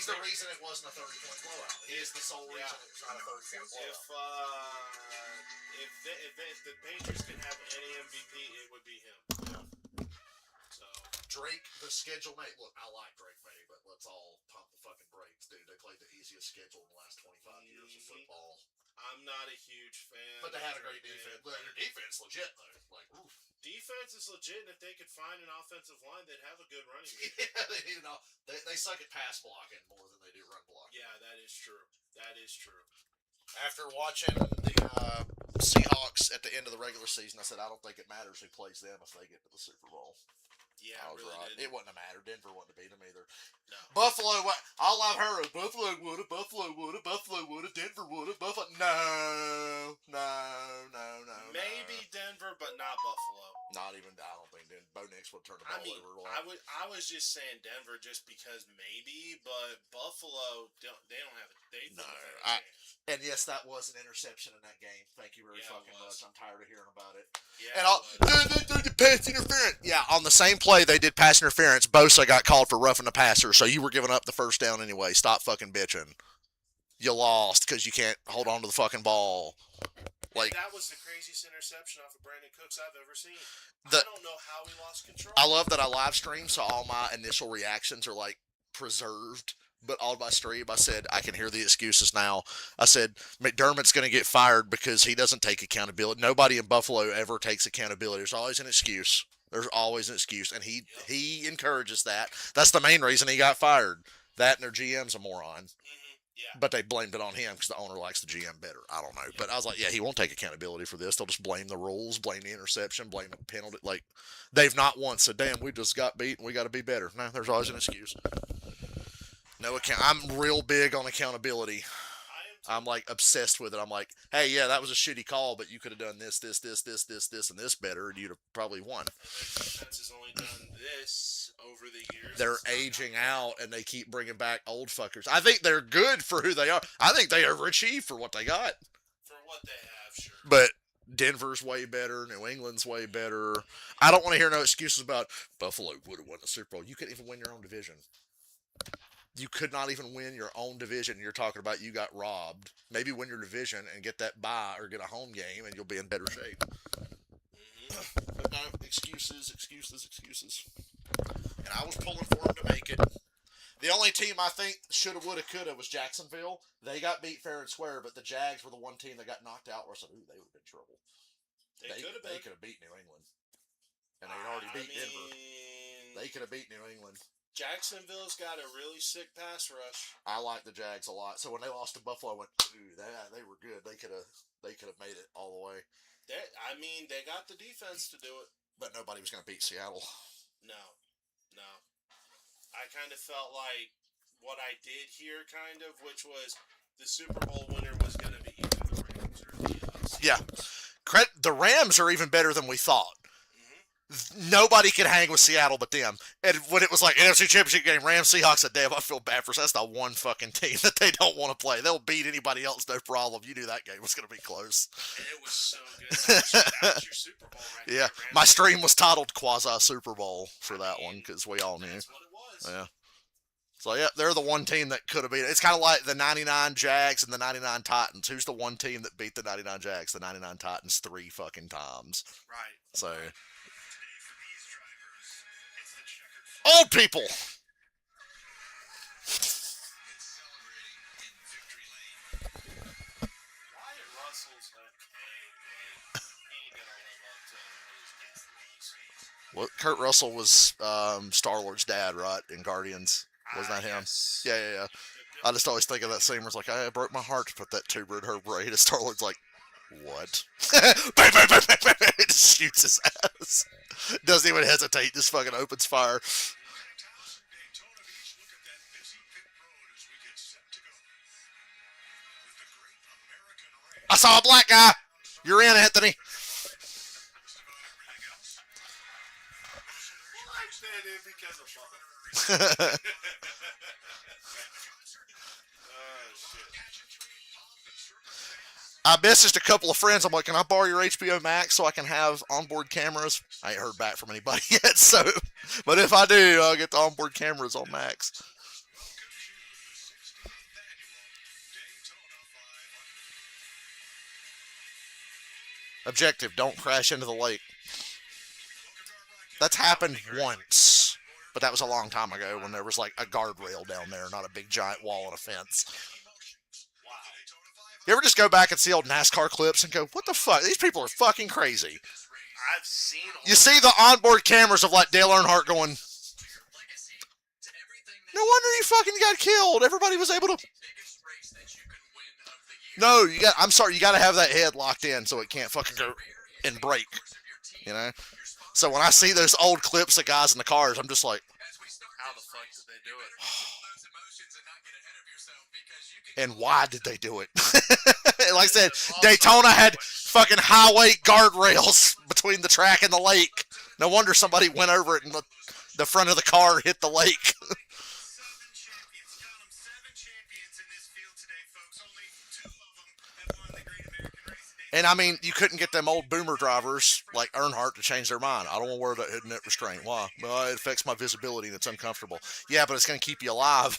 He's the reason it wasn't a 30-point blowout. He is the sole reason it was not a 30-point blowout. If the Patriots can have any MVP, it would be him. Yeah. So Drake, the schedule mate. Look, I like Drake May, but let's all pump the fucking brakes, dude. They played the easiest schedule in the last 25 years of football. I'm not a huge fan. But they had a great defense. But their defense legit though. Like, oof. Defense is legit, and if they could find an offensive line, they'd have a good running game. Yeah, they suck at pass blocking more than they do run blocking. Yeah, that is true. That is true. After watching the Seahawks at the end of the regular season, I said, I don't think it matters who plays them if they get to the Super Bowl. Yeah, I was really right. didn't. It wouldn't have mattered. Denver wouldn't have beat them either. No. Buffalo, all I've heard is Buffalo would have, Denver would have, Buffalo. No. Maybe Denver, but not Buffalo. Not even, I don't think Denver. Bo Nix would turn the ball over. I was just saying Denver just because maybe, but Buffalo, they don't have it. No. And yes, that was an interception in that game. Thank you very fucking much. I'm tired of hearing about it. Yeah. And they pass interference. Yeah, on the same play they did pass interference, Bosa got called for roughing the passer, so you were giving up the first down anyway. Stop fucking bitching. You lost because you can't hold on to the fucking ball. Like, that was the craziest interception off of Brandon Cooks I've ever seen. I don't know how he lost control. I love that I live stream, so all my initial reactions are like preserved. But on my stream, I said, I can hear the excuses now. I said, McDermott's going to get fired because he doesn't take accountability. Nobody in Buffalo ever takes accountability. There's always an excuse. And he encourages that. That's the main reason he got fired. That and their GM's a moron. Yeah. But they blamed it on him because the owner likes the GM better. I don't know. Yeah. But I was like, yeah, he won't take accountability for this. They'll just blame the rules, blame the interception, blame the penalty. Like, they've not once said, damn, we just got beat and we got to be better. No, there's always an excuse. No account. I'm real big on accountability. I'm like obsessed with it. I'm like, hey, yeah, that was a shitty call, but you could have done this, and this better, and you'd have probably won. The defense has only done this over the years. They're aging out, and they keep bringing back old fuckers. I think they're good for who they are. I think they overachieved for what they got. For what they have, sure. But Denver's way better. New England's way better. I don't want to hear no excuses about Buffalo would have won the Super Bowl. You couldn't even win your own division. You could not even win your own division. You're talking about you got robbed. Maybe win your division and get that bye or get a home game and you'll be in better shape. But no, excuses. And I was pulling for them to make it. The only team I think shoulda, woulda, coulda was Jacksonville. They got beat fair and square, but the Jags were the one team that got knocked out. Where I said, ooh, they would have been in trouble. They could have beat New England. And they'd already beat Denver. They could have beat New England. Jacksonville's got a really sick pass rush. I like the Jags a lot. So when they lost to Buffalo, I went, ooh, they were good. They could have made it all the way. They got the defense to do it. But nobody was going to beat Seattle. No. I kind of felt like what I did here, kind of, which was the Super Bowl winner was going to be either the Rams or the Seahawks. Yeah. The Rams are even better than we thought. Nobody could hang with Seattle but them. And when it was like NFC Championship game, Rams, Seahawks, I said, damn, I feel bad for us. That's the one fucking team that they don't want to play. They'll beat anybody else, no problem. You knew that game was going to be close. And it was so good. That was your Super Bowl right Yeah, there, my stream was titled Quasi Super Bowl for that one because we all knew. That's what it was. Yeah. So, yeah, they're the one team that could have beat it. It's kind of like the 99 Jags and the 99 Titans. Who's the one team that beat the 99 Jags, the 99 Titans 3 fucking times? Right. So... Old people. Well, Kurt Russell was Star-Lord's dad, right, in Guardians? Wasn't that him? Yes. Yeah. I just always think of that scene where it's like, I broke my heart to put that tuber in her brain. And Star-Lord's like, what? Bang, bang, bang, bang, bang, bang. Just shoots his ass. Doesn't even hesitate. Just fucking opens fire. I saw a black guy. You're in, Anthony. I messaged a couple of friends. I'm like, can I borrow your HBO Max so I can have onboard cameras? I ain't heard back from anybody yet, so. But if I do, I'll get the onboard cameras on Max. Objective, don't crash into the lake. That's happened once, but that was a long time ago when there was like a guardrail down there, not a big giant wall and a fence. Wow. You ever just go back and see old NASCAR clips and go, what the fuck? These people are fucking crazy. I've seen. You see the onboard cameras of like Dale Earnhardt going, no wonder he fucking got killed. Everybody was able to. No, I'm sorry, you got to have that head locked in so it can't fucking go and break. You know? So when I see those old clips of guys in the cars, I'm just like, How the fuck did they do it? and why did they do it? Like I said, Daytona had fucking highway guardrails between the track and the lake. No wonder somebody went over it and the front of the car hit the lake. And I mean, you couldn't get them old boomer drivers like Earnhardt to change their mind. I don't want to wear that head net restraint. Why? Well, it affects my visibility and it's uncomfortable. Yeah, but it's going to keep you alive.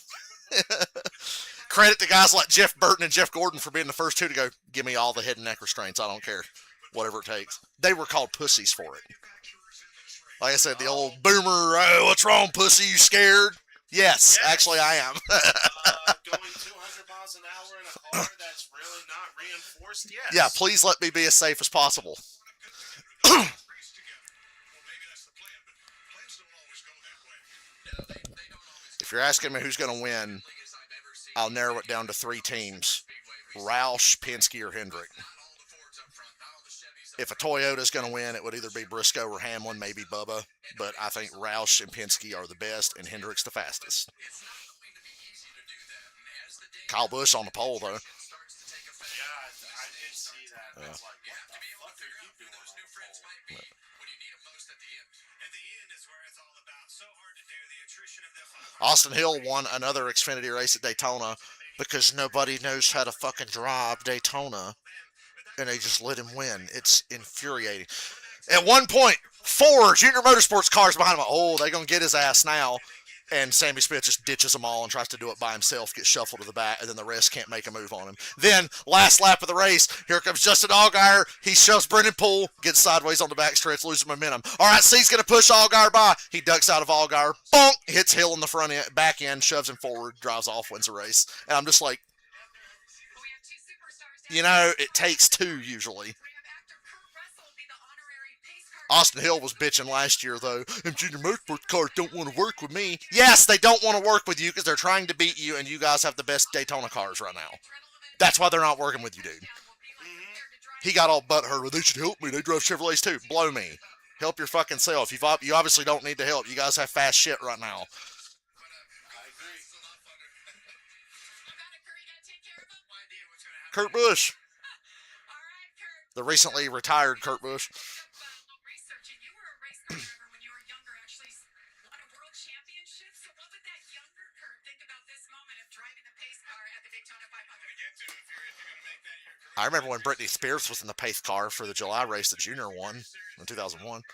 Credit to guys like Jeff Burton and Jeff Gordon for being the first two to go, give me all the head and neck restraints. I don't care. Whatever it takes. They were called pussies for it. Like I said, the old boomer, oh, what's wrong, pussy? You scared? Yes, actually I am. Going 200 miles an hour in a car that's really not reinforced? Yes. Yeah, please let me be as safe as possible. If you're asking me who's going to win, I'll narrow it down to three teams. Roush, Penske, or Hendrick. If a Toyota's going to win, it would either be Briscoe or Hamlin, maybe Bubba. But I think Roush and Penske are the best, and Hendrick's the fastest. Kyle Busch on the pole, though. Yeah, I did see that. I was like, what the fuck are you doing on the pole? Austin Hill won another Xfinity race at Daytona because nobody knows how to fucking drive Daytona, and they just let him win. It's infuriating. At one point, 4 Junior Motorsports cars behind him. Oh, they're going to get his ass now. And Sammy Smith just ditches them all and tries to do it by himself, gets shuffled to the back, and then the rest can't make a move on him. Then, last lap of the race, here comes Justin Allgaier. He shoves Brendan Poole, gets sideways on the back stretch, loses momentum. All right, C's going to push Allgaier by. He ducks out of Allgaier. Bonk! Hits Hill in the front end, back end, shoves him forward, drives off, wins the race. And I'm just like, you know, it takes 2 usually. Austin Hill was bitching last year, though. And Junior Motorsports cars don't want to work with me. Yes, they don't want to work with you because they're trying to beat you, and you guys have the best Daytona cars right now. That's why they're not working with you, dude. He got all butthurt. Well, they should help me. They drive Chevrolets, too. Blow me. Help your fucking self. You obviously don't need the help. You guys have fast shit right now. Kurt Busch. The recently retired Kurt Busch. I remember when Britney Spears was in the pace car for the July race that Junior won in 2001. Oh my god.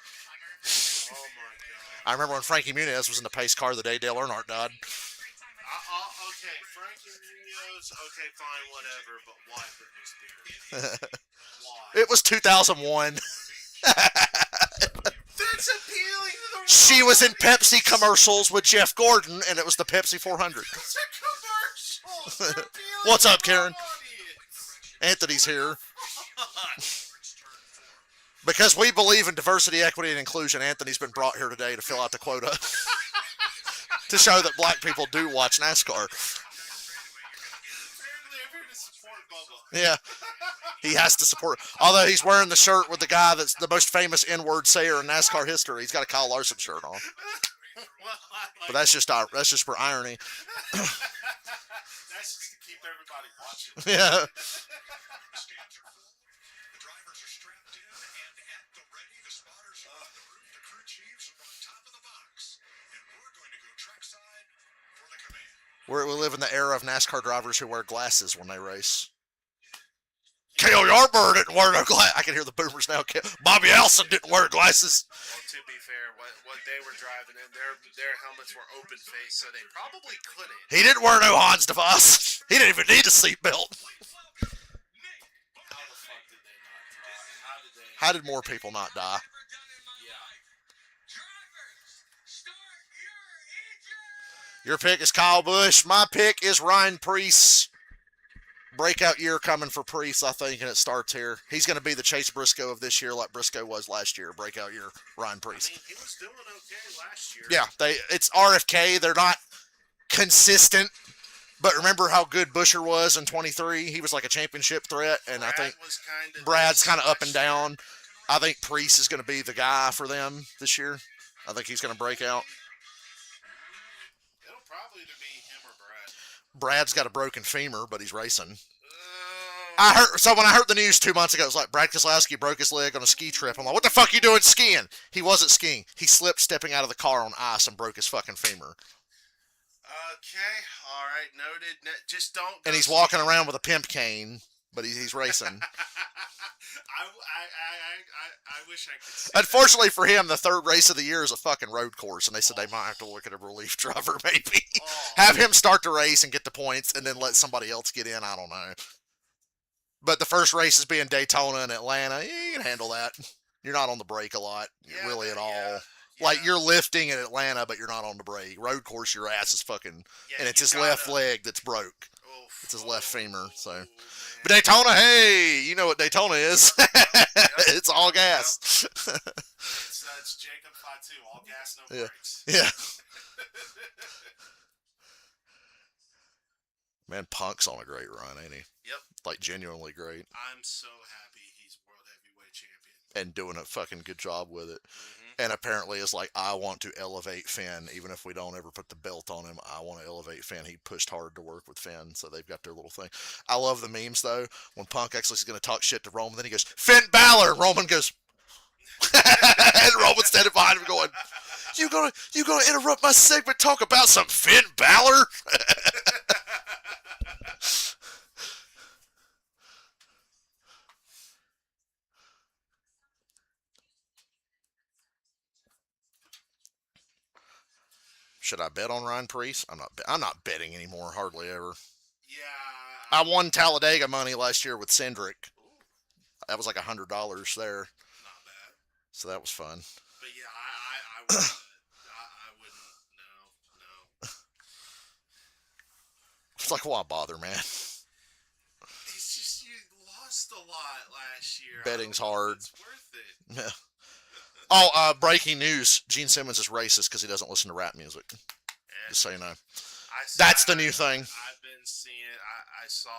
I remember when Frankie Muniz was in the pace car the day Dale Earnhardt died. Okay, Frankie Muniz, okay, fine, whatever, but why Britney Spears? Why? It was 2001. That's appealing to the She was in Pepsi commercials with Jeff Gordon, and it was the Pepsi 400. It's a commercial. They're appealing What's up, to the Karen? audience. Anthony's here. Because we believe in diversity, equity, and inclusion, Anthony's been brought here today to fill out the quota to show that black people do watch NASCAR. Apparently, I'm here to support Bubba. Yeah, he has to support. Although he's wearing the shirt with the guy that's the most famous N-word sayer in NASCAR history. He's got a Kyle Larson shirt on. But that's just for irony. That's just to keep everybody watching. Yeah. We live in the era of NASCAR drivers who wear glasses when they race. Cale Yarborough didn't wear no glasses. I can hear the boomers now. Bobby Allison didn't wear glasses. Well, to be fair, what they were driving in, their helmets were open face, so they probably couldn't. He didn't wear no Hans device. He didn't even need a seatbelt. How the fuck did they not drive? How did they How did more people not die? Your pick is Kyle Busch. My pick is Ryan Preece. Breakout year coming for Preece, I think, and it starts here. He's going to be the Chase Briscoe of this year, like Briscoe was last year. Breakout year, Ryan Preece. I mean, he was doing okay last year. Yeah, it's RFK. They're not consistent, but remember how good Busher was in 23? He was like a championship threat, and I think Brad's kind of up and down. I think Preece is going to be the guy for them this year. I think he's going to break out. It'll probably be him or Brad. Brad's got a broken femur, but he's racing. So when I heard the news 2 months ago, it was like Brad Keselowski broke his leg on a ski trip. I'm like, what the fuck are you doing skiing? He wasn't skiing. He slipped stepping out of the car on ice and broke his fucking femur. Okay, all right, noted. Just don't. And he's walking around with a pimp cane, but he's racing. I wish I could see Unfortunately for him, the third race of the year is a fucking road course, and they said they might have to look at a relief driver, maybe. Have him start the race and get the points, and then let somebody else get in. I don't know. But the first race is being Daytona and Atlanta. You can handle that. You're not on the brake a lot, really, at all. Yeah. Like, you're lifting in Atlanta, but you're not on the brake. Road course, your ass is fucking... and it's his left leg that's broke. It's his left femur, so... But Daytona, hey! You know what Daytona is. It's all gas. It's Jacob Fatu. All gas, no brakes. Yeah. Man, Punk's on a great run, ain't he? Yep. Like, genuinely great. I'm so happy he's World Heavyweight Champion. And doing a fucking good job with it. And apparently is like, I want to elevate Finn, even if we don't ever put the belt on him. I want to elevate Finn. He pushed hard to work with Finn, so they've got their little thing. I love the memes, though, when Punk actually is going to talk shit to Roman, then he goes, Finn Balor! Roman goes, and Roman's standing behind him going, you gonna interrupt my segment, talk about some Finn Balor? Should I bet on Ryan Preece? I'm not betting anymore, hardly ever. Yeah. I won Talladega money last year with Cindric. That was like $100 there. Not bad. So that was fun. But yeah, I wouldn't. I wouldn't. No. It's like, why bother, man? It's just you lost a lot last year. Betting's hard. It's worth it. Yeah. Oh, breaking news. Gene Simmons is racist because he doesn't listen to rap music. Just so you know. That's the new thing. I've been seeing, I saw,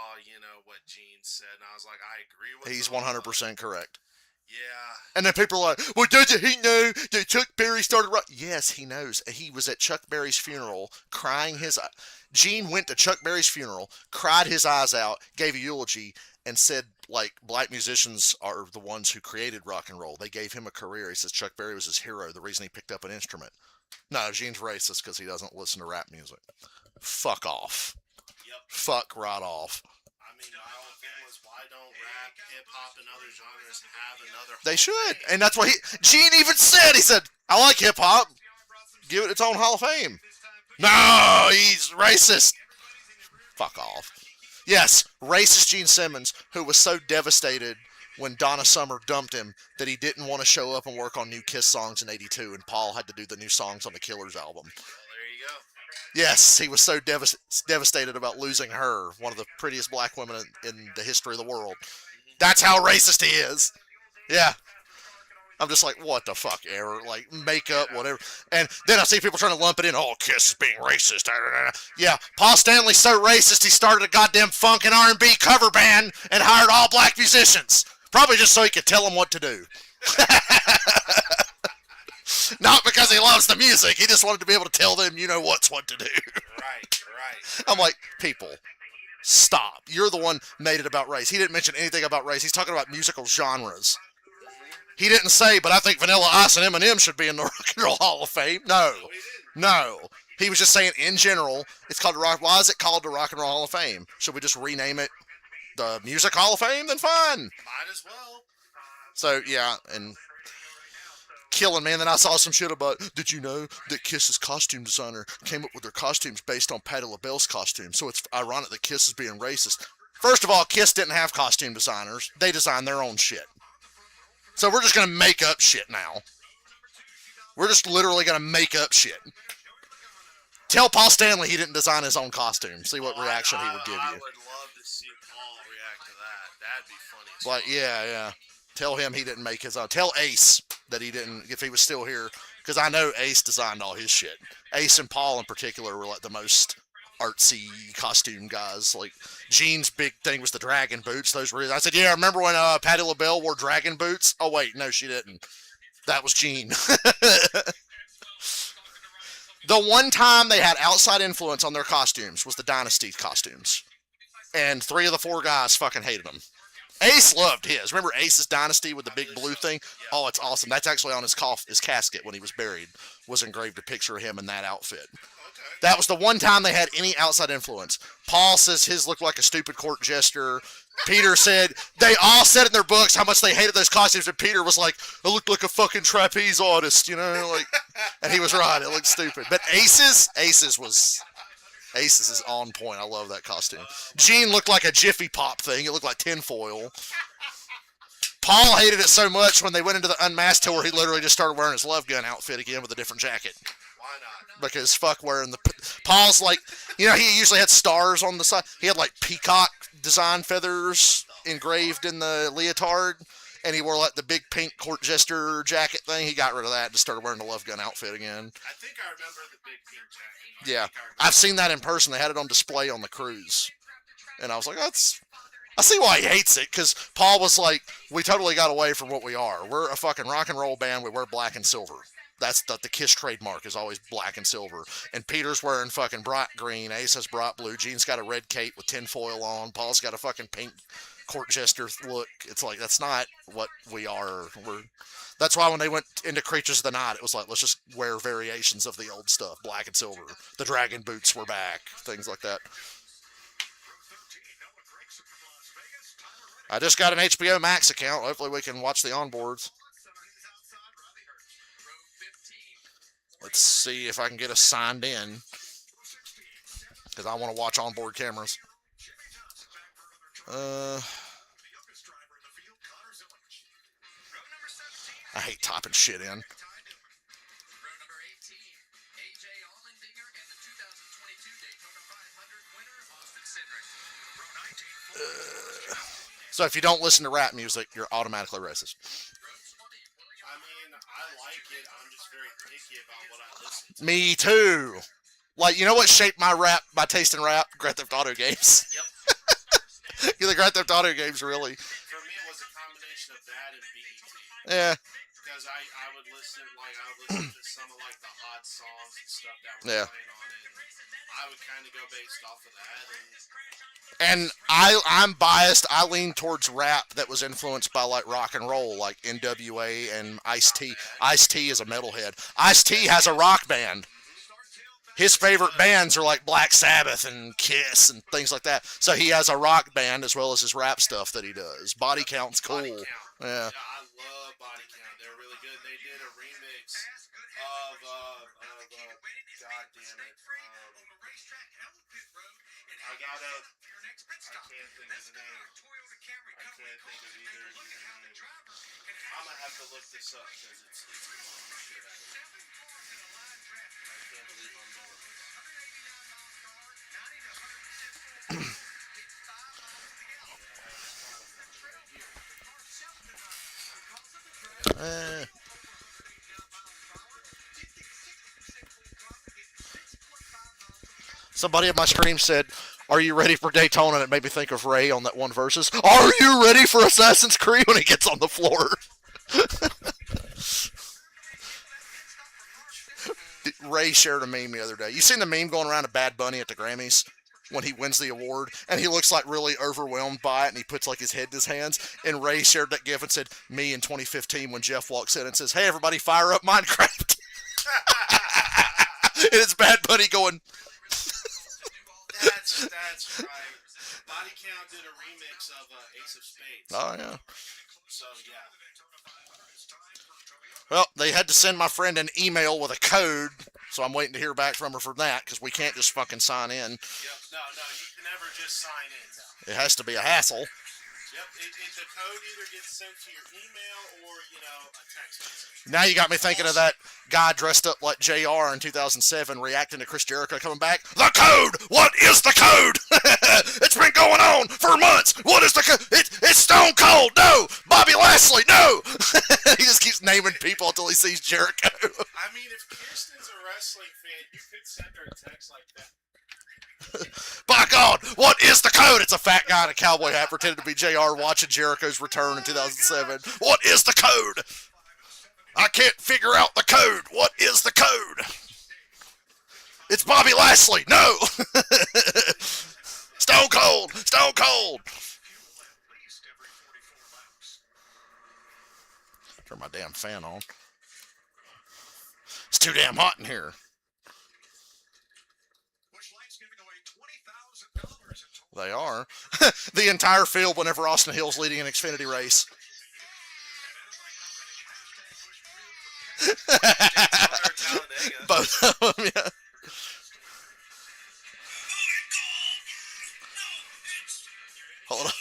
what Gene said, and I was like, I agree with him. He's 100% correct. Yeah. And then people are like, well, doesn't he know that Chuck Berry started rock? Yes, he knows. He was at Chuck Berry's funeral crying his... Gene went to Chuck Berry's funeral, cried his eyes out, gave a eulogy, and said, like, black musicians are the ones who created rock and roll. They gave him a career. He says Chuck Berry was his hero, the reason he picked up an instrument. No, Gene's racist because he doesn't listen to rap music. Fuck off. Yep. Fuck right off. I mean, my whole thing was, why don't rap, hip-hop, and other genres have another... They should. And that's what Gene even said. He said, I like hip-hop. Give it its own Hall of Fame. No, he's racist. Fuck off. Yes, racist Gene Simmons, who was so devastated when Donna Summer dumped him that he didn't want to show up and work on new Kiss songs in '82, and Paul had to do the new songs on the Killers album. Well, there you go. Yes, he was so devastated about losing her, one of the prettiest black women in the history of the world. That's how racist he is. Yeah. I'm just like, what the fuck, error? Like, makeup, whatever. And then I see people trying to lump it in. Oh, Kiss is being racist. Yeah, Paul Stanley's so racist, he started a goddamn funk and R&B cover band and hired all black musicians. Probably just so he could tell them what to do. Not because he loves the music. He just wanted to be able to tell them, what to do. Right. I'm like, people, stop. You're the one made it about race. He didn't mention anything about race. He's talking about musical genres. He didn't say, but I think Vanilla Ice and Eminem should be in the Rock and Roll Hall of Fame. No. He was just saying, in general, it's called why is it called the Rock and Roll Hall of Fame? Should we just rename it the Music Hall of Fame? Then fine. Might as well. So, yeah, and killing, man. Then I saw some shit about, did you know that Kiss's costume designer came up with their costumes based on Patti LaBelle's costume? So it's ironic that Kiss is being racist. First of all, Kiss didn't have costume designers. They designed their own shit. So we're just gonna make up shit now. We're just literally gonna make up shit. Tell Paul Stanley he didn't design his own costume. See what reaction he would give I you. would love to see Paul react to that. That'd be funny. Like, yeah. Tell him he didn't make his own. Tell Ace that he didn't, if he was still here, because I know Ace designed all his shit. Ace and Paul in particular were like the most artsy costume guys. Like Gene's big thing was the dragon boots. Those were. I said, yeah. Remember when Patti LaBelle wore dragon boots? Oh wait, no, she didn't. That was Gene. The one time they had outside influence on their costumes was the Dynasty costumes. And 3 of the 4 guys fucking hated them. Ace loved his. Remember Ace's Dynasty with the big blue thing? Oh, it's awesome. That's actually on his casket when he was buried. Was engraved a picture of him in that outfit. That was the one time they had any outside influence. Paul says his looked like a stupid court jester. Peter said, they all said in their books how much they hated those costumes, and Peter was like, I looked like a fucking trapeze artist, you know? Like, and he was right, it looked stupid. But Ace's is on point. I love that costume. Gene looked like a Jiffy Pop thing. It looked like tinfoil. Paul hated it so much when they went into the Unmasked tour, he literally just started wearing his Love Gun outfit again with a different jacket. Why not? Because fuck wearing the... Paul's like, you know, he usually had stars on the side. He had like peacock design feathers engraved in the leotard. And he wore like the big pink court jester jacket thing. He got rid of that and just started wearing the Love Gun outfit again. I think I remember the big pink jacket. Yeah. I've seen that in person. They had it on display on the cruise. And I was like, I see why he hates it, because Paul was like, we totally got away from what we are. We're a fucking rock and roll band. We wear black and silver. That's the Kiss trademark is always black and silver. And Peter's wearing fucking bright green. Ace has bright blue. Gene's got a red cape with tinfoil on. Paul's got a fucking pink court jester look. It's like, that's not what we are. That's why when they went into Creatures of the Night, it was like, let's just wear variations of the old stuff, black and silver. The dragon boots were back, things like that. I just got an HBO Max account. Hopefully we can watch the onboards. Let's see if I can get us signed in, because I want to watch onboard cameras. I hate typing shit in. So if you don't listen to rap music, you're automatically racist. I mean, I like it. I'm just very picky about what I listen to. Me too. Like, you know what shaped my taste in rap? Grand Theft Auto games. Yep. The Grand Theft Auto games, really. For me, it was a combination of that and BET. Yeah. Because I would listen to some of like the hot songs and stuff that were playing on it. I would kind of go based off of that. And I'm biased. I lean towards rap that was influenced by like rock and roll, like NWA and Ice-T. Ice-T is a metalhead. Ice-T has a rock band. His favorite bands are like Black Sabbath and Kiss and things like that. So he has a rock band as well as his rap stuff that he does. Body Count's cool. Body Count. Yeah. I love Body Count. They're really good. They did a remix of God damn it. I can't think of the name. I can't think of either. I'm gonna have to look this up because it's blowing the shit out of me. I can't believe I'm doing this. Somebody at my stream said, are you ready for Daytona? And it made me think of Ray on that one versus. Are you ready for Assassin's Creed when he gets on the floor? Ray shared a meme the other day. You seen the meme going around of Bad Bunny at the Grammys when he wins the award, and he looks like really overwhelmed by it, and he puts like his head in his hands, and Ray shared that gif and said, me in 2015 when Jeff walks in and says, hey everybody, fire up Minecraft. And it's Bad Bunny going... That's right. Body Count did a remix of Ace of Spades. Oh, yeah. So, yeah. Well, they had to send my friend an email with a code, so I'm waiting to hear back from her for that, because we can't just fucking sign in. Yep. No, you can never just sign in. No. It has to be a hassle. Yep, the code either gets sent to your email or, a text message. Now you got me thinking of that guy dressed up like JR in 2007 reacting to Chris Jericho coming back. The code! What is the code? It's been going on for months. What is the code? It's Stone Cold. No. Bobby Lashley. No. He just keeps naming people until he sees Jericho. I mean, if Kirsten's a wrestling fan, you could send her a text like that. By God, what is the code? It's a fat guy in a cowboy hat pretending to be JR watching Jericho's return in 2007. What is the code? I can't figure out the code. What is the code? It's Bobby Lashley. No. Stone Cold. Stone Cold. Turn my damn fan on. It's too damn hot in here. They are. The entire field whenever Austin Hill's leading an Xfinity race. Both of them, yeah. Hold on.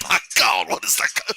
My God, what is that code?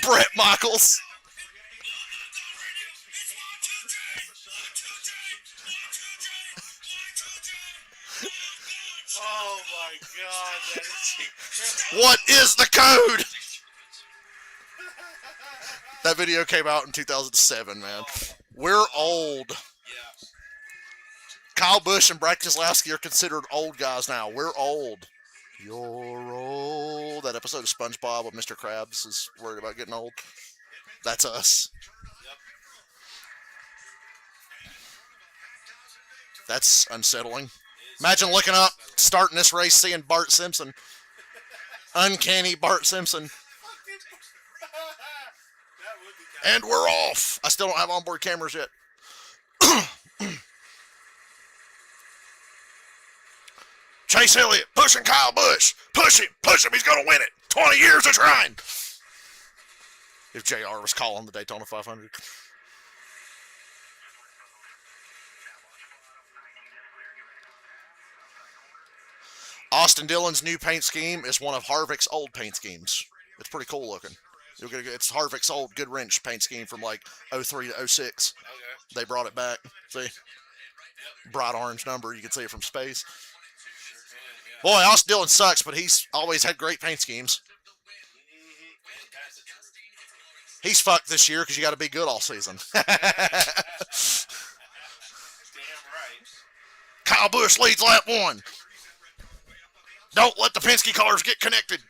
Brett Michaels. Oh my God, that is incredible. What is the code? That video came out in 2007, man. We're old. Yeah. Kyle Busch and Brad Keselowski are considered old guys now. We're old. You're old. That episode of SpongeBob with Mr. Krabs is worried about getting old. That's us. Yep. That's unsettling. Imagine looking up, starting this race, seeing Bart Simpson. Uncanny Bart Simpson. That would be kind And we're off. I still don't have onboard cameras yet. Chase Elliott pushing Kyle Busch. Push him. He's going to win it. 20 years of trying. If JR was calling the Daytona 500. Austin Dillon's new paint scheme is one of Harvick's old paint schemes. It's pretty cool looking. It's Harvick's old good wrench paint scheme from like 03 to 06. Okay. They brought it back. See? Bright orange number. You can see it from space. Boy, Austin Dillon sucks, but he's always had great paint schemes. He's fucked this year because you got to be good all season. Damn right. Kyle Busch leads lap 1. Don't let the Penske cars get connected.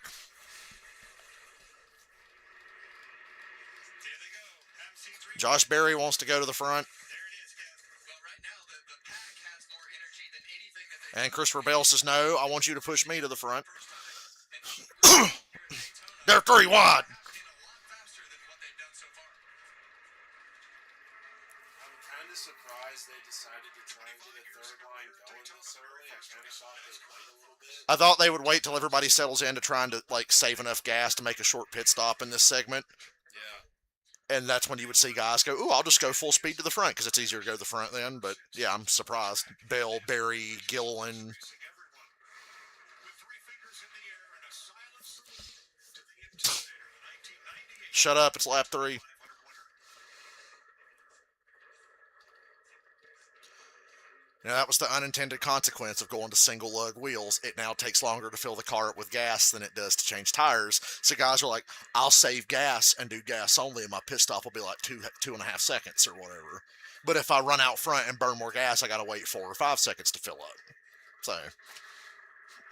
Josh Berry wants to go to the front. And Christopher Bell says, no, I want you to push me to the front. They're 3 wide. I'm kind of surprised they decided to try and get a third line going this early. I kind of thought they'd wait a little bit. I thought they would wait till everybody settles in to trying to like save enough gas to make a short pit stop in this segment. Yeah. And that's when you would see guys go, ooh, I'll just go full speed to the front because it's easier to go to the front then. But yeah, I'm surprised. Bell, Barry, Gilliland. Shut up, it's lap 3. Now, that was the unintended consequence of going to single lug wheels. It now takes longer to fill the car up with gas than it does to change tires. So guys are like, I'll save gas and do gas only, and my pit stop will be like 2.5 seconds or whatever. But if I run out front and burn more gas, I got to wait 4 or 5 seconds to fill up. So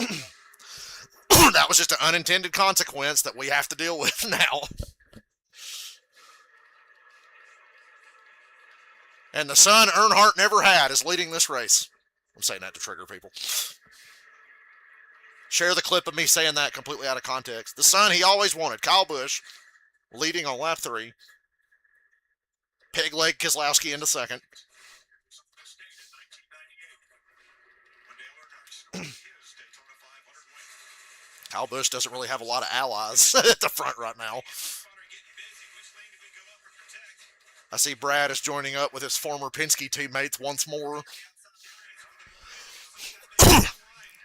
that was just an unintended consequence that we have to deal with now. And the son Earnhardt never had is leading this race. I'm saying that to trigger people. Share the clip of me saying that completely out of context. The son he always wanted, Kyle Busch, leading on lap 3. Peg leg Keselowski into second. Kyle Busch doesn't really have a lot of allies at the front right now. I see Brad is joining up with his former Penske teammates once more.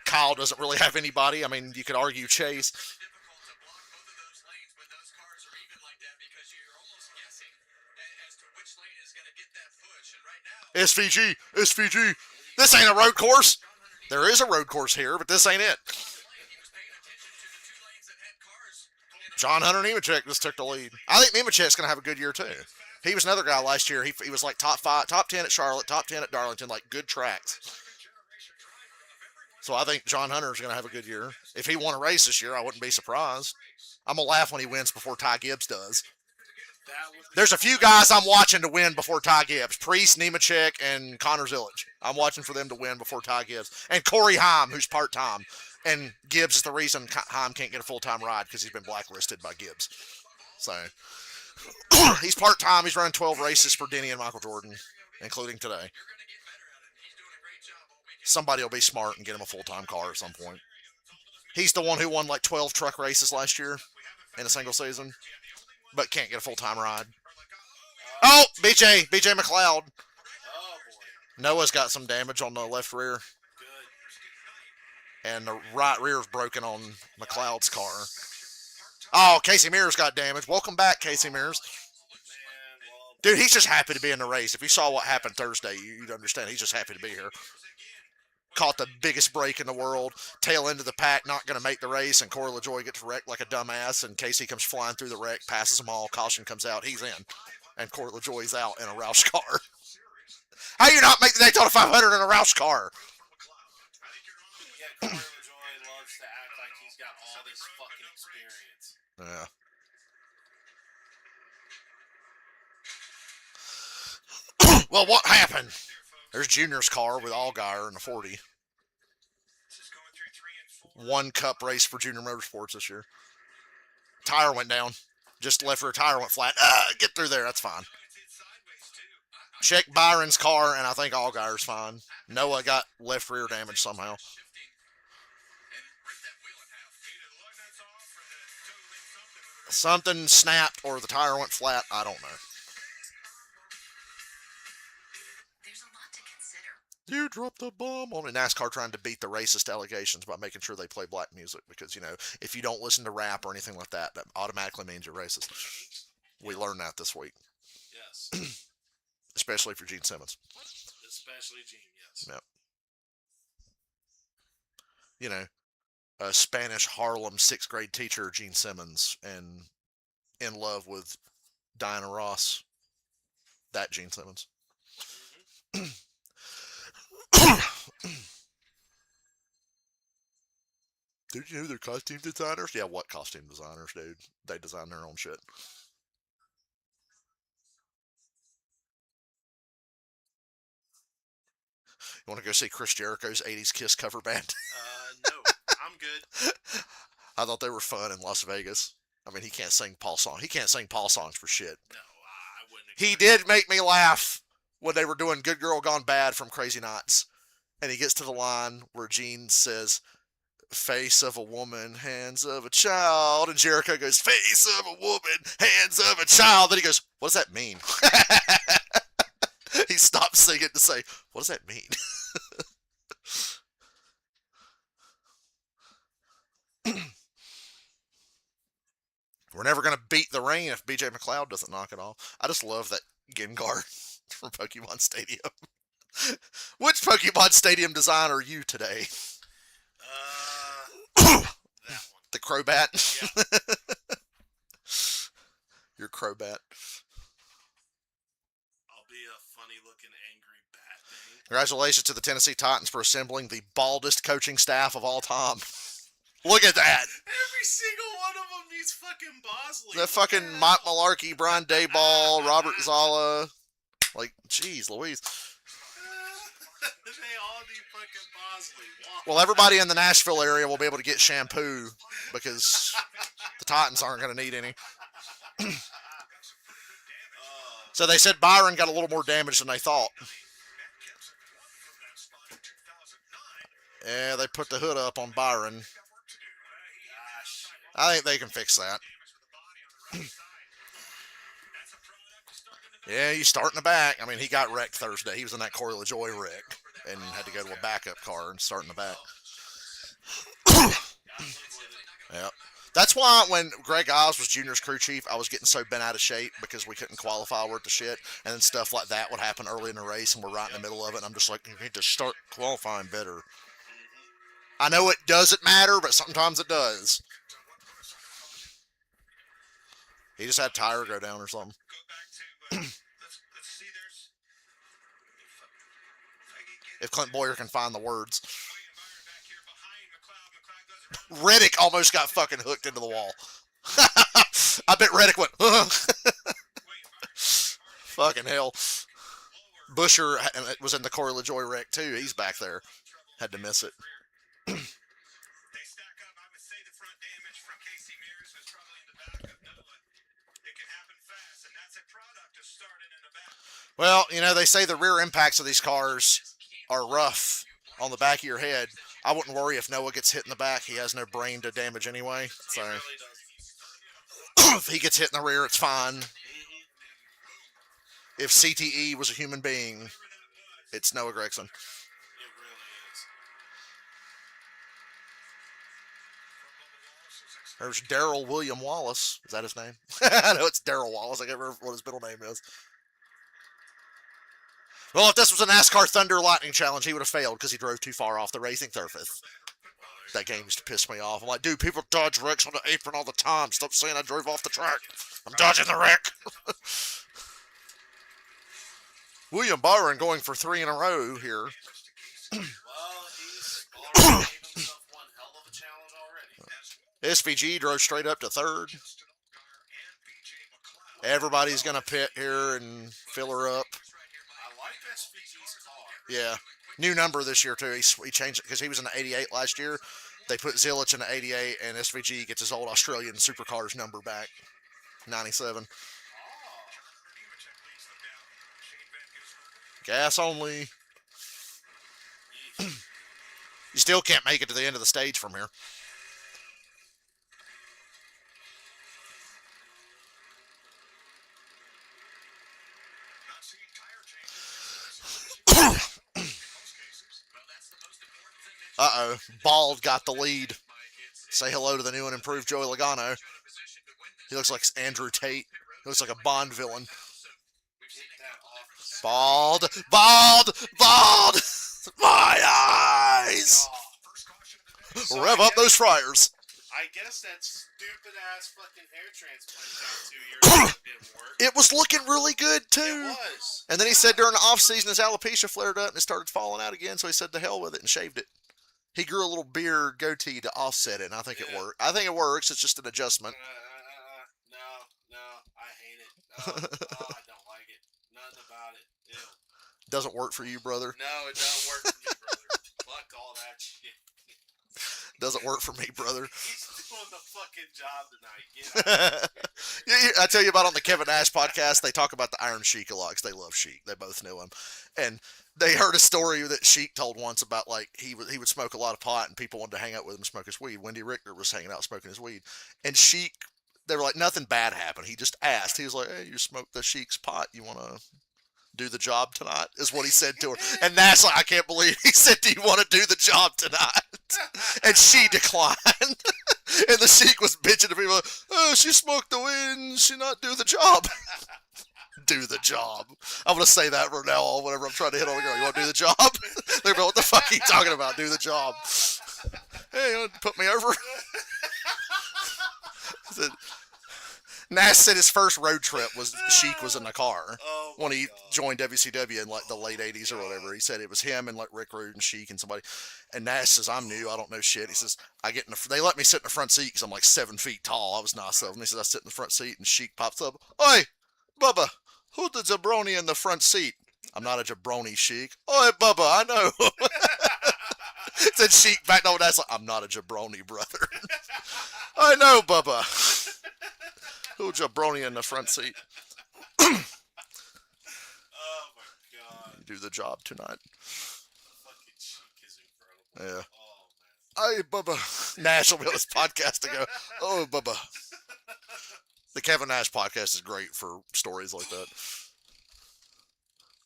Kyle doesn't really have anybody. I mean, you could argue Chase. SVG. This ain't a road course. There is a road course here, but this ain't it. John Hunter Nemechek just took the lead. I think Nemechek's going to have a good year, too. He was another guy last year. He was like top 10 at Charlotte, top 10 at Darlington, like good tracks. So I think John Hunter is going to have a good year. If he won a race this year, I wouldn't be surprised. I'm going to laugh when he wins before Ty Gibbs does. There's a few guys I'm watching to win before Ty Gibbs. Priest, Nemechek, and Connor Zillage. I'm watching for them to win before Ty Gibbs. And Corey Heim, who's part-time. And Gibbs is the reason Heim can't get a full-time ride because he's been blacklisted by Gibbs. So he's part-time. He's running 12 races for Denny and Michael Jordan, including today. Somebody will be smart and get him a full-time car at some point. He's the one who won like 12 truck races last year in a single season, but can't get a full-time ride. Oh, BJ McLeod. Noah's got some damage on the left rear. And the right rear is broken on McLeod's car. Oh, Casey Mears got damaged. Welcome back, Casey Mears. Dude, he's just happy to be in the race. If you saw what happened Thursday, you'd understand. He's just happy to be here. Caught the biggest break in the world. Tail end of the pack, not going to make the race, and Corey LaJoie gets wrecked like a dumbass, and Casey comes flying through the wreck, passes them all, caution comes out, he's in. And Corey LaJoie's out in a Roush car. How you not make the Daytona 500 in a Roush car? Corey LaJoie loves to act like he's got all this fucking experience. Yeah. Well, what happened? There's Junior's car with Allgaier in the 40. One cup race for Junior Motorsports this year. Tire went down. Just left rear tire went flat. Get through there. That's fine. Check Byron's car, and I think Allgaier's fine. Noah got left rear damage somehow. Something snapped or the tire went flat. I don't know. You dropped the bomb on me. NASCAR trying to beat the racist allegations by making sure they play black music because, you know, if you don't listen to rap or anything like that, that automatically means you're racist. We learned that this week. Yes. Especially for Gene Simmons. Especially Gene, yes. Yep. You know, a Spanish Harlem 6th grade teacher, Gene Simmons, and in love with Diana Ross. That Gene Simmons. Mm-hmm. Dude, you know they're costume designers? Yeah, what costume designers, dude? They design their own shit. You want to go see Chris Jericho's 80s Kiss cover band? No, I'm good. I thought they were fun in Las Vegas. I mean, he can't sing Paul songs. He can't sing Paul songs for shit. No, I wouldn't. He did make me laugh when they were doing Good Girl Gone Bad from Crazy Nights. And he gets to the line where Gene says, face of a woman, hands of a child. And Jericho goes, face of a woman, hands of a child. Then he goes, what does that mean? He stopped singing to say, what does that mean? We're never going to beat the rain if BJ McLeod doesn't knock it off. I just love that Gengar from Pokemon Stadium. Which Pokemon Stadium design are you today? That one. The Crobat? Yeah. Your Crobat. I'll be a funny-looking angry bat thing. Congratulations to the Tennessee Titans for assembling the baldest coaching staff of all time. Look at that. Every single one of them needs fucking Bosley. The fucking Mike Malarkey, Brian Dayball, Robert Zala. Like, jeez Louise. They all need fucking Bosley. Wow. Well, everybody in the Nashville area will be able to get shampoo because the Titans aren't going to need any. So they said Byron got a little more damage than they thought. Yeah, they put the hood up on Byron. I think they can fix that. Yeah, you start in the back. I mean, he got wrecked Thursday. He was in that Corey LaJoy wreck and had to go to a backup car and start in the back. Yep. That's why when Greg Ives was Junior's crew chief, I was getting so bent out of shape because we couldn't qualify worth the shit. And then stuff like that would happen early in the race, and we're right in the middle of it. And I'm just like, you need to start qualifying better. I know it doesn't matter, but sometimes it does. He just had tire go down or something. If Clint Boyer can find the words. Reddick almost got fucking hooked into the wall. I bet Reddick went, fucking hell. Busher was in the Corey LaJoy wreck too. He's back there. Had to miss it. Well, you know, they say the rear impacts of these cars are rough on the back of your head. I wouldn't worry if Noah gets hit in the back. He has no brain to damage anyway. So if he gets hit in the rear, it's fine. If CTE was a human being, it's Noah Gregson. There's Darrell William Wallace. Is that his name? I know it's Darrell Wallace. I can't remember what his middle name is. Well, if this was a NASCAR Thunder Lightning Challenge, he would have failed because he drove too far off the racing surface. That game used to piss me off. I'm like, dude, people dodge wrecks on the apron all the time. Stop saying I drove off the track. I'm dodging the wreck. William Byron going for 3 in a row here. Well, he's already gave himself one hell of a challenge already. SVG drove straight up to 3rd. Everybody's going to pit here and fill her up. I like SVG's car. Yeah. New number this year, too. He changed it because he was in the 88 last year. They put Zilich in the 88, and SVG gets his old Australian supercars number back. 97. Gas only. You still can't make it to the end of the stage from here. Uh-oh. Bald got the lead. Say hello to the new and improved Joey Logano. He looks like Andrew Tate. He looks like a Bond villain. Bald. Bald. Bald. My eyes. Rev up those fryers. I guess that stupid-ass fucking hair transplant got 2 years ago didn't work. It was looking really good, too. It was. And then he said during the off-season his alopecia flared up and it started falling out again, so he said to hell with it and shaved it. He grew a little beard goatee to offset it, and I think it worked. I think it works. It's just an adjustment. No, I hate it. No, I don't like it. Nothing about it. Ew. Doesn't work for you, brother. No, it doesn't work for me, brother. Fuck all that shit. Doesn't work for me, brother. He's doing the fucking job tonight. Get out of here. I tell you about on the Kevin Nash podcast, they talk about the Iron Sheik a lot because they love Sheik. They both knew him. And they heard a story that Sheik told once about, like, he would smoke a lot of pot and people wanted to hang out with him and smoke his weed. Wendy Richter was hanging out smoking his weed. And Sheik, they were like, nothing bad happened. He just asked. He was like, hey, you smoked the Sheik's pot. You want to do the job tonight? Is what he said to her. And Nash like, I can't believe he said, do you want to do the job tonight? And she declined. And the Sheik was bitching to people, oh, she smoked the weed and she not do the job. Do the job. I'm going to say that from now on whenever I'm trying to hit on a girl. You want to do the job? They're going, what the fuck are you talking about? Do the job. Hey, you want to put me over? Nash said his first road trip was Sheik was in the car when he joined WCW in like the late 80s or whatever. He said it was him and like Rick Rude and Sheik and somebody. And Nash says, I'm new. I don't know shit. He says, they let me sit in the front seat because I'm like 7 feet tall. I was nice of him. He says, I sit in the front seat and Sheik pops up. Oi, Bubba, who's the jabroni in the front seat? I'm not a jabroni, Sheik. Oi, Bubba, I know. Said Sheik back on Nash like, I'm not a jabroni, brother. I know, Bubba. Who jabroni in the front seat? Oh my god. Do the job tonight. Fucking Sheik is incredible. Yeah. Oh man. Hey, Bubba. Nash will be on this podcast to go, oh, Bubba. The Kevin Nash podcast is great for stories like that.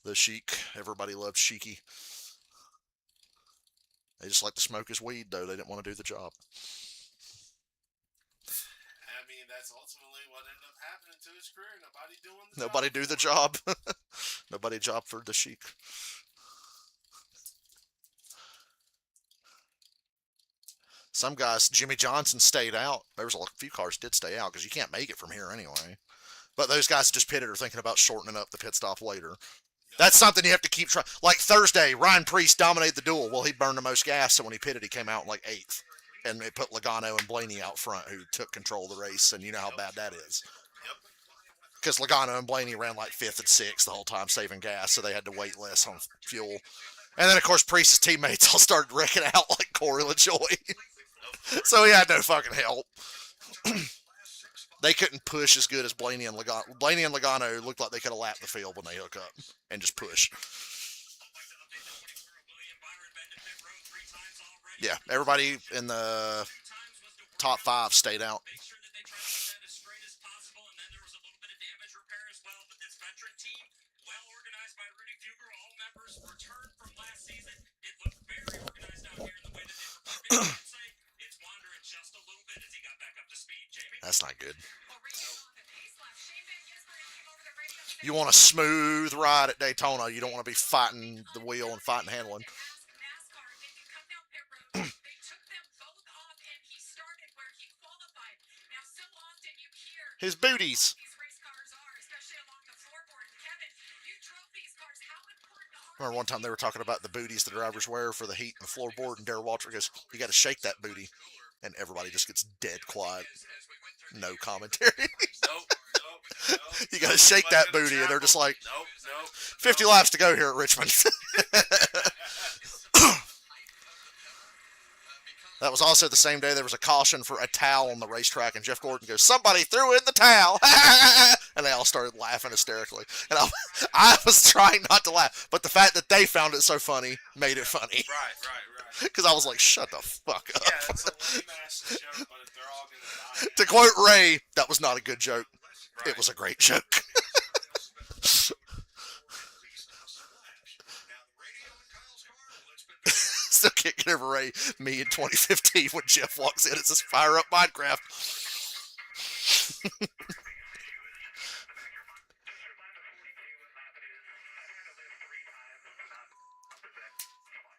The Sheik. Everybody loves Sheiky. They just like to smoke his weed, though. They didn't want to do the job. I mean, that's ultimately what ended up happening to his career. Nobody doing the Nobody job. do the job. Nobody job for the Sheik. Some guys, Jimmy Johnson stayed out. There was a few cars did stay out because you can't make it from here anyway. But those guys that just pitted are thinking about shortening up the pit stop later. That's something you have to keep trying. Like Thursday, Ryan Preece dominated the duel. Well, he burned the most gas, so when he pitted, he came out in like 8th. And they put Logano and Blaney out front, who took control of the race, and you know how bad that is. Because Logano and Blaney ran like 5th and 6th the whole time, saving gas, so they had to wait less on fuel. And then, of course, Preece's teammates all started wrecking out like Corey LaJoy. So he had no fucking help. They couldn't push as good as Blaney and Logano. Blaney and Logano looked like they could have lapped the field when they hook up and just push. Yeah, everybody in the top 5 stayed out. That's not good. You want a smooth ride at Daytona. You don't want to be fighting the wheel and fighting handling. His booties. Remember one time they were talking about the booties the drivers wear for the heat and the floorboard, and Darrell Waltrip goes, you got to shake that booty. And everybody just gets dead quiet. No commentary. Nope. You got to shake that booty, and they're just like, 50 laps to go here at Richmond. That was also the same day there was a caution for a towel on the racetrack, and Jeff Gordon goes, somebody threw in the towel. And they all started laughing hysterically. And I was trying not to laugh, but the fact that they found it so funny made it funny. Right. Because I was like, shut the fuck up. Yeah, that's a lame-ass joke, but they're all going to die. To quote Ray, that was not a good joke. Right. It was a great joke. Still can't get over Ray, me in 2015 when Jeff walks in. It says, fire up Minecraft.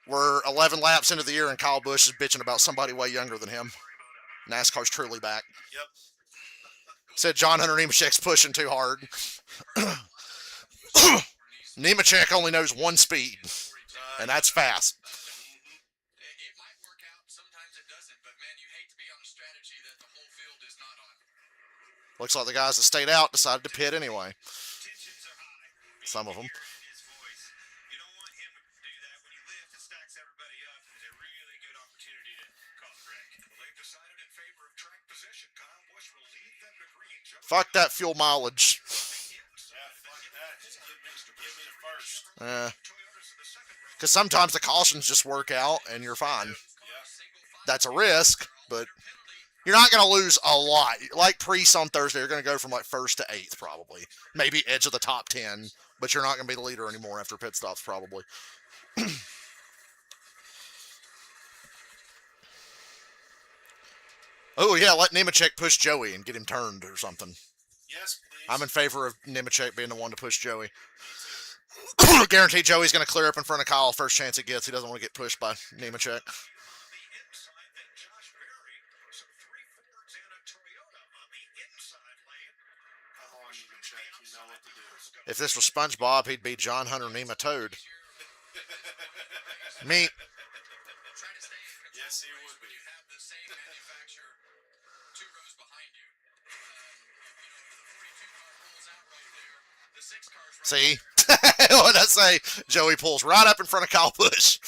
We're 11 laps into the year, and Kyle Busch is bitching about somebody way younger than him. NASCAR's truly back. Yep. Said John Hunter Nemechek's pushing too hard. Nemechek only knows one speed, and that's fast. It might work out. Sometimes it doesn't. But, man, you hate to be on a strategy that the whole field is not on. Looks like the guys that stayed out decided to pit anyway. Some of them. Fuck that fuel mileage. Yeah, fuck that. Just give me the first. Because sometimes the cautions just work out and you're fine. Yeah. That's a risk, but you're not going to lose a lot. Like Priest on Thursday, you're going to go from like first to eighth probably. Maybe edge of the top 10, but you're not going to be the leader anymore after pit stops probably. Oh, yeah, let Nemechek push Joey and get him turned or something. Yes, please. I'm in favor of Nemechek being the one to push Joey. Me too. Guarantee Joey's going to clear up in front of Kyle first chance he gets. He doesn't want to get pushed by Nemechek. Come on, Nemechek. You know what to do. If this was SpongeBob, he'd be John Hunter Nematoad. Me. Try to stay in control Yes, he of the race would when be. you have the same manufacturer 2 rows behind you. The 42 car pulls out right there. The 6 car's right See? there. What did I say? Joey pulls right up in front of Kyle Busch.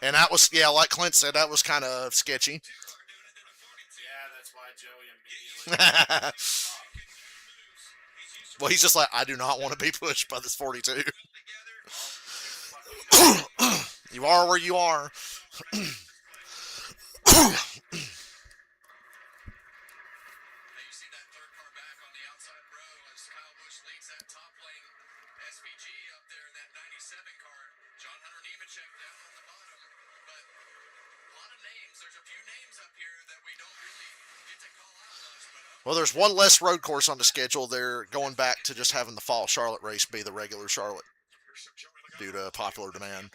And that was, yeah, like Clint said, that was kind of sketchy. Yeah, that's why Joey immediately. Well, he's just like, I do not want to be pushed by this 42. You are where you are. Now you see that 3rd car back on the outside row as Kyle Busch leads that top lane. SVG up there in that 97 car. John Hunter Nemechek down on the bottom. But a lot of names. There's a few names up here that we don't really get to call out much. But Well, there's one less road course on the schedule. They're going back to just having the fall Charlotte race be the regular Charlotte due to popular demand. I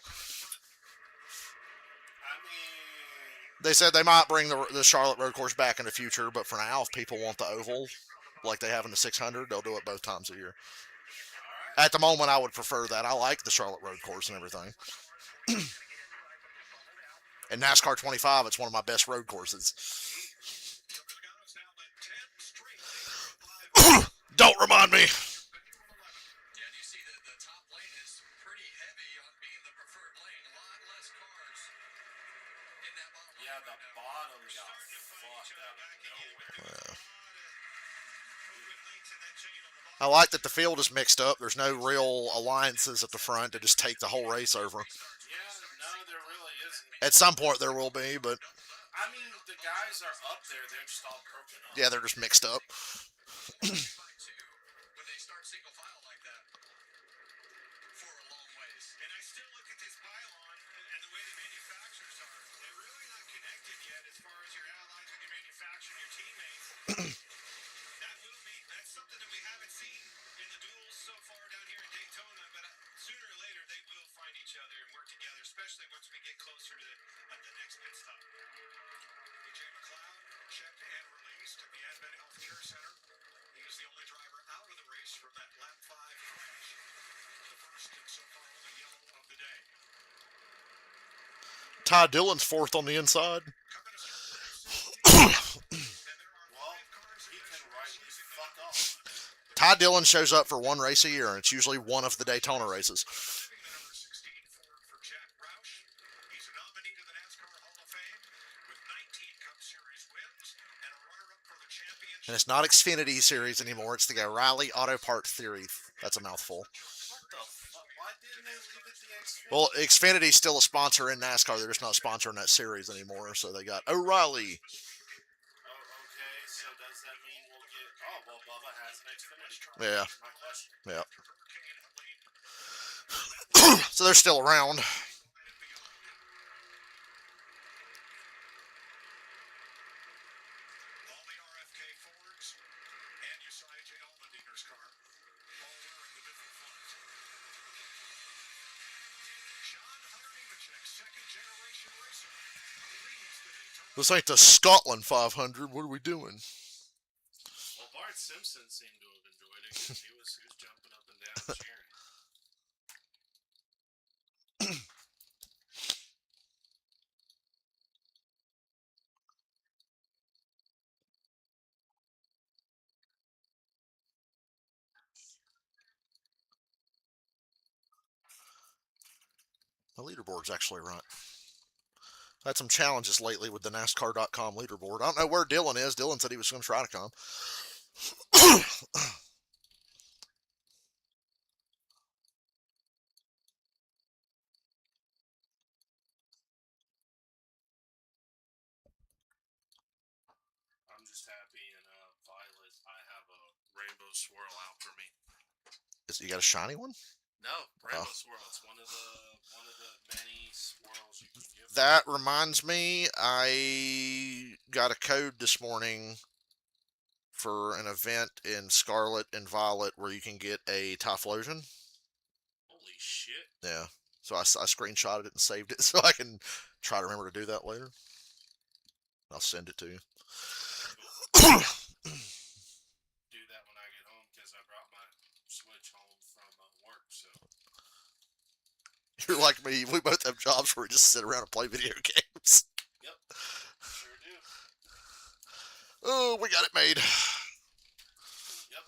mean, They said they might bring the Charlotte road course back in the future, but for now, if people want the oval, like they have in the 600, they'll do it both times a year. alright. At the moment, I would prefer that. I like the Charlotte road course and everything. In NASCAR 25, it's one of my best road courses. Don't remind me. yeah, and you see that the top lane is pretty heavy on being the preferred lane. A lot less cars in that bottom lane. Yeah, the right now. bottom got fucked out of nowhere. I like that the field is mixed up. There's no real alliances at the front to just take the whole race over. Yeah, no, there really isn't. At some point, there will be, but I mean, the guys are up there. They're just all broken up. yeah, they're just mixed up. When they start single file like that for a long ways. And I still look at this pylon and the way the manufacturers are. They're really not connected yet as far as your allies and your manufacturer and your teammates. That's something that we haven't seen in the duels so far down here in Daytona, but sooner or later they will find each other and work together, especially once we get closer to the next pit stop. AJ McLeod checked and released at the Advent Healthcare Center. He is the only driver out of the race from that lap 5 crash. The first and so far only yellow of the day. Ty Dillon's fourth on the inside. Well, he can rightly fuck off. Ty Dillon shows up for one race a year, and it's usually one of the Daytona races. Number 16 Ford for Jack Roush. He's a nominee to the NASCAR Hall of Fame with 19 Cup Series wins and a runner-up for the championship. And it's not Xfinity Series anymore. It's the O'Reilly Auto Parts Theory. That's a mouthful. What the fuck? Why didn't they leave it the Xfinity? Well, Xfinity's still a sponsor in NASCAR. They're just not sponsoring that series anymore. So they got O'Reilly. Oh, okay. So does that mean we'll get? Oh, well, Bubba has an Xfinity car. Yeah. My question. Yeah. So they're still around. All the RFK Fords and you saw AJ Allmendinger's car all wearing the different font. John Hunter Nemechek, second generation racer, leads the Daytona. This ain't the Scotland 500. What are we doing? Well, Bart Simpson seemed to have enjoyed it because he was jumping up and down and cheering. The leaderboard's actually right. Had some challenges lately with the NASCAR.com leaderboard. I don't know where Dylan is. Dylan said he was going to try to come. I'm just happy in Violet. I have a rainbow swirl out for me. You got a shiny one? No, rainbow swirl. It's one of the many swirls you can give. That reminds me, I got a code this morning for an event in Scarlet and Violet where you can get a Typhlosion. Holy shit. Yeah. So I screenshotted it and saved it so I can try to remember to do that later. I'll send it to you. Do that when I get home because I brought my Switch home from work, so. You're like me. We both have jobs where we just sit around and play video games. Yep. Sure do. Oh, we got it made. Yep.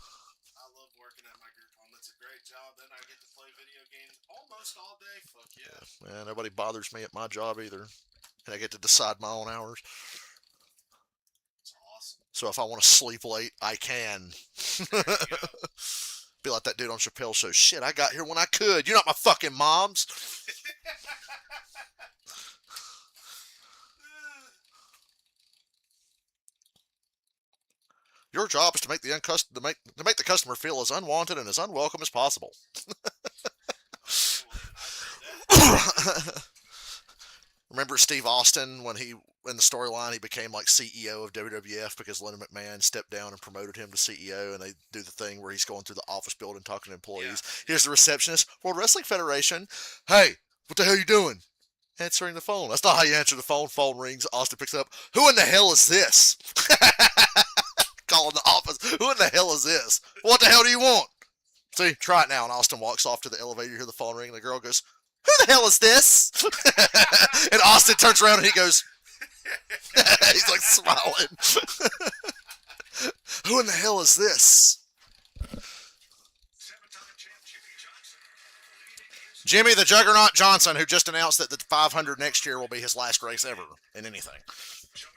I love working at my group home. It's a great job. Then I get to play video games almost all day. Fuck yeah. Yeah, nobody bothers me at my job either. And I get to decide my own hours. It's awesome. So if I want to sleep late, I can. There you go. Be like that dude on Chappelle's show. Shit, I got here when I could. You're not my fucking moms. Your job is to make the customer feel as unwanted and as unwelcome as possible. Remember Steve Austin when he in the storyline he became like CEO of WWF because Lennon McMahon stepped down and promoted him to CEO, and they do the thing where he's going through the office building talking to employees. Yeah. Here's the receptionist, World Wrestling Federation. Hey, what the hell are you doing? Answering the phone. That's not how you answer the phone. Phone rings. Austin picks up. Who in the hell is this? Calling the office. Who in the hell is this? What the hell do you want? See, try it now. And Austin walks off to the elevator. You hear the phone ring, and the girl goes, who the hell is this? And Austin turns around and he goes, he's like smiling. Who in the hell is this? Jimmy the Juggernaut Johnson, who just announced that the 500 next year will be his last race ever in anything.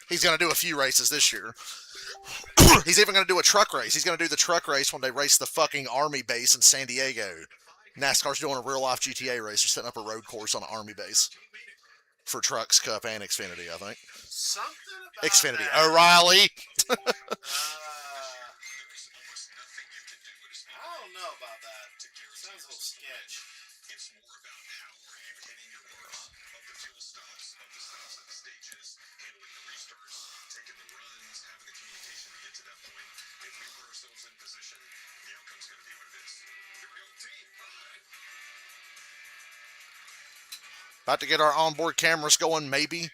He's going to do a few races this year. He's even going to do a truck race. He's going to do the truck race when they race the fucking Army base in San Diego. NASCAR's doing a real-life GTA race. They're setting up a road course on an Army base for Trucks, Cup, and Xfinity, I think. Something about Xfinity. that. O'Reilly. I don't know about that. Sounds a little sketch. It's more about how are you hitting your marks of the fuel stops, of the stages, handling the restarts, taking the runs, having the communication to get to that point. If we put ourselves in position, the outcome's going to be what it is. Here we go, team. About to get our onboard cameras going, maybe.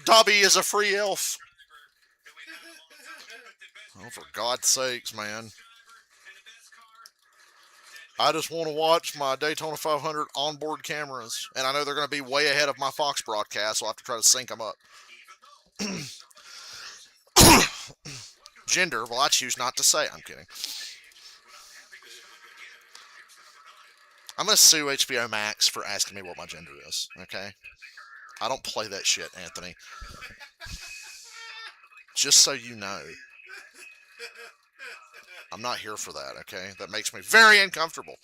Dobby is a free elf. Oh, for God's sakes, man. I just want to watch my Daytona 500 onboard cameras. And I know they're going to be way ahead of my Fox broadcast, so I'll have to try to sync them up. Gender, well, I choose not to say. I'm kidding. I'm going to sue HBO Max for asking me what my gender is, okay? I don't play that shit, Anthony. Just so you know. I'm not here for that, okay? That makes me very uncomfortable.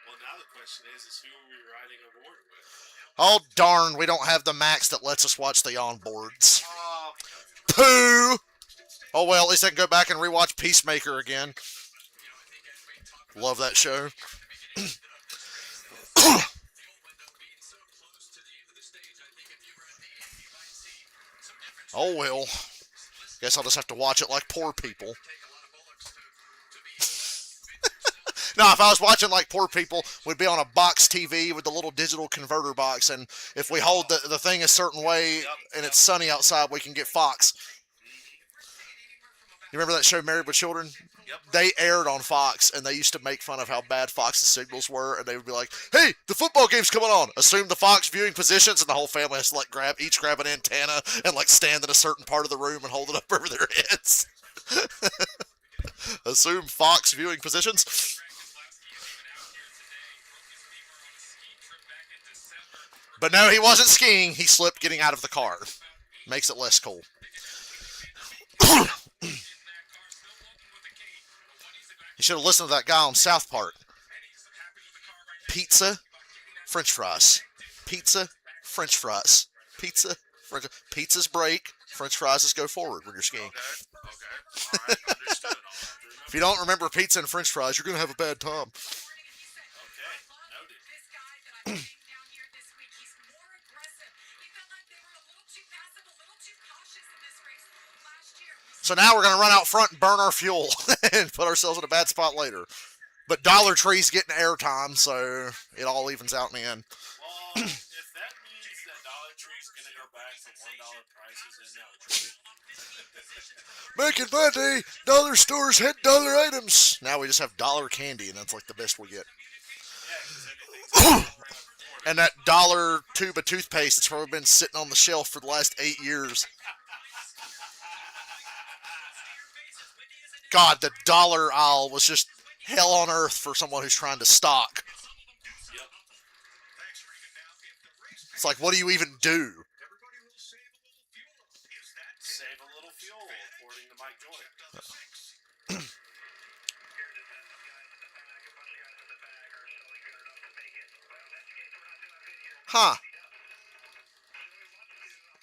Well, now the question is who are we riding aboard with? Oh, darn, we don't have the Max that lets us watch the onboards. Oh, Pooh! Oh, well, at least I can go back and rewatch Peacemaker again. Love that show. Oh, well. Guess I'll just have to watch it like poor people. No, if I was watching like poor people, we'd be on a box TV with the little digital converter box, and if we hold the thing a certain way and it's sunny outside, we can get Fox. You remember that show, Married with Children? Yep. They aired on Fox, and they used to make fun of how bad Fox's signals were, and they would be like, "Hey, the football game's coming on. Assume the Fox viewing positions," and the whole family has to like each grab an antenna and like stand in a certain part of the room and hold it up over their heads. Assume Fox viewing positions. But no, he wasn't skiing. He slipped getting out of the car. Makes it less cool. You should have listened to that guy on South Park. Pizza, French fries. Pizza, French fries. Pizza, French. Pizza's break. French fries go forward when you're skiing. Okay. All right. Understood. If you don't remember pizza and French fries, you're gonna have a bad time. Okay. Noted. So now we're going to run out front and burn our fuel and put ourselves in a bad spot later. But Dollar Tree's getting airtime, so it all evens out in the end. Well, if that means that Dollar Tree's going to go back to $1 prices, then no. Making money! Dollar stores had dollar items! Now we just have dollar candy, and that's like the best we get. And that dollar tube of toothpaste that's probably been sitting on the shelf for the last 8 years. God, the dollar aisle was just hell on earth for someone who's trying to stock. Yep. It's like, what do you even do? Save a little fuel, according to Mike Joy. Huh.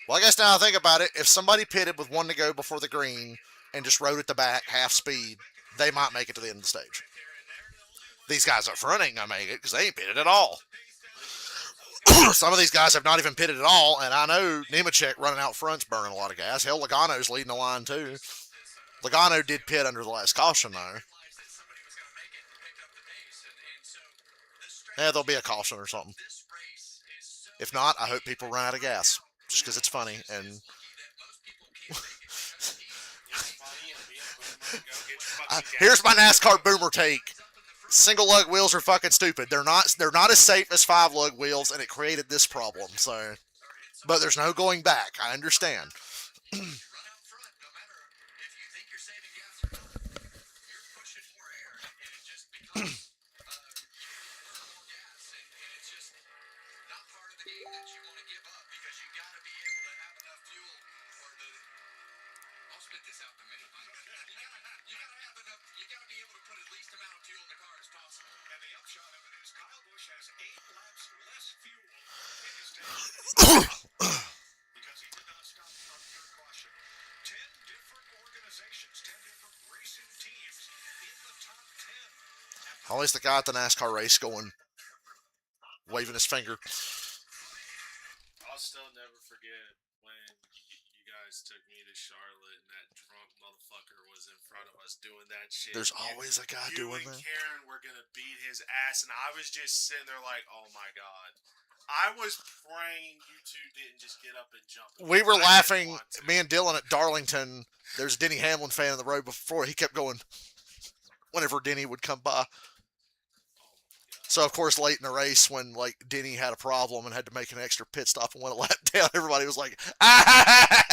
Well, I guess now I think about it, if somebody pitted with one to go before the green and just rode at the back half speed, they might make it to the end of the stage. These guys up front ain't gonna make it because they ain't pitted at all. Some of these guys have not even pitted at all, and I know Nemechek running out front's burning a lot of gas. Hell, Logano's leading the line too. Logano did pit under the last caution though. Yeah, there'll be a caution or something. If not, I hope people run out of gas just because it's funny and. Here's my NASCAR boomer take. Single lug wheels are fucking stupid. They're not as safe as 5 lug wheels, and it created this problem. So, but there's no going back. I understand. Always the guy at the NASCAR race going, waving his finger. I'll still never forget when you guys took me to Charlotte and that drunk motherfucker was in front of us doing that shit. There's always a guy doing You and that. Karen were gonna beat his ass, and I was just sitting there like, oh my god. I was praying you two didn't just get up and jump. We were I didn't laughing, want to. me and Dylan at Darlington. There's a Denny Hamlin fan in the road before. He kept going whenever Denny would come by. So, of course, late in the race, when like Denny had a problem and had to make an extra pit stop and went a lap down, everybody was like, ah!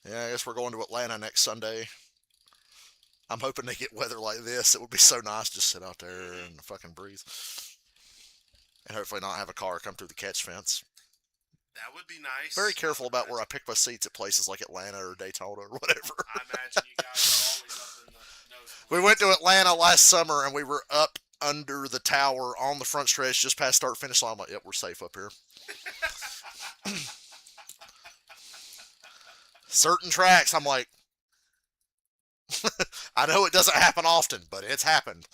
Yeah, I guess we're going to Atlanta next Sunday. I'm hoping they get weather like this. It would be so nice to just sit out there and fucking breathe. And hopefully not have a car come through the catch fence. That would be nice. Very careful about where I pick my seats at places like Atlanta or Daytona or whatever. I imagine you guys are always up in the nose. We went to Atlanta last summer and we were up under the tower on the front stretch just past start finish line. I'm like, yep, we're safe up here. Certain tracks, I'm like, I know it doesn't happen often, but it's happened.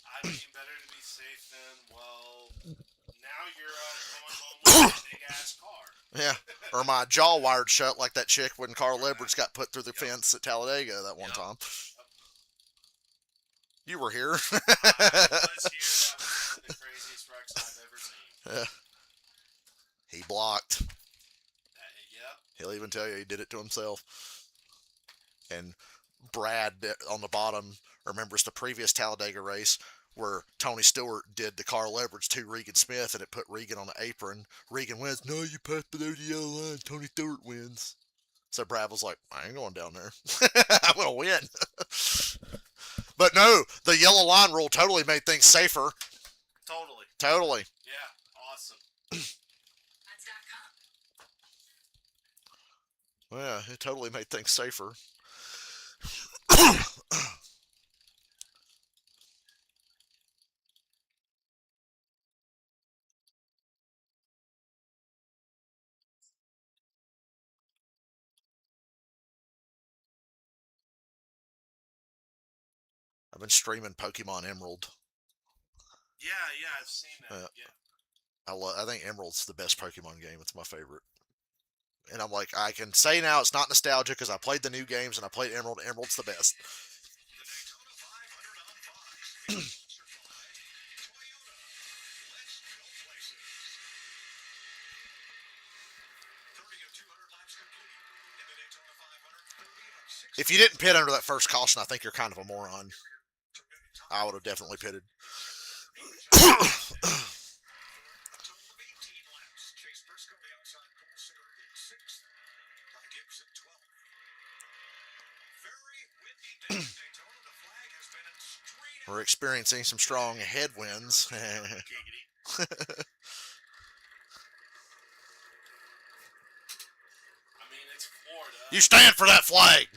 I mean, better to be safe than, well, now you're going home with a big ass car. Yeah, or my jaw wired shut like that chick when Carl Edwards got put through the fence at Talladega that one time. You were here. I was here. That was one of the craziest wrecks I've ever seen. He blocked. Yep. He'll even tell you he did it to himself. And Brad on the bottom remembers the previous Talladega race where Tony Stewart did the car leverage to Regan Smith and it put Regan on the apron. Regan wins. No, you passed below the yellow line. Tony Stewart wins. So Brad was like, I ain't going down there. I'm going to win. But no, the yellow line rule totally made things safer. Totally. Totally. Yeah. Awesome. Yeah, it totally made things safer. I've been streaming Pokemon Emerald. Yeah, I've seen that. Yeah. I think Emerald's the best Pokemon game. It's my favorite. And I'm like, I can say now it's not nostalgia because I played the new games and I played Emerald. Emerald's the best. The Daytona 500 on Fox. Toyota. Let's go places. 30 of 200 laps complete in the Daytona 500. 30 of 6. If you didn't pit under that first caution, I think you're kind of a moron. I would have definitely pitted. We're experiencing some strong headwinds. Giggity. I mean, it's Florida. You stand for that flag!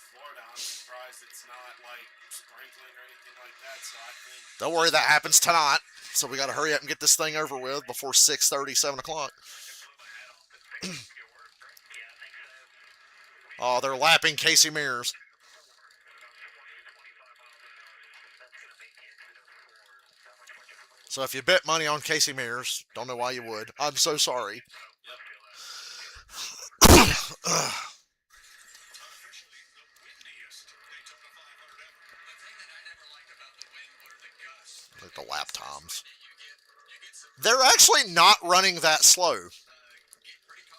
Florida, I'm surprised it's not like sprinkling or anything like that, so I think... Don't worry, that happens tonight. So we got to hurry up and get this thing over with before 6:30, 7 o'clock. Oh, they're lapping Casey Mears. So if you bet money on Casey Mears, don't know why you would. I'm so sorry. Like the lap times. They're actually not running that slow.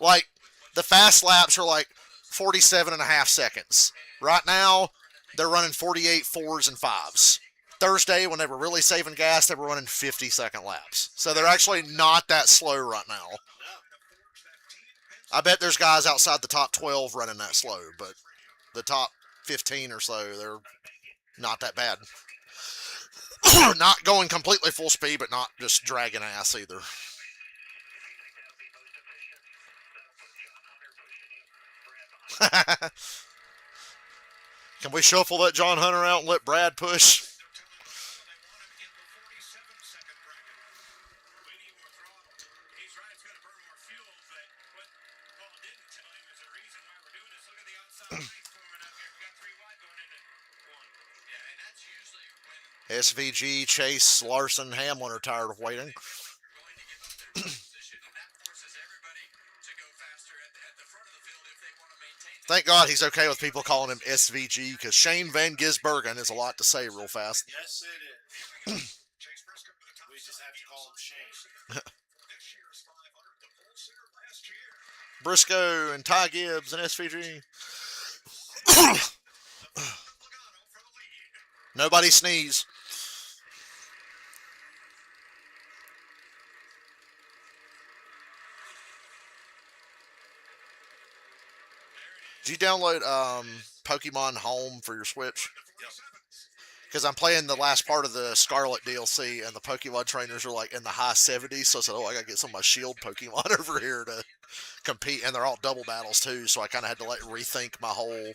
Like, the fast laps are like 47.5 seconds. Right now, they're running 48 4s and 5s. Thursday, when they were really saving gas, they were running 50-second laps. So they're actually not that slow right now. I bet there's guys outside the top 12 running that slow, but the top 15 or so, they're not that bad. Not going completely full speed, but not just dragging ass either. Can we shuffle that John Hunter out and let Brad push? SVG, Chase, Larson, Hamlin are tired of waiting. Thank God he's okay with people calling him SVG, because Shane Van Gisbergen is a lot to say real fast. Yes, it is. We just have to call him Shane. Briscoe and Ty Gibbs and SVG. Nobody sneeze. Did you download Pokemon Home for your Switch? Because I'm playing the last part of the Scarlet DLC, and the Pokemon trainers are like in the high 70s. So I said, I gotta get some of my Shield Pokemon over here to compete, and they're all double battles too. So I kind of had to like rethink my whole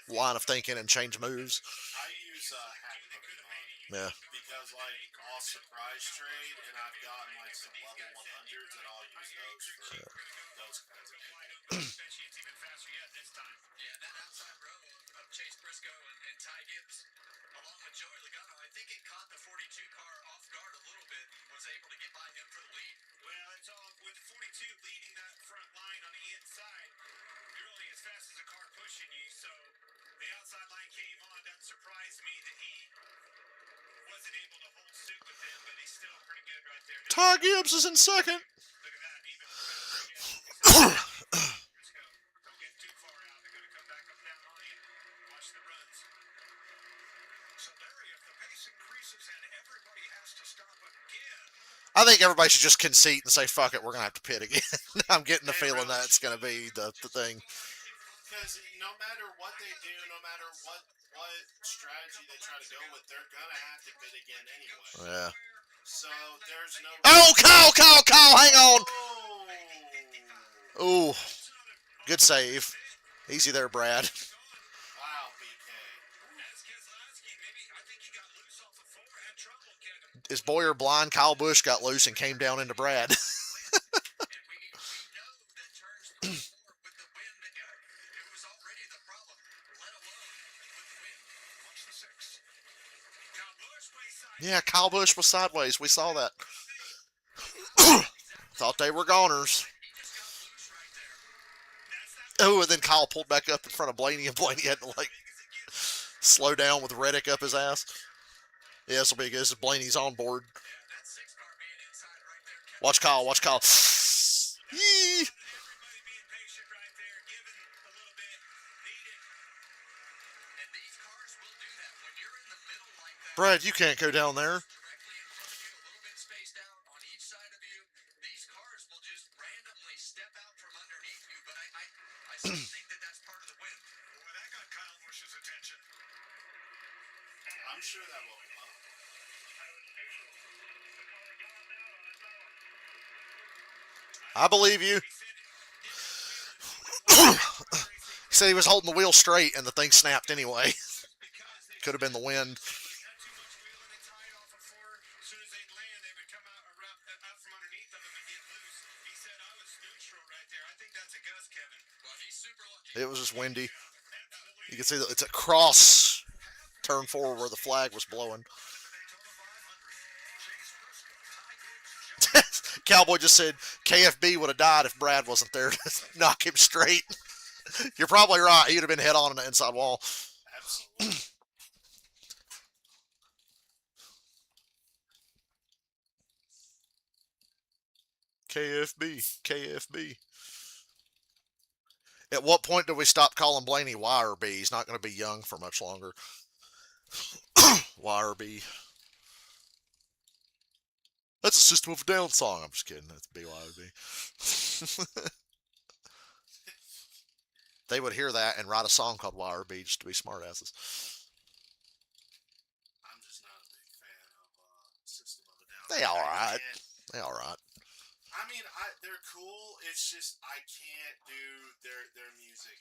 line of thinking and change moves. I use Hack Pokemon. Yeah. Because like I'll surprise trade, and I've gotten like some level 100s, and I'll use those for those kinds of people. Yeah, that outside row of Chase Briscoe and Ty Gibbs, along with Joey Logano, I think it caught the 42 car off guard a little bit and was able to get by him for the lead. Well, it's all with 42 leading that front line on the inside. You're only as fast as the car pushing you, so the outside line came on. That surprised me that he wasn't able to hold suit with him, but he's still pretty good right there. Ty Gibbs is in second. Look at that, even better. Let's go. Don't get too far out. They're going to come back up down on you. Watch the runs. So, Larry, if the pace increases and everybody has to stop again, I think everybody should just concede and say, fuck it, we're going to have to pit again. I'm getting the feeling that's going to be the thing. Because no matter what they do, no matter what strategy they try to go with, they're gonna have to bid again anyway. Yeah. So there's no. Oh, Kyle, hang on. Ooh, good save. Easy there, Brad. Wow, BK. Is Boyer blind? Kyle Busch got loose and came down into Brad. Yeah, Kyle Busch was sideways. We saw that. Thought they were goners. Oh, and then Kyle pulled back up in front of Blaney, and Blaney had to, like, slow down with Reddick up his ass. Yeah, this will be good. This is Blaney's on board. Watch Kyle. Yee! Brad, you can't go down there. I'm sure that will come up. I believe you. He said he was holding the wheel straight and the thing snapped anyway. Could have been the wind. It was just windy. You can see that it's across turn 4 where the flag was blowing. Cowboy just said KFB would have died if Brad wasn't there to knock him straight. You're probably right. He'd have been head on the inside wall. Absolutely. KFB. At what point do we stop calling Blaney YRB? He's not going to be young for much longer. YRB. That's a System of a Down song. I'm just kidding. That's BYOB. They would hear that and write a song called YRB just to be smartasses. I'm just not a big fan of System of a Down. They all right. They all right. I mean, they're cool. It's just I can't do their music.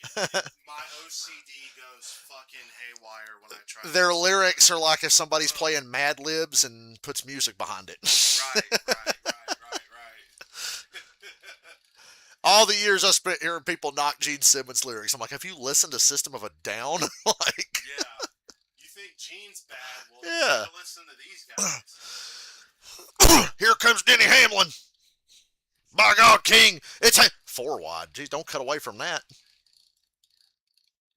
My OCD goes fucking haywire when I try. Their lyrics are like if somebody's playing Mad Libs and puts music behind it. Right. All the years I spent hearing people knock Gene Simmons lyrics, I'm like, have you listened to System of a Down? Like, yeah. You think Gene's bad? Well, yeah. Listen to these guys. Here comes Denny Hamlin. By God, King, it's a 4 wide. Jeez, don't cut away from that.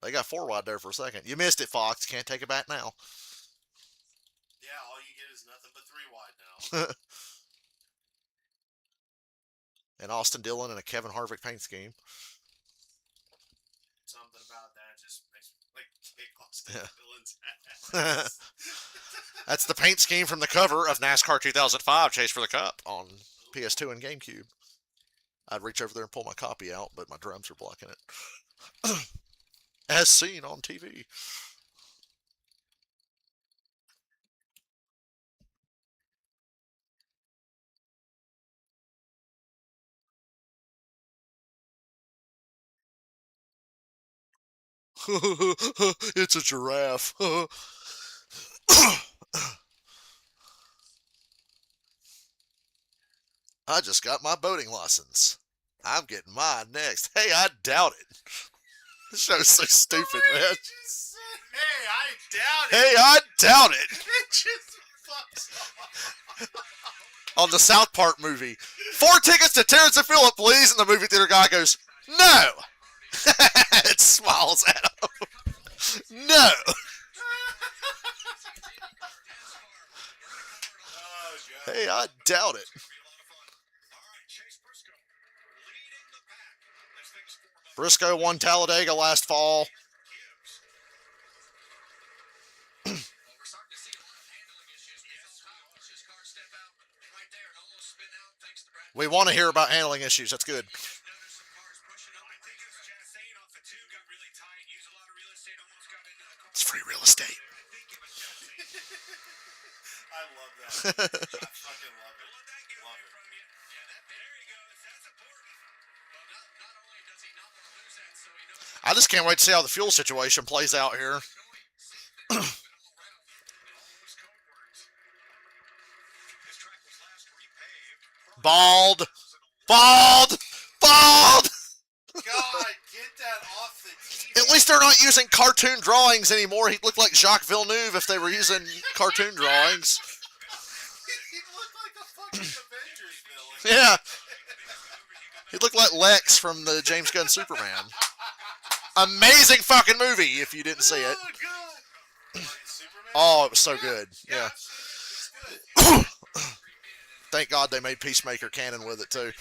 They got 4 wide there for a second. You missed it, Fox. Can't take it back now. Yeah, all you get is nothing but 3 wide now. And Austin Dillon and a Kevin Harvick paint scheme. Something about that just makes me like kick Austin Dillon's ass. That's the paint scheme from the cover of NASCAR 2005 Chase for the Cup on PS2 and GameCube. I'd reach over there and pull my copy out, but my drums are blocking it. As seen on TV. It's a giraffe. I just got my boating license. I'm getting mine next. Hey, I doubt it. This show's so stupid, man. Hey, I doubt it. Hey, I doubt it. It just fucks off. On the South Park movie, 4 tickets to Terrence and Phillip, please. And the movie theater guy goes, no. It smiles at him. No. Oh, God. Hey, I doubt it. Briscoe won Talladega last fall. Well, we're starting to see a lot of handling issues. Kyle watched his car step out right there and almost spin out thanks to Brad. We want to hear about handling issues. That's good. You just noticed some cars pushing up. I think it was Chastain off the 2, got really tight, used a lot of real estate, almost got into the car. It's free real estate. I think it was Chastain. I love that. I fucking love it. Let that get Love away it. from you. Yeah, There he goes. That's important. well, not only does he not want to lose that, so he knows I just can't wait to see how the fuel situation plays out here. going. Same thing all around. All those code words. This track was last repaved. Bald. Bald. Bald. God, get that off the TV. At least they're not using cartoon drawings anymore. He'd look like Jacques Villeneuve if they were using cartoon drawings. He looked like a fucking Avengers villain. Yeah. He'd look like Lex from the James Gunn Superman. Amazing fucking movie if you didn't see it. Oh, God. Superman? Oh, it was so good. Yeah. It's good. Thank God they made Peacemaker canon with it too. Oh, him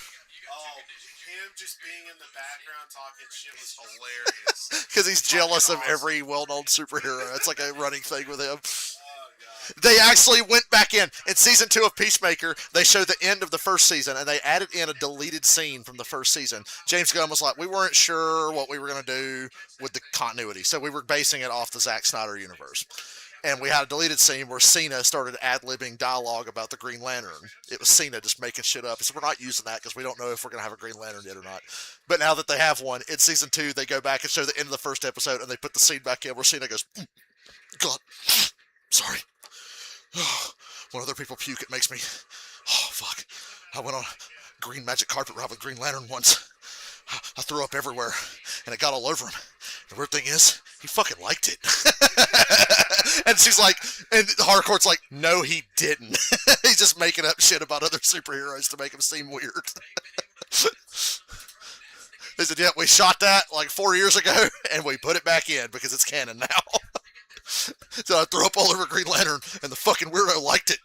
just being in the background talking shit was hilarious. Because he's jealous of awesome. every well-known superhero. It's like a running thing with him. Oh, God. They actually went back in season 2 of Peacemaker. They showed the end of the first season, and they added in a deleted scene from the first season. James Gunn was like, we weren't sure what we were going to do with the continuity, so we were basing it off the Zack Snyder universe. And we had a deleted scene where Cena started ad-libbing dialogue about the Green Lantern. It was Cena just making shit up. He said, we're not using that because we don't know if we're going to have a Green Lantern yet or not. But now that they have one, in season 2, they go back and show the end of the first episode, and they put the scene back in where Cena goes, God, sorry. When other people puke, it makes me, oh, fuck. I went on a green magic carpet ride with Green Lantern once. I threw up everywhere, and it got all over him. The weird thing is, he fucking liked it. And she's like, and Harcourt's like, no, he didn't. He's just making up shit about other superheroes to make him seem weird. They said, yeah, we shot that like 4 years ago, and we put it back in because it's canon now. So I threw up all over Green Lantern, and the fucking weirdo liked it.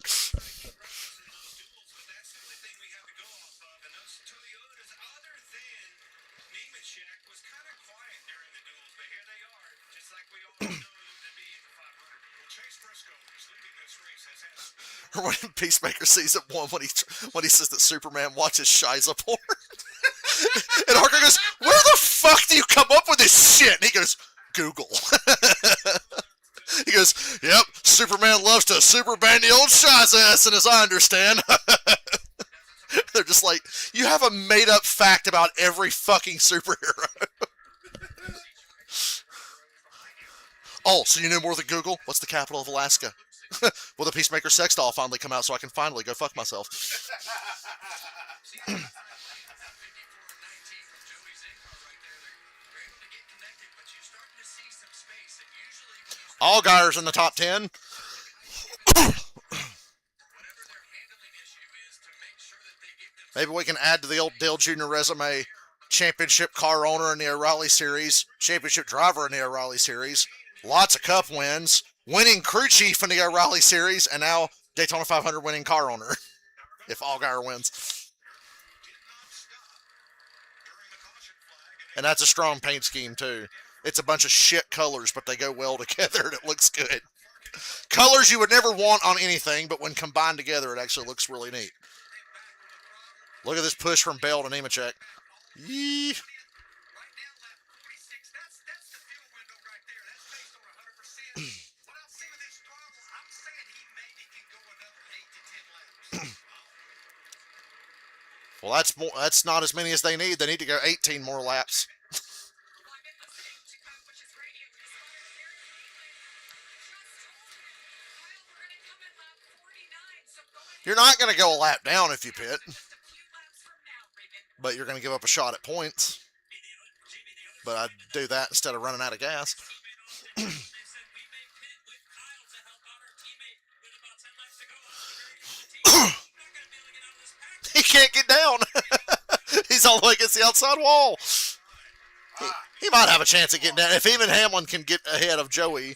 Or when Peacemaker sees it one when he says that Superman watches Shiza porn. And Harker goes, where the fuck do you come up with this shit? And he goes, Google. He goes, yep, Superman loves to super bang the old Shiza ass, and as I understand. They're just like, you have a made up fact about every fucking superhero. Oh, so you know more than Google? What's the capital of Alaska? Will the Peacemaker sex doll finally come out so I can finally go fuck myself? Allgaier's in the top 10. Maybe we can add to the old Dale Jr. resume, championship car owner in the O'Reilly Series, championship driver in the O'Reilly Series, lots of cup wins, winning crew chief in the O'Reilly Series, and now Daytona 500 winning car owner, if Allgaier wins. And that's a strong paint scheme, too. It's a bunch of shit colors, but they go well together, and it looks good. Colors you would never want on anything, but when combined together, it actually looks really neat. Look at this push from Bell to Nemechek. Yee. Well, that's more. That's not as many as they need. They need to go 18 more laps. You're not going to go a lap down if you pit, but you're going to give up a shot at points. But I'd do that instead of running out of gas. He can't get down. He's all the way against the outside wall. He might have a chance at getting down if even Hamlin can get ahead of Joey.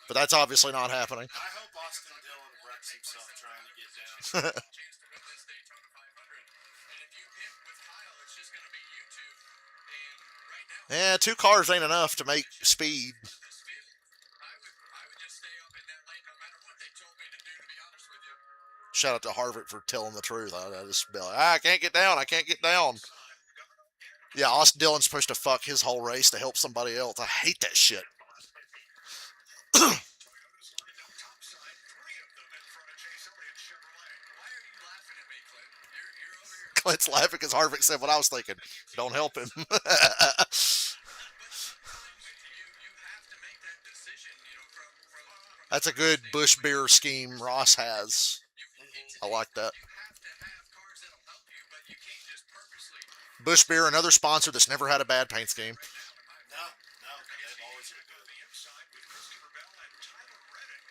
But that's obviously not happening. I hope Austin Dillon wrecks himself trying to get down. Chance to win this Daytona 500. And if you pit with Kyle, it's just going to be you two. And Yeah, 2 cars ain't enough to make speed. this field. I would just stay up in that lane no matter what they told me to do, to be honest with you. Shout out to Harvick for telling the truth. I just be like, I can't get down. I can't get down. Yeah, Austin Dillon's supposed to fuck his whole race to help somebody else. I hate that shit. Toyota's lined up topside, 3 of them in front of Chase Elliott Chevrolet. Why are you laughing at me, Clint? You're over here. Clint's laughing because Harvick said what I was thinking. Don't help him. You have to make that decision, you know, from That's a good Bush beer scheme Ross has. I like that. you have to have cars that'll help you, but you can't just purposely. Bush beer, another sponsor that's never had a bad paint scheme. No, they've always been good. The inside with Christopher Bell and Tyler Reddick.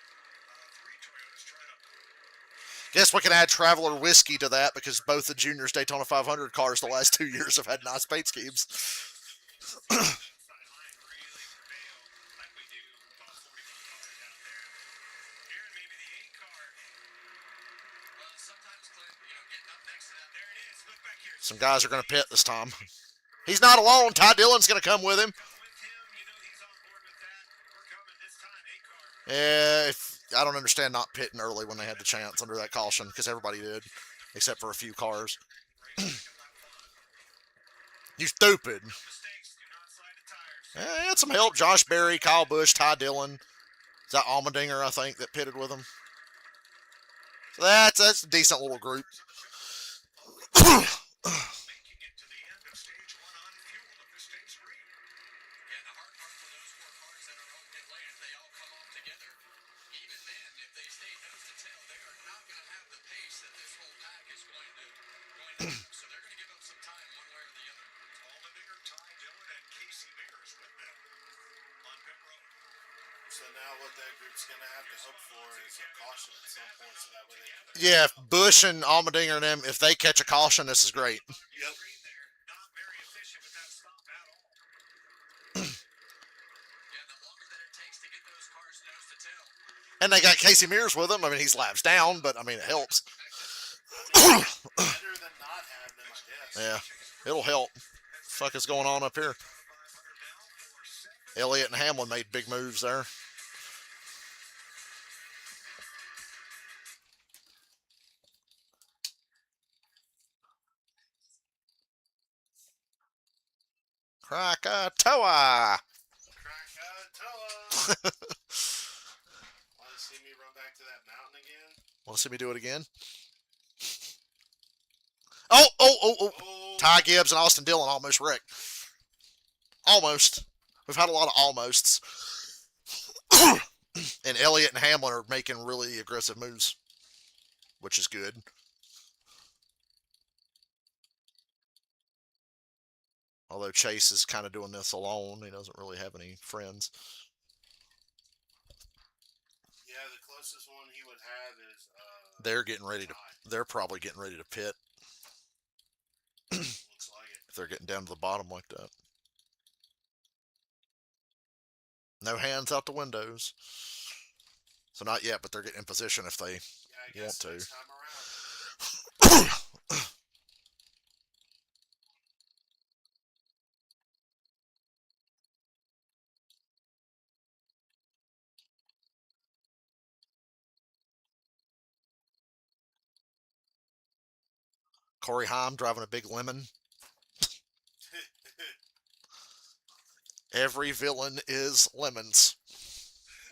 3 Toyotas trying to Guess we can add Traveler Whiskey to that because both the juniors Daytona 500 cars the last 2 years have had nice paint schemes. outside line really prevail like we do about 41 cars out there. Here and maybe the 8 car. Well, sometimes, Clint, you know, getting up next to that. There it is. Look back here. Some guys are going to pit this time. He's not alone. Ty Dillon's going to come with him. Come with him. You know he's on board with that. We're coming this time. 8 car. Yeah, I don't understand not pitting early when they had the chance under that caution because everybody did, except for a few cars. You stupid. Mistakes do not slide the tires. Yeah, he had some help. Josh Berry, Kyle Busch, Ty Dillon. Is that Allmendinger, I think, that pitted with him? So that's a decent little group. Making it to the end of stage 1 on fuel of the stage 3. Yeah, the hard part for those 4 cars that are on pit lane, if they all come off together, even then, if they stay nose to tail, they are not going to have the pace that this whole pack is going to have. So they're going to give up some time one way or the other. Allmendinger, Ty Dillon, and Casey Mears with them on pit road. So now what that group's going to have to hope for is a caution at some point so that way they can... Yeah, if Busch and Allmendinger and them, if they catch a caution, this is great. Yep. Not very efficient with that stop at all. Yeah, the longer that it takes to get those cars nose to tail. And they got Casey Mears with them. I mean, he's laps down, but I mean, it helps. Better than not having them, I guess. Yeah, it'll help. Fuck is going on up here? Elliott and Hamlin made big moves there. Krakatoa. Krakatoa. Want to see me run back to that mountain again? Want to see me do it again? Oh. Ty Gibbs and Austin Dillon almost wrecked. Almost. We've had a lot of almosts. And Elliott and Hamlin are making really aggressive moves, which is good. Although Chase is kind of doing this alone. He doesn't really have any friends. Yeah, the closest one he would have is... They're getting ready to... They're probably getting ready to pit. Looks like it. If they're getting down to the bottom like that. No hands out the windows. So not yet, but they're getting in position if they Yeah, I guess want to. next time around. Corey Haim driving a big lemon. Every villain is lemons.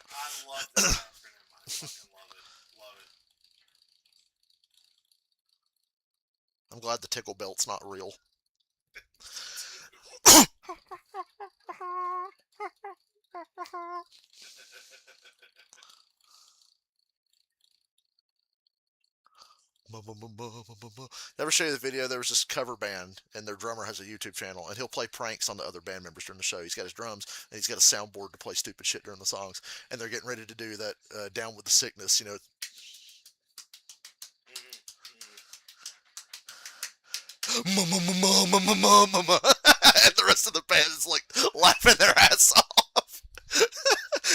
I love that acronym. I fucking love it. Love it. I'm glad the tickle belt's not real. Never show you the video. There was this cover band, and their drummer has a YouTube channel, and he'll play pranks on the other band members during the show. He's got his drums, and he's got a soundboard to play stupid shit during the songs. And they're getting ready to do that Down with the Sickness, you know. And the rest of the band is like laughing their ass off.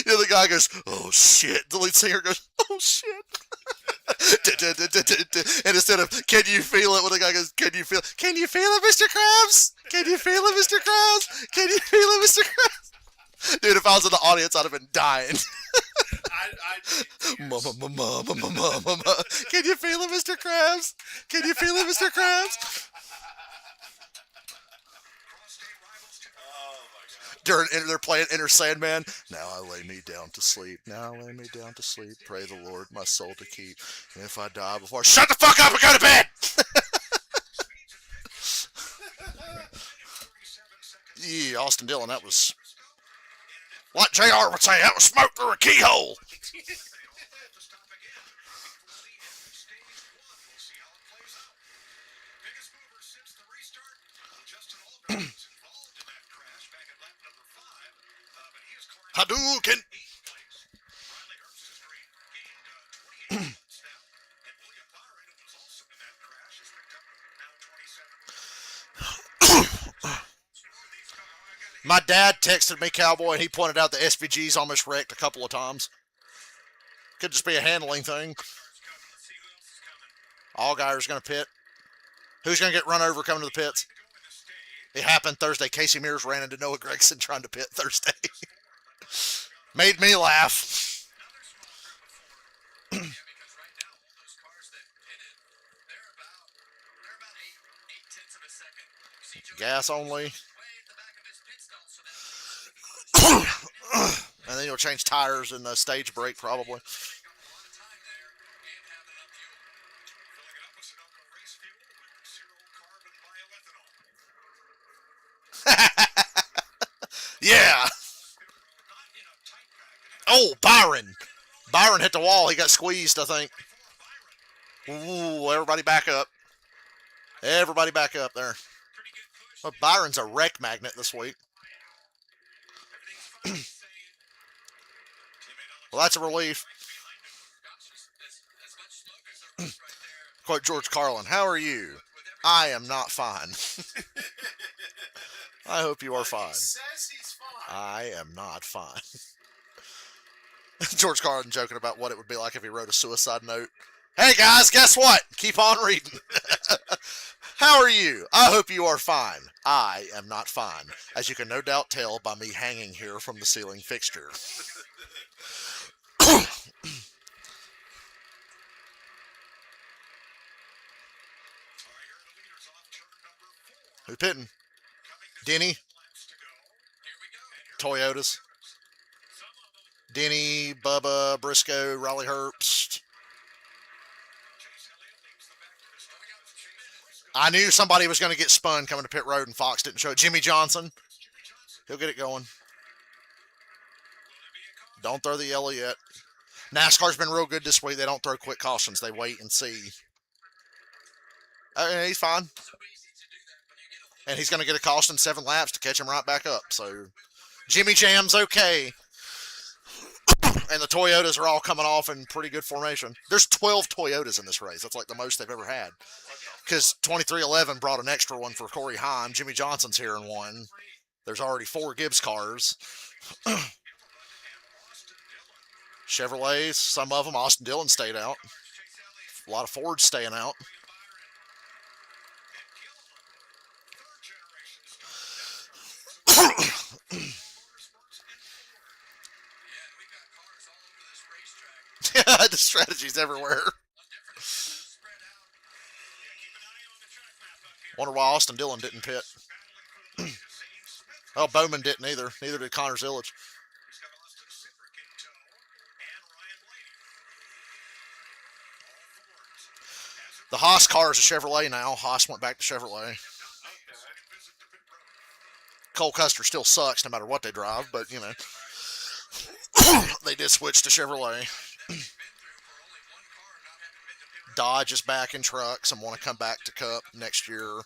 You know, the guy goes, "Oh shit." The lead singer goes, "Oh shit." And instead of "Can you feel it?" when the guy goes, "Can you feel? Can you feel it, Mr. Krabs? Can you feel it, Mr. Krabs? Can you feel it, Mr. Krabs?" Dude, if I was in the audience, I'd have been dying. Mama, mama, mama, mama, mama. Can you feel it, Mr. Krabs? Can you feel it, Mr. Krabs? During they're playing Enter Sandman. Now I lay me down to sleep. Now I lay me down to sleep. Pray the Lord my soul to keep. And if I die before, shut the fuck up and go to bed. Yeah, Austin Dillon. That was like JR would say. That was smoke through a keyhole. Hadouken! My dad texted me, Cowboy, and he pointed out the SVG's almost wrecked a couple of times. Could just be a handling thing. Allgaier's going to pit. Who's going to get run over coming to the pits? It happened Thursday. Casey Mears ran into Noah Gragson trying to pit Thursday. Made me laugh. Gas only. And then you'll change tires in the stage break probably. Yeah. Oh, Byron. Byron hit the wall. He got squeezed, I think. Ooh, everybody back up. Everybody back up there. Well, Byron's a wreck magnet this week. Well, that's a relief. Quote George Carlin, "How are you? I am not fine." I hope you are fine. He says he's fine. I am not fine. George Carlin joking about what it would be like if he wrote a suicide note. Hey guys, guess what? Keep on reading. How are you? I hope you are fine. I am not fine, as you can no doubt tell by me hanging here from the ceiling fixture. Who's pitting? Denny. Toyotas. Denny, Bubba, Briscoe, Riley Herbst. I knew somebody was going to get spun coming to pit road and Fox didn't show it. Jimmy Johnson. He'll get it going. Don't throw the yellow yet. NASCAR's been real good this week. They don't throw quick cautions. They wait and see. He's fine. And he's going to get a caution 7 laps to catch him right back up. So Jimmy Jam's okay. And the Toyotas are all coming off in pretty good formation. There's 12 Toyotas in this race. That's like the most they've ever had. Because 2311 brought an extra one for Corey Heim. Jimmy Johnson's here in one. There's already 4 Gibbs cars. Chevrolets, some of them. Austin Dillon stayed out. A lot of Fords staying out. The strategy's everywhere. Wonder why Austin Dillon didn't pit. Oh, Bowman didn't either. Neither did Connor Zillage. The Haas car is a Chevrolet now. Haas went back to Chevrolet. Cole Custer still sucks no matter what they drive, but, you know. They did switch to Chevrolet. Dodge is back in trucks and want to come back to Cup next year.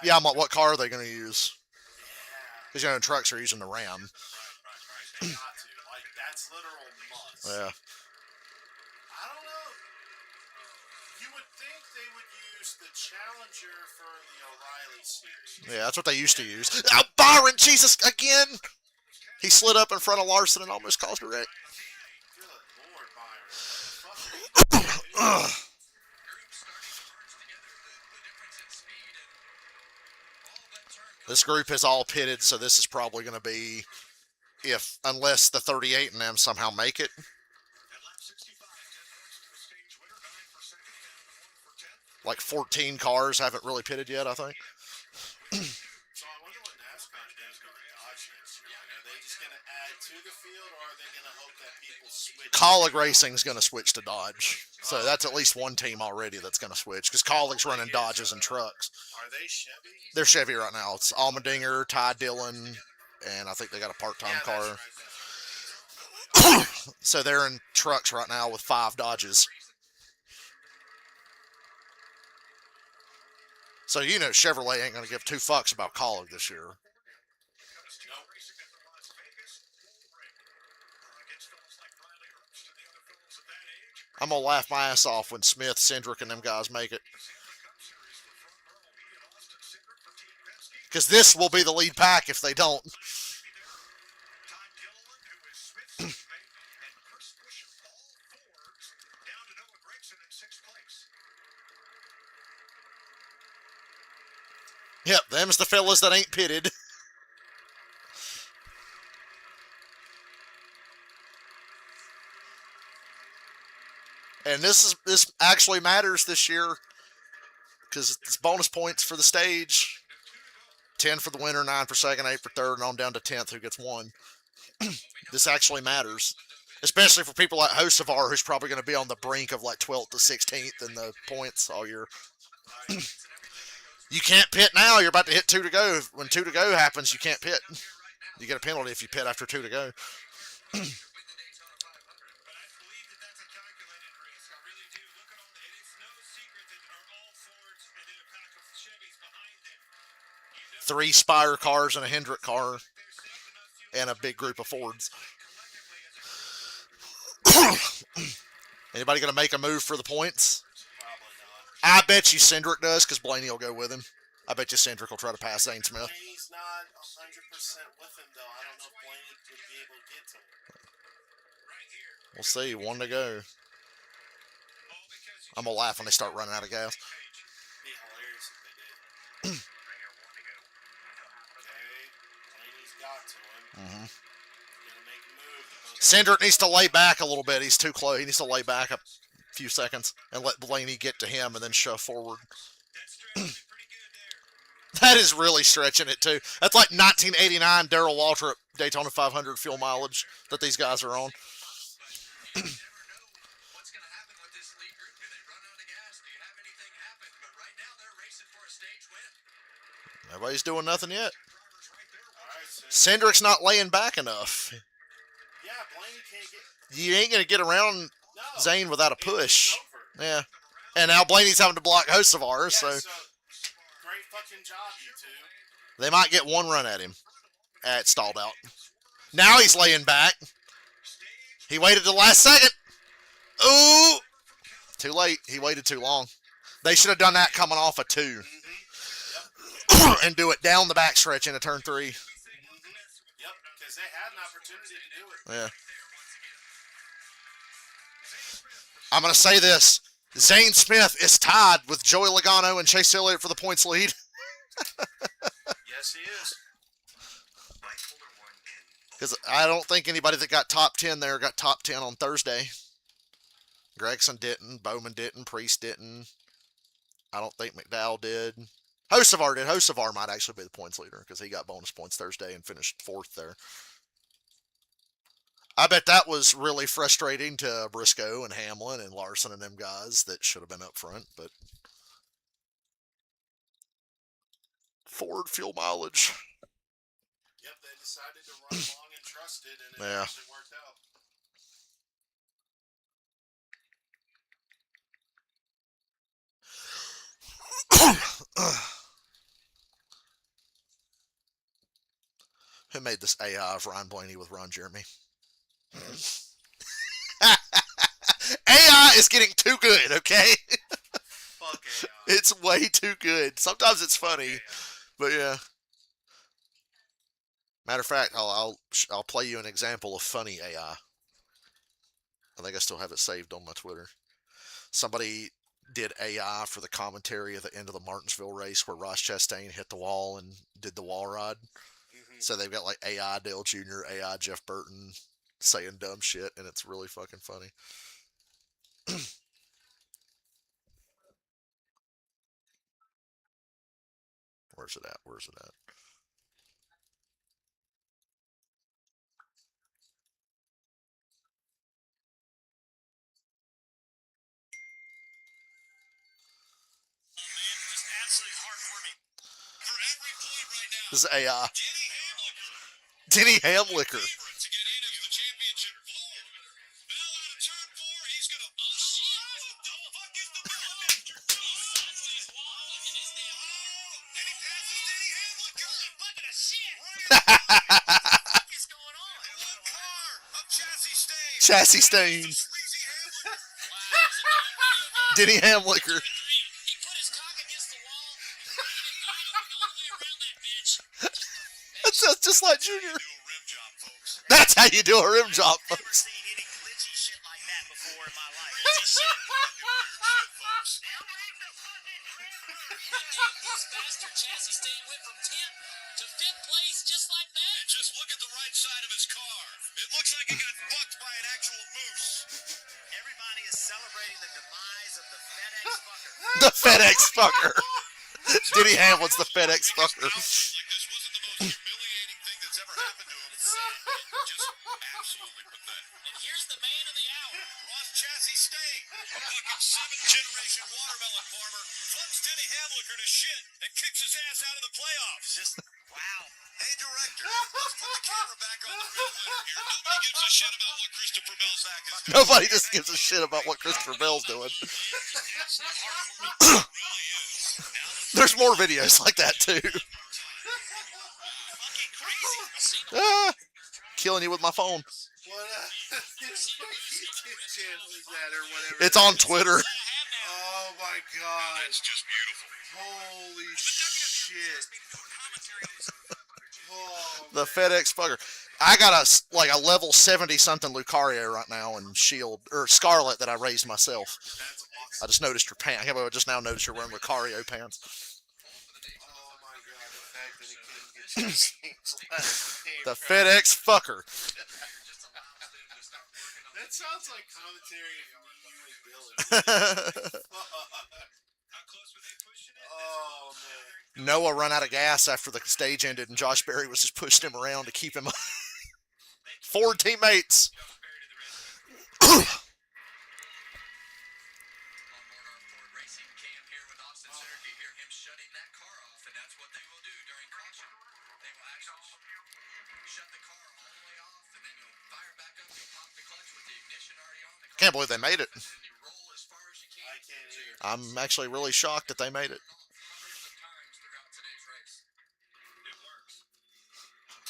Yeah, I'm like, what car are they going to use? Because, you know, trucks are using the Ram. That's literal must. Yeah. I don't know. You would think they would use the Challenger for the O'Reilly series. Yeah, that's what they used to use. Oh, Byron, Jesus, again! He slid up in front of Larson and almost caused a wreck. Good Lord, Byron. Groups starting to merge together. The difference in speed and all but turn. This group is all pitted, so this is probably going to be, unless the 38 and them somehow make it. At lap 65, 10 points to the stage winner, 9 for second, down to 1 for 10th. Like 14 cars haven't really pitted yet, I think. So I wonder what NASCAR is going to Dodge next year. Like, are they just going to add to the field, or are they going to hope that people switch? Colleague Racing's going to switch to Dodge. So that's at least one team already that's going to switch, because Colleague's running Dodges and trucks. Are they Chevy? They're Chevy right now. It's Allmendinger, Ty Dillon, and I think they got a part-time Yeah, car. that's right. So they're in trucks right now with 5 Dodges. So you know Chevrolet ain't going to give 2 fucks about Colleague this year. Racing at the Las Vegas Bull Ring. Against fellas like Riley Herbst and the other fellas of that age. I'm going to laugh my ass off when Smith, Cindric, and them guys make it. The Santa Cup Series for front row. He and Austin Cindric for Team Penske. Because this will be the lead pack if they don't. Todd Gilliland, who is Smith's teammate, and Chris Busch, all Fords, down to Noah Gragson in 6th place. Yep, them's the fellas that ain't pitted. And this actually matters this year because it's bonus points for the stage. 10 for the winner, 9 for second, 8 for third, and on down to 10th who gets 1. This actually matters. Especially for people like Hocevar, who's probably going to be on the brink of like 12th to 16th in the points all year. You can't pit now. You're about to hit 2 to go. When 2 to go happens, you can't pit. You get a penalty if you pit after 2 to go. But I believe that that's a calculated risk. I really do. Look at all the, and it's no secret that are all Fords and then a pack of Chevys behind them. You know 3 Spire cars and a Hendrick car they're saving enough fuel and a big group of Fords. collectively as a Anybody going to make a move for the points? Probably not. I bet you Cindric does because Blaney will go with him. I bet you Cindric will try to pass Zane Smith. Blaney's not 100% with him, though. I don't know if Blaney would be able to get to him. right here. We'll see. 1 to go. All because you I'm going to laugh when they start running out of gas. It'd be hilarious if they did. right here, 1 to go. Okay, Blaney's got to him. Mm-hmm. Gonna make a move. Cindric needs to lay back a little bit. He's too close. He needs to lay back a few seconds and let Blaney get to him and then shove forward. That's stretching it pretty good there. That is really stretching it, too. That's like 1989 Darrell Waltrip Daytona 500 fuel mileage that these guys are on. You never know what's going to happen with this lead group. Do they run out of gas? Do you have anything happen? But right now they're racing for a stage win. Nobody's doing nothing yet. Drivers right there. Alright, Cindric's not laying back enough. yeah, Blaney can't get. You ain't going to get around No. Zane without a It's push. over. Yeah. And now Blaney's having to block Hocevar, Yeah, so great fucking job, you two. they might get 1 run at him. It stalled out. Now he's laying back. He waited the last second. Ooh! Too late. He waited too long. They should have done that coming off a 2. And do it down the backstretch into turn 3. Yep, because they had an opportunity to do it. Yeah. I'm going to say this. Zane Smith is tied with Joey Logano and Chase Elliott for the points lead. Yes, he is. Because I don't think anybody that got top 10 there got top 10 on Thursday. Gregson didn't. Bowman didn't. Priest didn't. I don't think McDowell did. Hocevar did. Hocevar might actually be the points leader because he got bonus points Thursday and finished 4th there. I bet that was really frustrating to Briscoe and Hamlin and Larson and them guys that should have been up front, but Ford fuel mileage. Yep, they decided to run long and trust it, and it Yeah. actually worked out. Who made this AI of Ryan Blaney with Ron Jeremy? AI is getting too good, okay? Fuck AI. It's way too good. Sometimes it's funny, but yeah. Matter of fact, I'll play you an example of funny AI. I think I still have it saved on my Twitter. somebody did AI for the commentary at the end of the Martinsville race where Ross Chastain hit the wall and did the wall ride. So they've got like AI Dale Jr., AI Jeff Burton saying dumb shit, and it's really fucking funny. Where's it at? Where's it at? Just absolutely heartwarming. For every point right now, This is AI. Denny Hamlin. Denny Hamlicker. To get into the championship. Bell out of turn 4. He's gonna. Oh shit! What the fuck is the bell? Sideways wall. And he passes Denny Hamlin. Bucket of shit. What the fuck is going on? One car of chassis stain. Chassis Stain. Denny Hamlicker. He put his cock against the wall. He went all the way around that bitch. That sounds just like Junior. Do a rim job, folks. That's how you do a rim job, Never folks. seen any glitchy shit like that before in my life. Glitchy shit. Folks. This bastard chassis stain went from 10th to 5th place just like that. And just look at the right side of his car. It looks like he got fucked by an actual moose. Everybody is celebrating the demise of the FedEx fucker. The FedEx fucker. Denny Hamlin's the FedEx fucker. Like this wasn't the most humiliating thing that's ever happened to him. It's sad, man. Just absolutely pathetic. And here's the man of the hour. Ross Chassis Stain, a fucking 7th generation watermelon farmer, floods Denny Hamlicker to shit and kicks his ass out of the playoffs. Just wow. Hey director, let's put the camera back on the real winner here. Nobody gives a shit about what Christopher Belzak is doing. Nobody just gives a shit about what Christopher Bell's doing. There's more videos like that too. Ah, killing you with my phone. What channel is that or whatever? It's on Twitter. Oh my god. It's just beautiful. Holy shit. Oh, The FedEx fucker. I got a level 70 something Lucario right now in Shield or Scarlet that I raised myself. that's awesome. I just noticed your pants. I just now noticed you're wearing Lucario pants. Oh my god, the fact that he couldn't get Chastain's last name The right. FedEx fucker. That sounds like commentary from you and Billy. How close were they pushing it? Oh man. Noah run out of gas after the stage ended, and Josh Berry was just pushing him around to keep him. 4 teammates. Can't believe they made it. I can't either. I'm actually really shocked that they made it.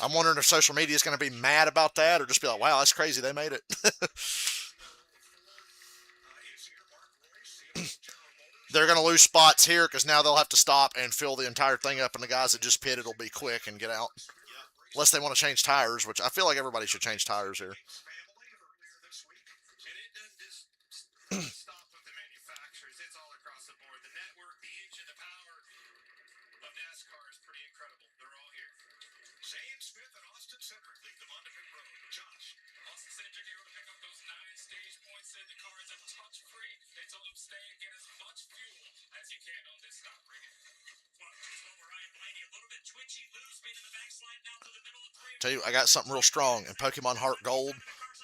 I'm wondering if social media is going to be mad about that or just be like, wow, that's crazy. They made it. They're going to lose spots here because now they'll have to stop and fill the entire thing up, and the guys that just pitted will be quick and get out. Unless they want to change tires, which I feel like everybody should change tires here. Stop with the manufacturers. It's all across the board. The network, the engine, the power of NASCAR is pretty incredible. They're all here. Shane Smith and Austin Cindric lead them on to pit road. Josh. Austin Cindric, you want to pick up those 9 stage points, said the car is a touch-free. They told him stay and get as much fuel as you can on this stop ring. Tell you, I got something real strong. In Pokemon Heart Gold,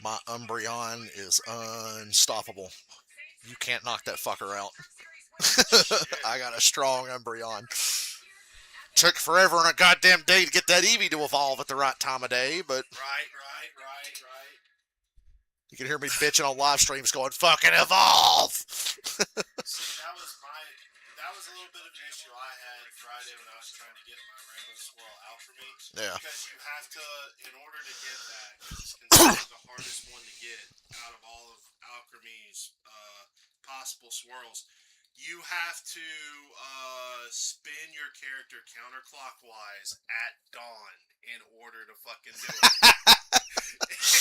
my Umbreon is unstoppable. You can't knock that fucker out. I got a strong Umbreon. Took forever and a goddamn day to get that Eevee to evolve at the right time of day, but Right. you can hear me bitching on live streams going, fucking evolve! See, that was a little bit of an issue I had Friday when I was trying to get my Rainbow Swirl out for me. Yeah. Because you have to, in order to get that, it's considered the hardest one to get out of all of Alchemy's possible swirls. You have to spin your character counterclockwise at dawn in order to fucking do it.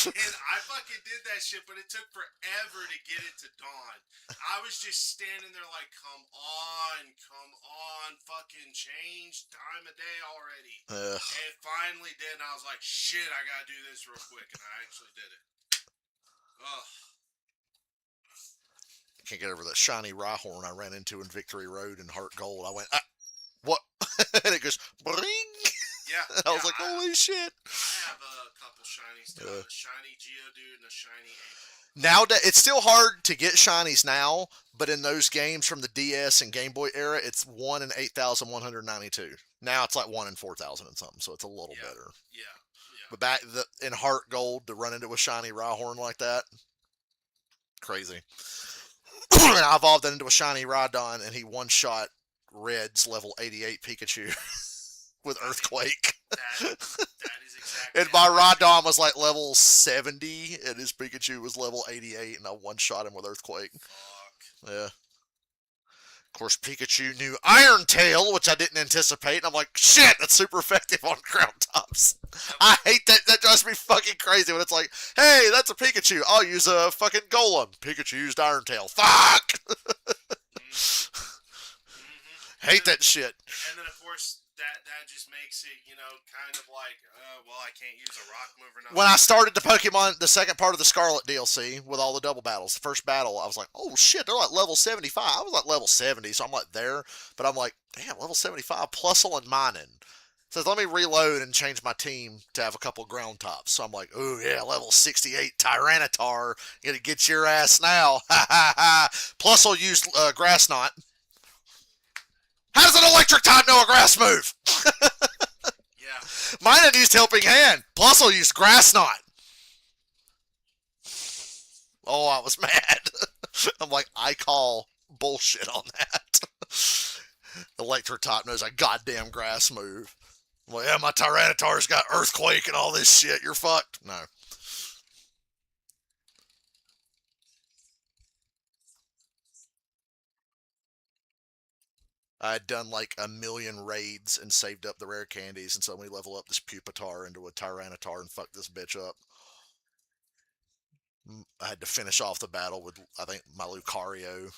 And I fucking did that shit, but it took forever to get it to dawn. I was just standing there like, come on, fucking change time of day already. And it finally did, and I was like, shit, I gotta do this real quick, and I actually did it. Ugh. Can't get over that shiny Rhyhorn I ran into in Victory Road in Heart Gold. I went, what? And it goes, bring. Yeah. I was like, holy shit. I have a couple shinies still. A shiny Geodude and a shiny April. Nowadays, it's still hard to get shinies now, but in those games from the DS and Game Boy era, it's 1 in 8,192. Now it's like 1 in 4,000 and something, so it's a little better. Yeah. But back in Heart Gold, to run into a shiny Rhyhorn like that, crazy. And I evolved that into a shiny Rhydon, and he one-shot Red's level 88 Pikachu with Earthquake. That is exactly. And my Rhydon was like level 70, and his Pikachu was level 88, and I one-shot him with Earthquake. Fuck. Yeah. Of course, Pikachu knew Iron Tail, which I didn't anticipate, and I'm like, shit, that's super effective on ground tops. I hate that. That drives me fucking crazy when it's like, hey, that's a Pikachu. I'll use a fucking Golem. Pikachu used Iron Tail. Fuck! Hate that shit. And then, of course, that just makes it, kind of like, well, I can't use a rock move or nothing. When I started the Pokemon, the second part of the Scarlet DLC with all the double battles, the first battle, I was like, oh shit, they're like level 75. I was like level 70, so I'm like there. But I'm like, damn, level 75, Plusle and Mining. Says, let me reload and change my team to have a couple ground tops. So I'm like, oh yeah, level 68 Tyranitar. Gonna get your ass now. Ha ha ha. Plusle used Grass Knot. How does an electric type know a grass move? Yeah. Mine had used Helping Hand. Plusle used Grass Knot. Oh, I was mad. I'm like, I call bullshit on that. Electric type knows a goddamn grass move. I'm like, yeah, my Tyranitar's got Earthquake and all this shit. You're fucked. No. I had done like a million raids and saved up the rare candies, and so we level up this Pupitar into a Tyranitar and fuck this bitch up. I had to finish off the battle with, I think, my Lucario.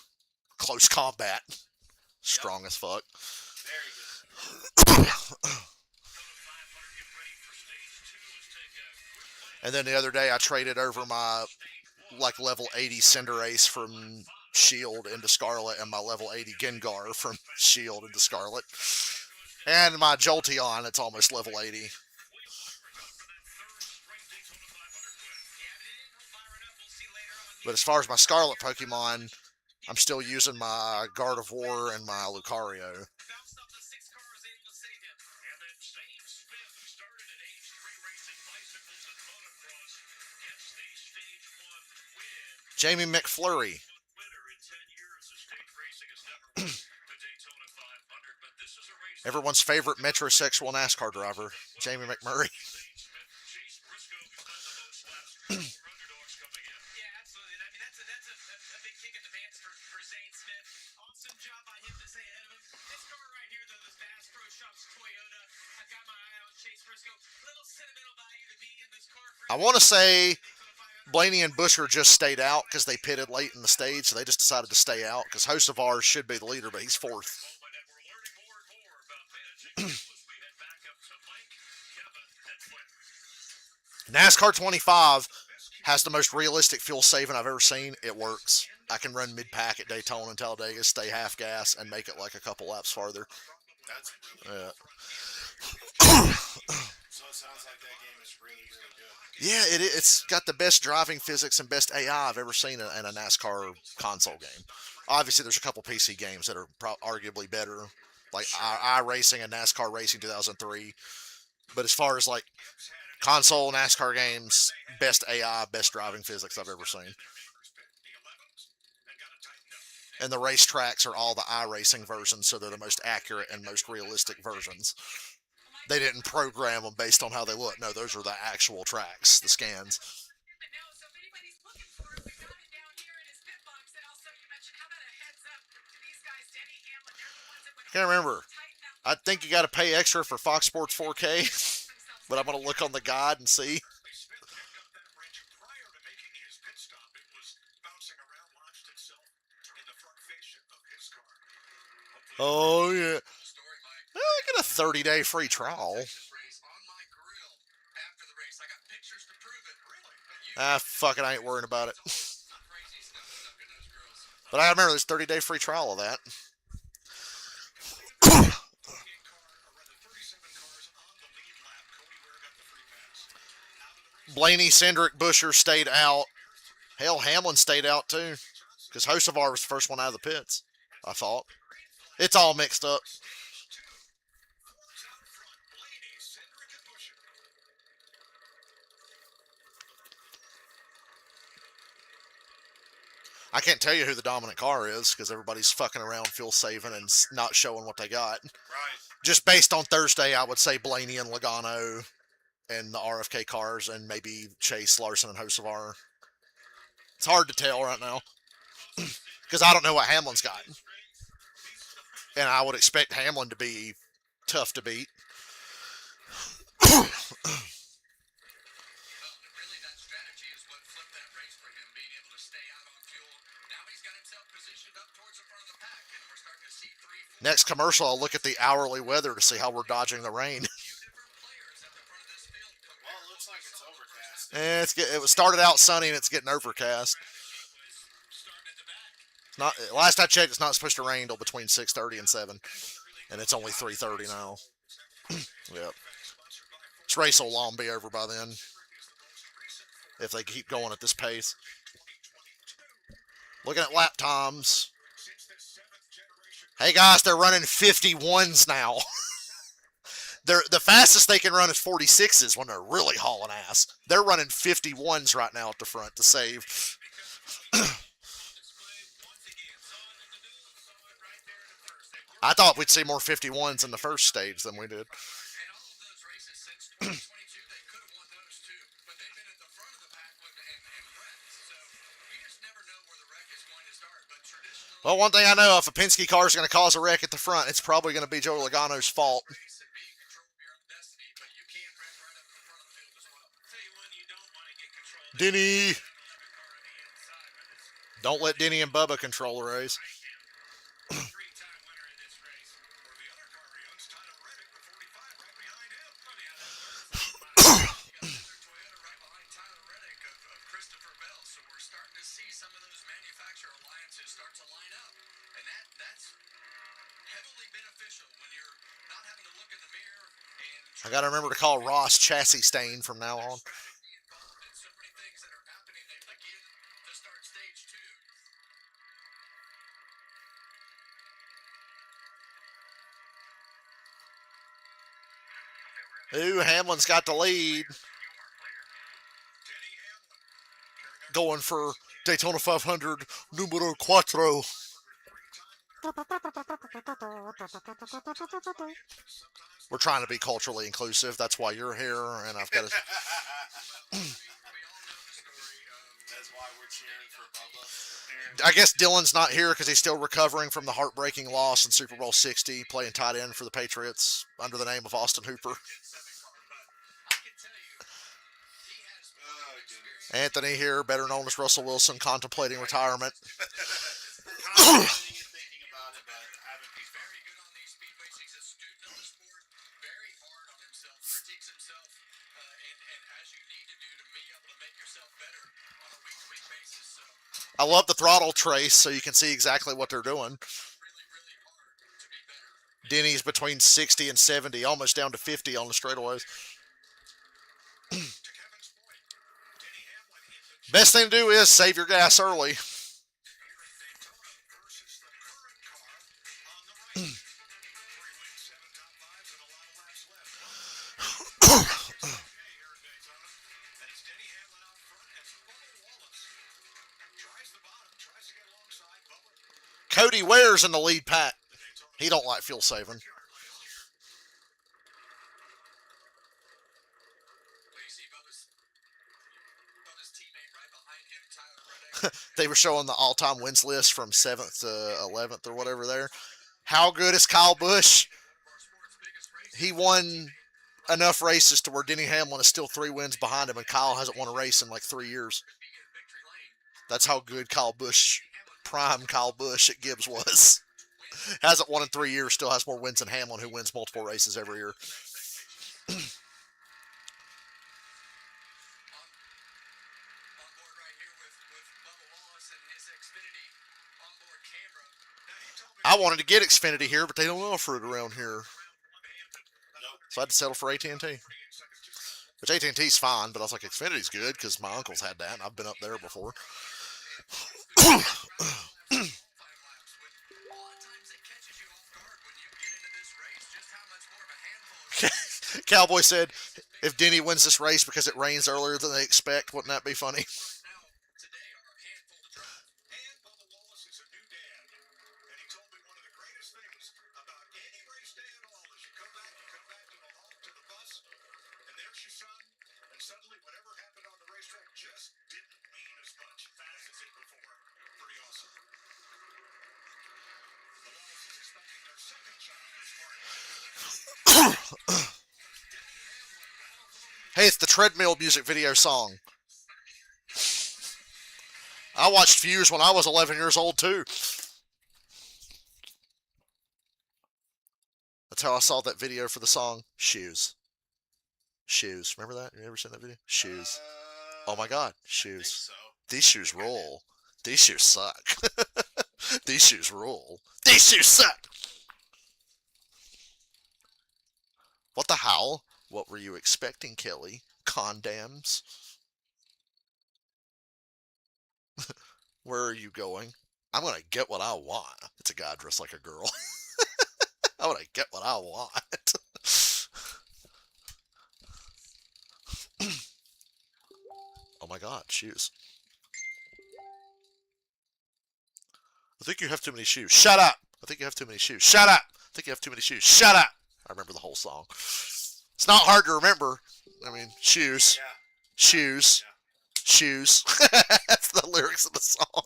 Close combat. Strong as fuck. Very good. And then the other day I traded over my like level 80 Cinderace from Shield into Scarlet and my level 80 Gengar from Shield into Scarlet. And my Jolteon, it's almost level 80. But as far as my Scarlet Pokemon, I'm still using my Gardevoir and my Lucario. Jamie McFlurry. Everyone's favorite metrosexual NASCAR driver, Jamie McMurray. I want to say Blaney and Busher just stayed out because they pitted late in the stage, so they just decided to stay out because Hocevar should be the leader, but he's fourth. NASCAR 25 has the most realistic fuel saving I've ever seen. It works. I can run mid-pack at Daytona and Talladega, stay half gas, and make it like a couple laps farther. That's really So it sounds like that game is really, really good. Yeah, it's got the best driving physics and best AI I've ever seen in a NASCAR console game. Obviously, there's a couple PC games that are arguably better, like iRacing and NASCAR Racing 2003. But as far as like console NASCAR games, best AI, best driving physics I've ever seen. And the racetracks are all the iRacing versions, so they're the most accurate and most realistic versions. They didn't program them based on how they look. No, those are the actual tracks, the scans. I can't remember. I think you got to pay extra for Fox Sports 4K, but I'm going to look on the guide and see. Oh, yeah. Story, Mike. Well, I get a 30-day free trial. Texas race on my grill after the race. I got pictures to prove it. Really? But you Fuck it, I ain't worrying about it. crazy stuff in those grills. But I remember there's 30-day free trial of that. 48 car, or rather 37 cars on the lead lap. Cody Ware got the free pass. Out of the race. Blaney, Cindric, Busher stayed out. Hell, Hamlin stayed out too. Because Hocevar was the first one out of the pits, I thought. It's all mixed up. Fords out front. Blaney, Cindric, and Busher. I can't tell you who the dominant car is because everybody's fucking around fuel saving and not showing what they got. Right. Just based on Thursday, I would say Blaney and Logano and the RFK cars and maybe Chase, Larson, and Hocevar. It's hard to tell right now because I don't know what Hamlin's got. And I would expect Hamlin to be tough to beat. Well, really, that strategy is what flipped that race for him, being able to stay out on fuel. Now he's got himself positioned up towards the front of the pack, and we're starting to see 3, 4 Next commercial, I'll look at the hourly weather to see how we're dodging the rain. different players at the front of this field. Well, it looks like it's overcast. It started out sunny and it's getting overcast. Starting at the back. Not last I checked, it's not supposed to rain till between 6:30 and 7, and it's only 3:30 now. Yep. This race will long be over by then if they keep going at this pace. Looking at lap times. Hey guys, they're running 51s now. The fastest they can run is 46s when they're really hauling ass. They're running 51s right now at the front to save. I thought we'd see more 51s in the first stage than we did. And all of those races since 2022, they could have won those too, but they've been at the front of the pack and wrecked. So you just never know where the wreck is going to start. But traditionally, Well, one thing I know, if a Penske car is going to cause a wreck at the front, it's probably going to be Joe Logano's fault. race and be in control of your own destiny, but you can wreck right up in the front of the field as well. Tell you when you don't want to get control. Denny. 11 car on the inside, but it's Don't let Denny and Bubba control the race. three-time winner in this race. Or the other car he owns, Tyler Reddick, with 45 right behind him. Oh, yeah, You got another Toyota right behind Tyler Reddick of Christopher Bell, so we're starting to see some of those manufacturer alliances start to line up, and that's heavily beneficial when you're not having to look in the mirror and I got to remember to call Ross chassis stain from now on. strategy involved in so many things that are happening again to start stage 2. Ooh, Hamlin's got the lead. Going for Daytona 500 numero 4. We're trying to be culturally inclusive. That's why you're here, and I've got to. That's why we're cheering for Bubba. I guess Dylan's not here because he's still recovering from the heartbreaking loss in Super Bowl 60, playing tight end for the Patriots under the name of Austin Hooper. Oh, goodness. Anthony here, better known as Russell Wilson, contemplating retirement. Contemplating and thinking about it, but haven't been fair. Very good on these speedways. He's a student of the sport, very hard on himself, critiques himself, and as you need to do to be able to make yourself better on a week-to-week basis. So I love the throttle trace so you can see exactly what they're doing. really, really hard to be better. Denny's between 60 and 70, almost down to 50 on the straightaways. to Kevin's point. Denny Hamlin in the Best thing to do is save your gas early. Daytona versus the current car on the right. 3 wins, 7 top 5s, and a lot of laps left. Okay, here in Daytona. And it's Denny Hamlin out front as Bubba Wallace tries the bottom, tries to get alongside Bubba. Cody Ware's in the lead pack. He don't like fuel saving. Well, you see Bubba's teammate right behind him, Tyler Reddick. They were showing the all-time wins list from 7th to 11th or whatever there. How good is Kyle Busch? He won enough races to where Denny Hamlin is still 3 wins behind him, and Kyle hasn't won a race in like 3 years. That's how good Kyle Busch, prime Kyle Busch at Gibbs was. Hasn't won in 3 years. Still has more wins than Hamlin, who wins multiple races every year. I wanted to get Xfinity here, but they don't offer it around here, so I had to settle for AT&T. Which AT&T's fine, but I was like, Xfinity's good because my uncle's had that, and I've been up there before. Cowboy said, if Denny wins this race because it rains earlier than they expect, wouldn't that be funny? Hey, it's the treadmill music video song. I watched Fuse when I was 11 years old, too. That's how I saw that video for the song, Shoes. Shoes. Remember that? You ever seen that video? Shoes. Oh my god, shoes. So. These shoes roll. These shoes suck. These shoes rule. These shoes suck! What the hell? What were you expecting, Kelly? Condoms? Where are you going? I'm gonna get what I want. It's a guy dressed like a girl. I'm gonna get what I want. Oh my god, shoes. I think you have too many shoes. Shut up! I think you have too many shoes. Shut up! I think you have too many shoes. Shut up! I remember the whole song. It's not hard to remember. I mean, shoes. Yeah. Shoes. Yeah. Shoes. That's the lyrics of the song.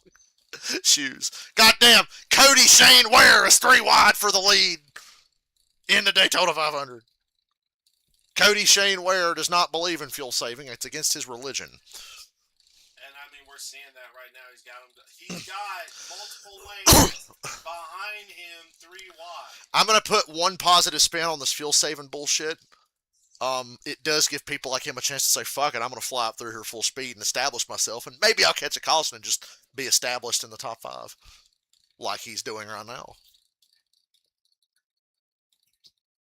Shoes. Goddamn, Cody Shane Ware is 3 wide for the lead in the Daytona 500. Cody Shane Ware does not believe in fuel saving. It's against his religion. And I mean, we're seeing that right now. He's got multiple lanes behind him, 3 wide. I'm going to put one positive spin on this fuel saving bullshit. It does give people like him a chance to say, fuck it, I'm going to fly up through here full speed and establish myself, and maybe I'll catch a Carlson and just be established in the top 5, like he's doing right now.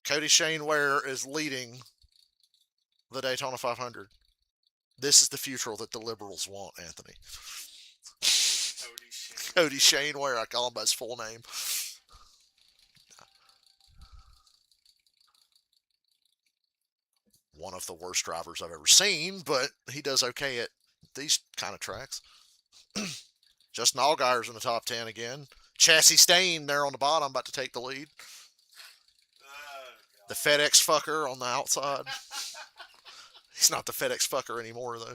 Cody Shane Ware is leading the Daytona 500. This is the future that the liberals want, Anthony. Cody Shane Ware, I call him by his full name. One of the worst drivers I've ever seen, but he does okay at these kind of tracks. Justin Allgaier's in the top 10 again. Chassis Stain there on the bottom, about to take the lead. The FedEx fucker on the outside. He's not the FedEx fucker anymore, though. Did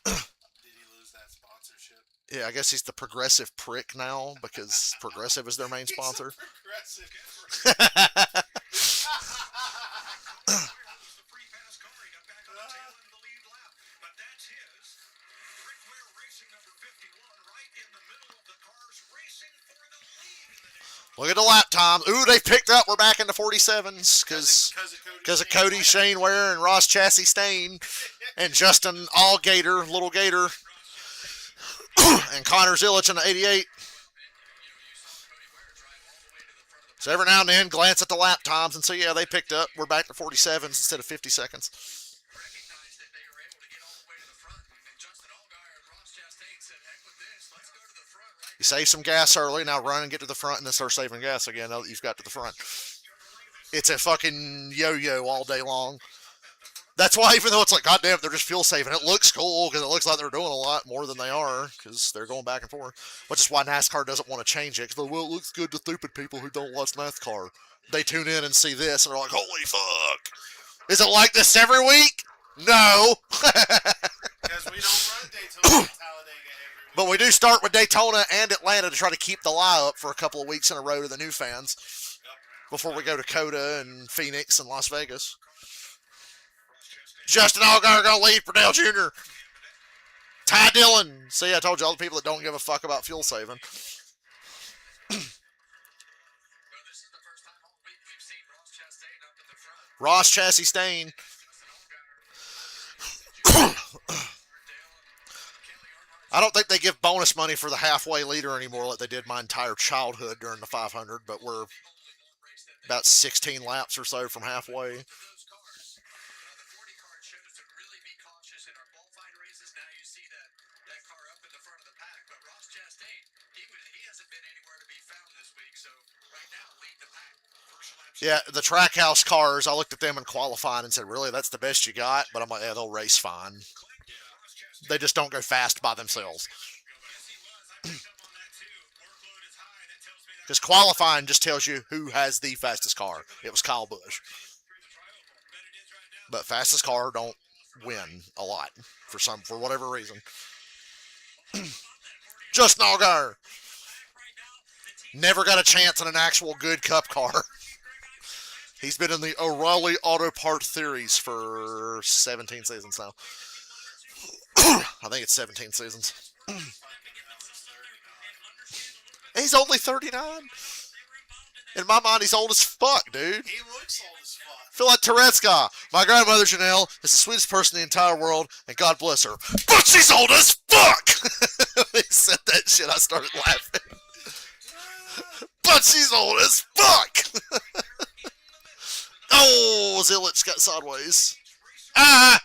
he lose that sponsorship? Yeah, I guess he's the Progressive prick now, because Progressive is their main sponsor. Progressive. Look at the lap time. Ooh, they picked up. We're back in the 47s because of Cody Shane Ware and Ross Chassis Stain and Justin Allgator, Little Gator, and Connor Zillich in the 88. So every now and then, glance at the lap times and say, yeah, they picked up. We're back to 47s instead of 50 seconds. You save some gas early, now run and get to the front and then start saving gas again now that you've got to the front. It's a fucking yo-yo all day long. That's why, even though it's like, goddamn, they're just fuel saving, it looks cool because it looks like they're doing a lot more than they are because they're going back and forth. Which is why NASCAR doesn't want to change it because, well, it looks good to stupid people who don't watch NASCAR. They tune in and see this and they're like, holy fuck. Is it like this every week? No. Because we don't run Daytona and Talladega every week. But we do start with Daytona and Atlanta to try to keep the lie up for a couple of weeks in a row to the new fans before we go to Coda and Phoenix and Las Vegas. Justin Allgaier going to lead for Dale Jr. Ty Dillon. See, I told you all the people that don't give a fuck about fuel saving. Ross Chassis Stain. I don't think they give bonus money for the halfway leader anymore like they did my entire childhood during the 500, but we're about 16 laps or so from halfway. Yeah, the Trackhouse cars, I looked at them in qualifying and said, really, that's the best you got? But I'm like, yeah, they'll race fine. They just don't go fast by themselves. Because qualifying just tells you who has the fastest car. It was Kyle Busch. But fastest car don't win a lot for whatever reason. Just Allgaier. Never got a chance in an actual good Cup car. He's been in the O'Reilly Auto Part Series for 17 seasons now. I think it's 17 seasons. He's only 39. In my mind, he's old as fuck, dude. He looks old as fuck. I feel like Tourette's. My grandmother, Janelle, is the sweetest person in the entire world, and God bless her. But she's old as fuck! He said that shit, I started laughing. But she's old as fuck! Oh, Zillage got sideways. Ah!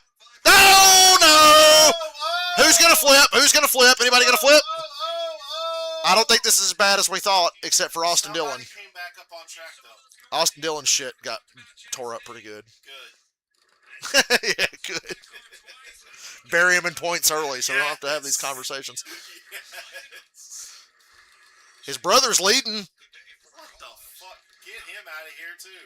Oh, no! Who's gonna flip? Who's gonna flip? Anybody gonna flip? I don't think this is as bad as we thought, except for Austin Dillon. Came back up on track, though. Austin Dillon's shit got tore up pretty good. Good. Yeah, good. Bury him in points early, so we don't have to have these conversations. Yes. His brother's leading. What the fuck? Get him out of here, too.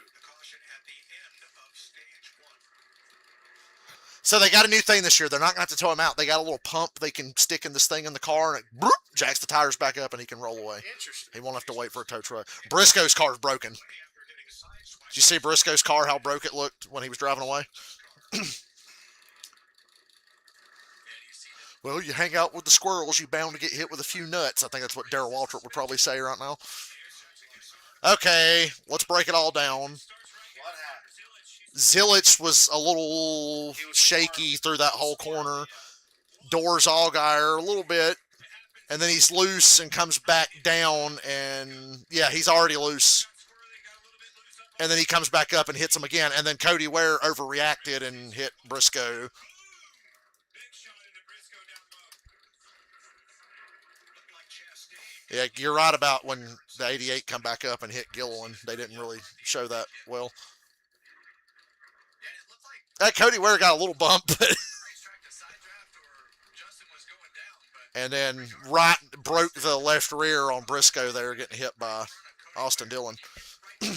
So they got a new thing this year. They're not going to have to tow him out. They got a little pump they can stick in this thing in the car, and it jacks the tires back up, and he can roll away. Interesting. He won't have to wait for a tow truck. Briscoe's car's broken. Did you see Briscoe's car, how broke it looked when he was driving away? Well, you hang out with the squirrels, you're bound to get hit with a few nuts. I think that's what Darrell Waltrip would probably say right now. Okay, let's break it all down. What happened? Zillage was a little shaky through that whole corner. Doors Allgaier a little bit. And then he's loose and comes back down. And, yeah, he's already loose. And then he comes back up and hits him again. And then Cody Ware overreacted and hit Briscoe. Yeah, you're right about when the 88 come back up and hit Gilliland. They didn't really show that well. Cody Ware got a little bump, and then right broke the left rear on Briscoe there, getting hit by Austin Dillon. So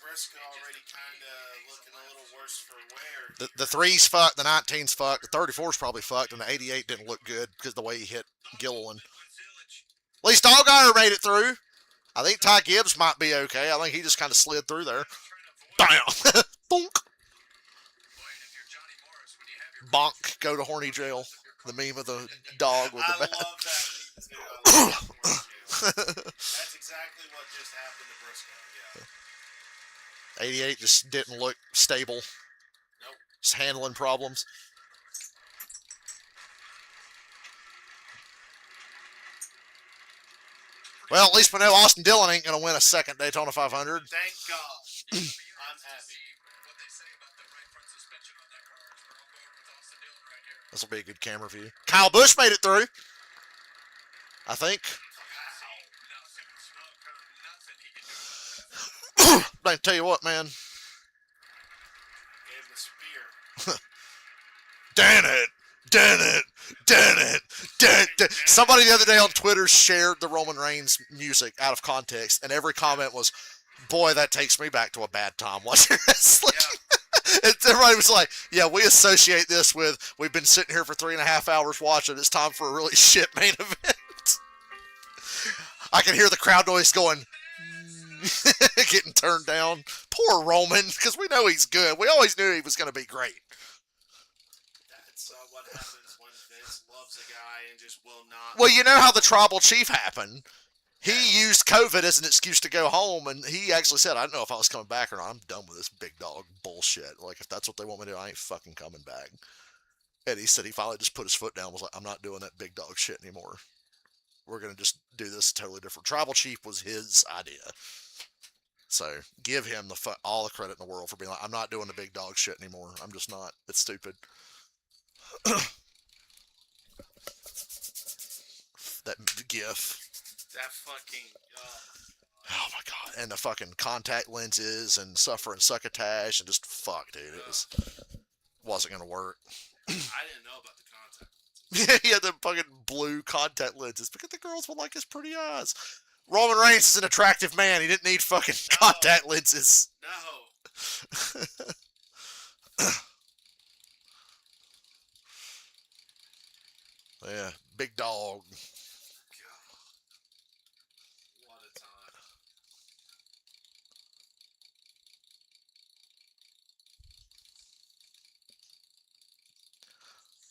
Briscoe already kind of looking a little worse for Ware. The 3's fucked, the 19's fucked, the 34's probably fucked, and the 88 didn't look good because of the way he hit Gilliland. At least Allgaier made it through. I think Ty Gibbs might be okay. I think he just kind of slid through there. Bam! Bonk! Bonk, go to horny jail. The meme of the dog with the bat. I love that too. I love that. That's exactly what just happened to Briscoe, yeah. 88 just didn't look stable. Nope. Just handling problems. Well, at least we know Austin Dillon ain't going to win a second Daytona 500. Thank God. I'm happy. This will be a good camera view. Kyle Busch made it through. I think. I tell you what, man. Gave him a spear. Damn it. Damn it. Damn it. Damn it. Somebody the other day on Twitter shared the Roman Reigns music out of context, and every comment was, boy, that takes me back to a bad time watching wrestling. Yeah. And everybody was like, yeah, we associate this with, we've been sitting here for 3.5 hours watching, it's time for a really shit main event. I can hear the crowd noise going, getting turned down. Poor Roman, because we know he's good. We always knew he was going to be great. That's what happens when Vince loves a guy and just will not. Well, you know how the Tribal Chief happened. He used COVID as an excuse to go home, and he actually said, "I don't know if I was coming back or not. I'm done with this big dog bullshit. Like, if that's what they want me to do, I ain't fucking coming back." And he said he finally just put his foot down. Was like, "I'm not doing that big dog shit anymore. We're gonna just do this totally different." Tribal chief was his idea, so give him all the credit in the world for being like, "I'm not doing the big dog shit anymore. I'm just not. It's stupid." That gif. That fucking. Oh my god! And the fucking contact lenses and suffering succotash and just fuck, dude. It wasn't gonna work. I didn't know about the contact. He had the fucking blue contact lenses because the girls would like his pretty eyes. Roman Reigns is an attractive man. He didn't need fucking contact lenses. No. Yeah, big dog. God. What a time.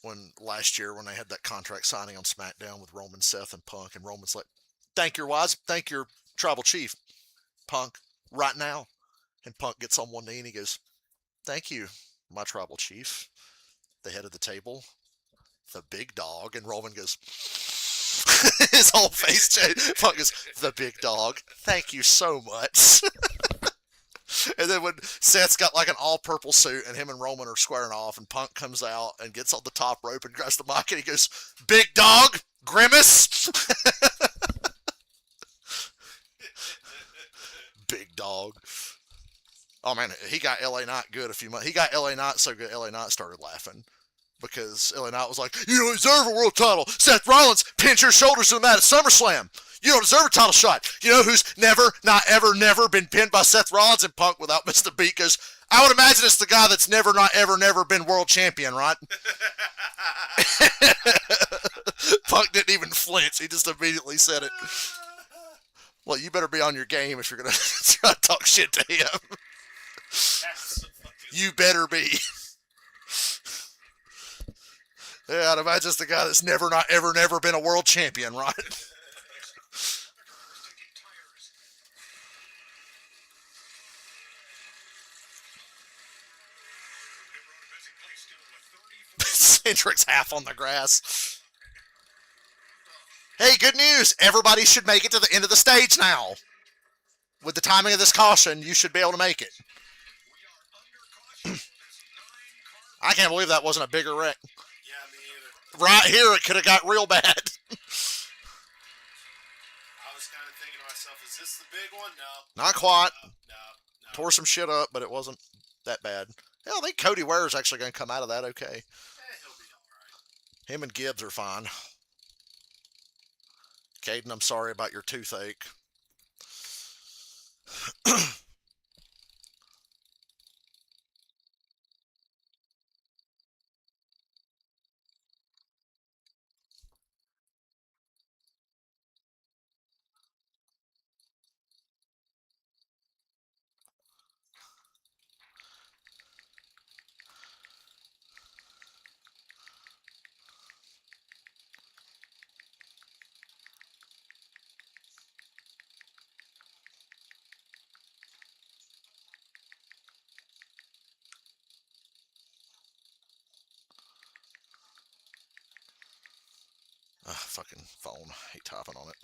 When last year when they had that contract signing on SmackDown with Roman, Seth, and Punk, and Roman's like, "Thank your tribal chief, Punk, right now." And Punk gets on one knee and he goes, "Thank you, my tribal chief, the head of the table, the big dog." And Roman goes, his whole face changed. Punk goes, "The big dog, thank you so much." And then when Seth's got like an all-purple suit and him and Roman are squaring off and Punk comes out and gets on the top rope and grabs the mic and he goes, "Big dog, grimace." Big dog. Oh man, he got LA Knight good a few months. He got LA Knight so good LA Knight started laughing. Because LA Knight was like, "You don't deserve a world title. Seth Rollins pinned your shoulders to the mat at SummerSlam. You don't deserve a title shot." You know who's never, not ever, never been pinned by Seth Rollins? And Punk, without missing the beat, goes, "I would imagine it's the guy that's never, not ever, never been world champion, right?" Punk didn't even flinch. He just immediately said it. Well, you better be on your game if you're going to try to talk shit to him. You better be. Yeah, I'd imagine it's the guy that's never, not ever, never been a world champion, right? Cedric's half on the grass. Hey, good news. Everybody should make it to the end of the stage now. With the timing of this caution, you should be able to make it. I can't believe that wasn't a bigger wreck. Yeah, me either. Right here, it could have got real bad. I was kind of thinking to myself, is this the big one? No. Not quite. No. Tore some shit up, but it wasn't that bad. Hell, I think Cody Ware's actually going to come out of that okay. He'll be alright. Him and Gibbs are fine. Caden, I'm sorry about your toothache. Fucking phone. I hate tapping on it.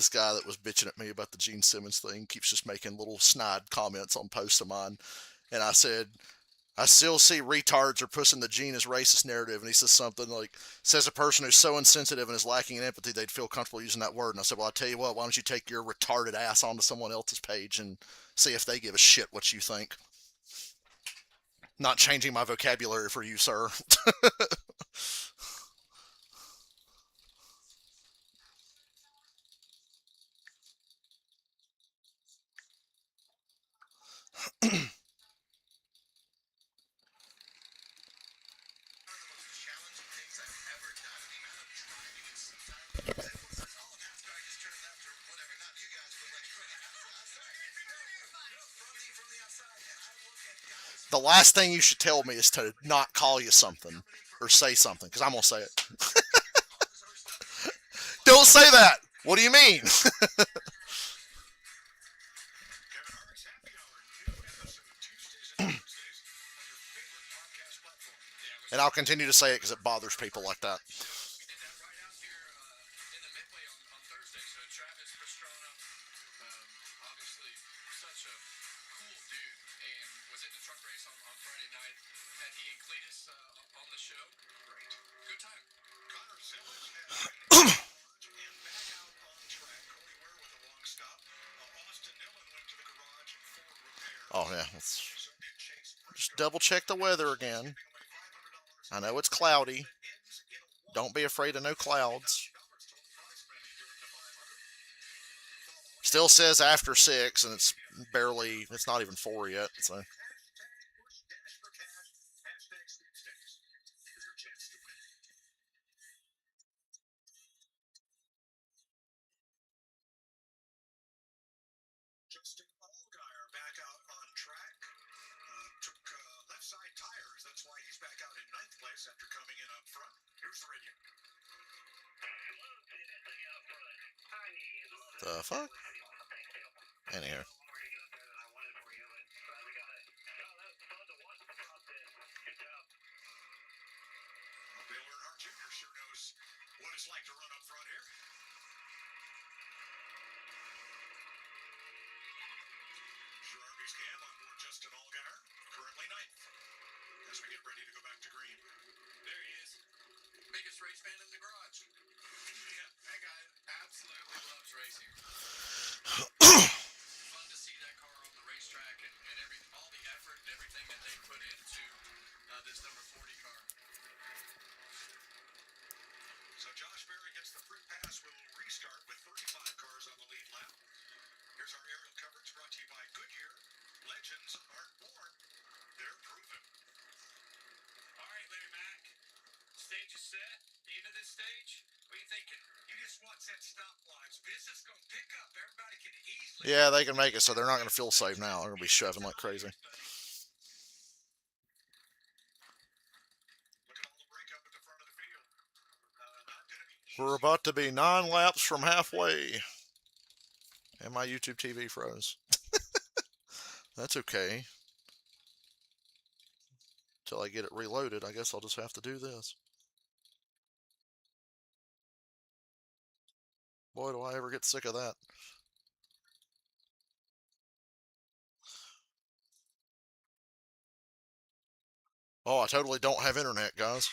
this guy that was bitching at me about the Gene Simmons thing keeps just making little snide comments on posts of mine. And I said, I still see retards are pushing the Gene as racist narrative. And he says something like, says a person who's so insensitive and is lacking in empathy, they'd feel comfortable using that word. And I said, well, I'll tell you what, why don't you take your retarded ass onto someone else's page and see if they give a shit what you think. Not changing my vocabulary for you, sir. The last thing you should tell me is to not call you something or say something, because I'm going to say it. Don't say that. What do you mean? And I'll continue to say it because it bothers people like that. Oh, yeah. Let's just double check the weather again. I know it's cloudy. Don't be afraid of no clouds. Still says after 6, and it's not even 4 yet. So. After coming in up front, here's the radio. The fuck? Anyhow. Bill Earnhardt Jr. sure knows what it's like to run up front here. Sure Arby's Cam on board Justin Allgaier, currently 9th. As we get ready to go back to green. There he is. Biggest race fan in the garage. Yeah, that guy absolutely loves racing. Fun to see that car on the racetrack and all the effort and everything that they put into this number 40 car. So Josh Berry gets the free pass. We'll restart with 35 cars on the lead lap. Here's our aerial coverage brought to you by Goodyear. Legends aren't born, they're proven. All right, Larry Mack. Stage is set. The end of this stage. What are you thinking? You just watch that stoplights. Business gonna pick up. Everybody can easily. Yeah, they can make it, so they're not going to feel safe now. They're going to be shoving like crazy. Look at all the breakup at the front of the field. Not gonna be easy. We're about to be 9 laps from halfway. And my YouTube TV froze. That's okay. Until I get it reloaded, I guess I'll just have to do this. Boy, do I ever get sick of that. Oh, I totally don't have internet, guys.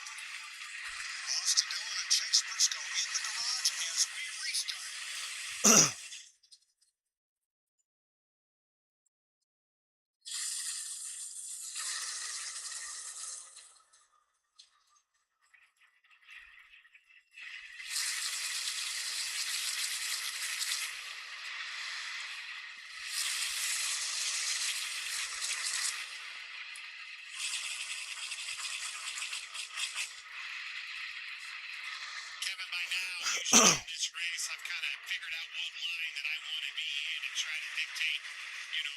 Austin Dillon and Chase Briscoe in the garage as we restart. Kevin, by now, usually in this race, I've kind of figured out what line that I want to be in and try to dictate,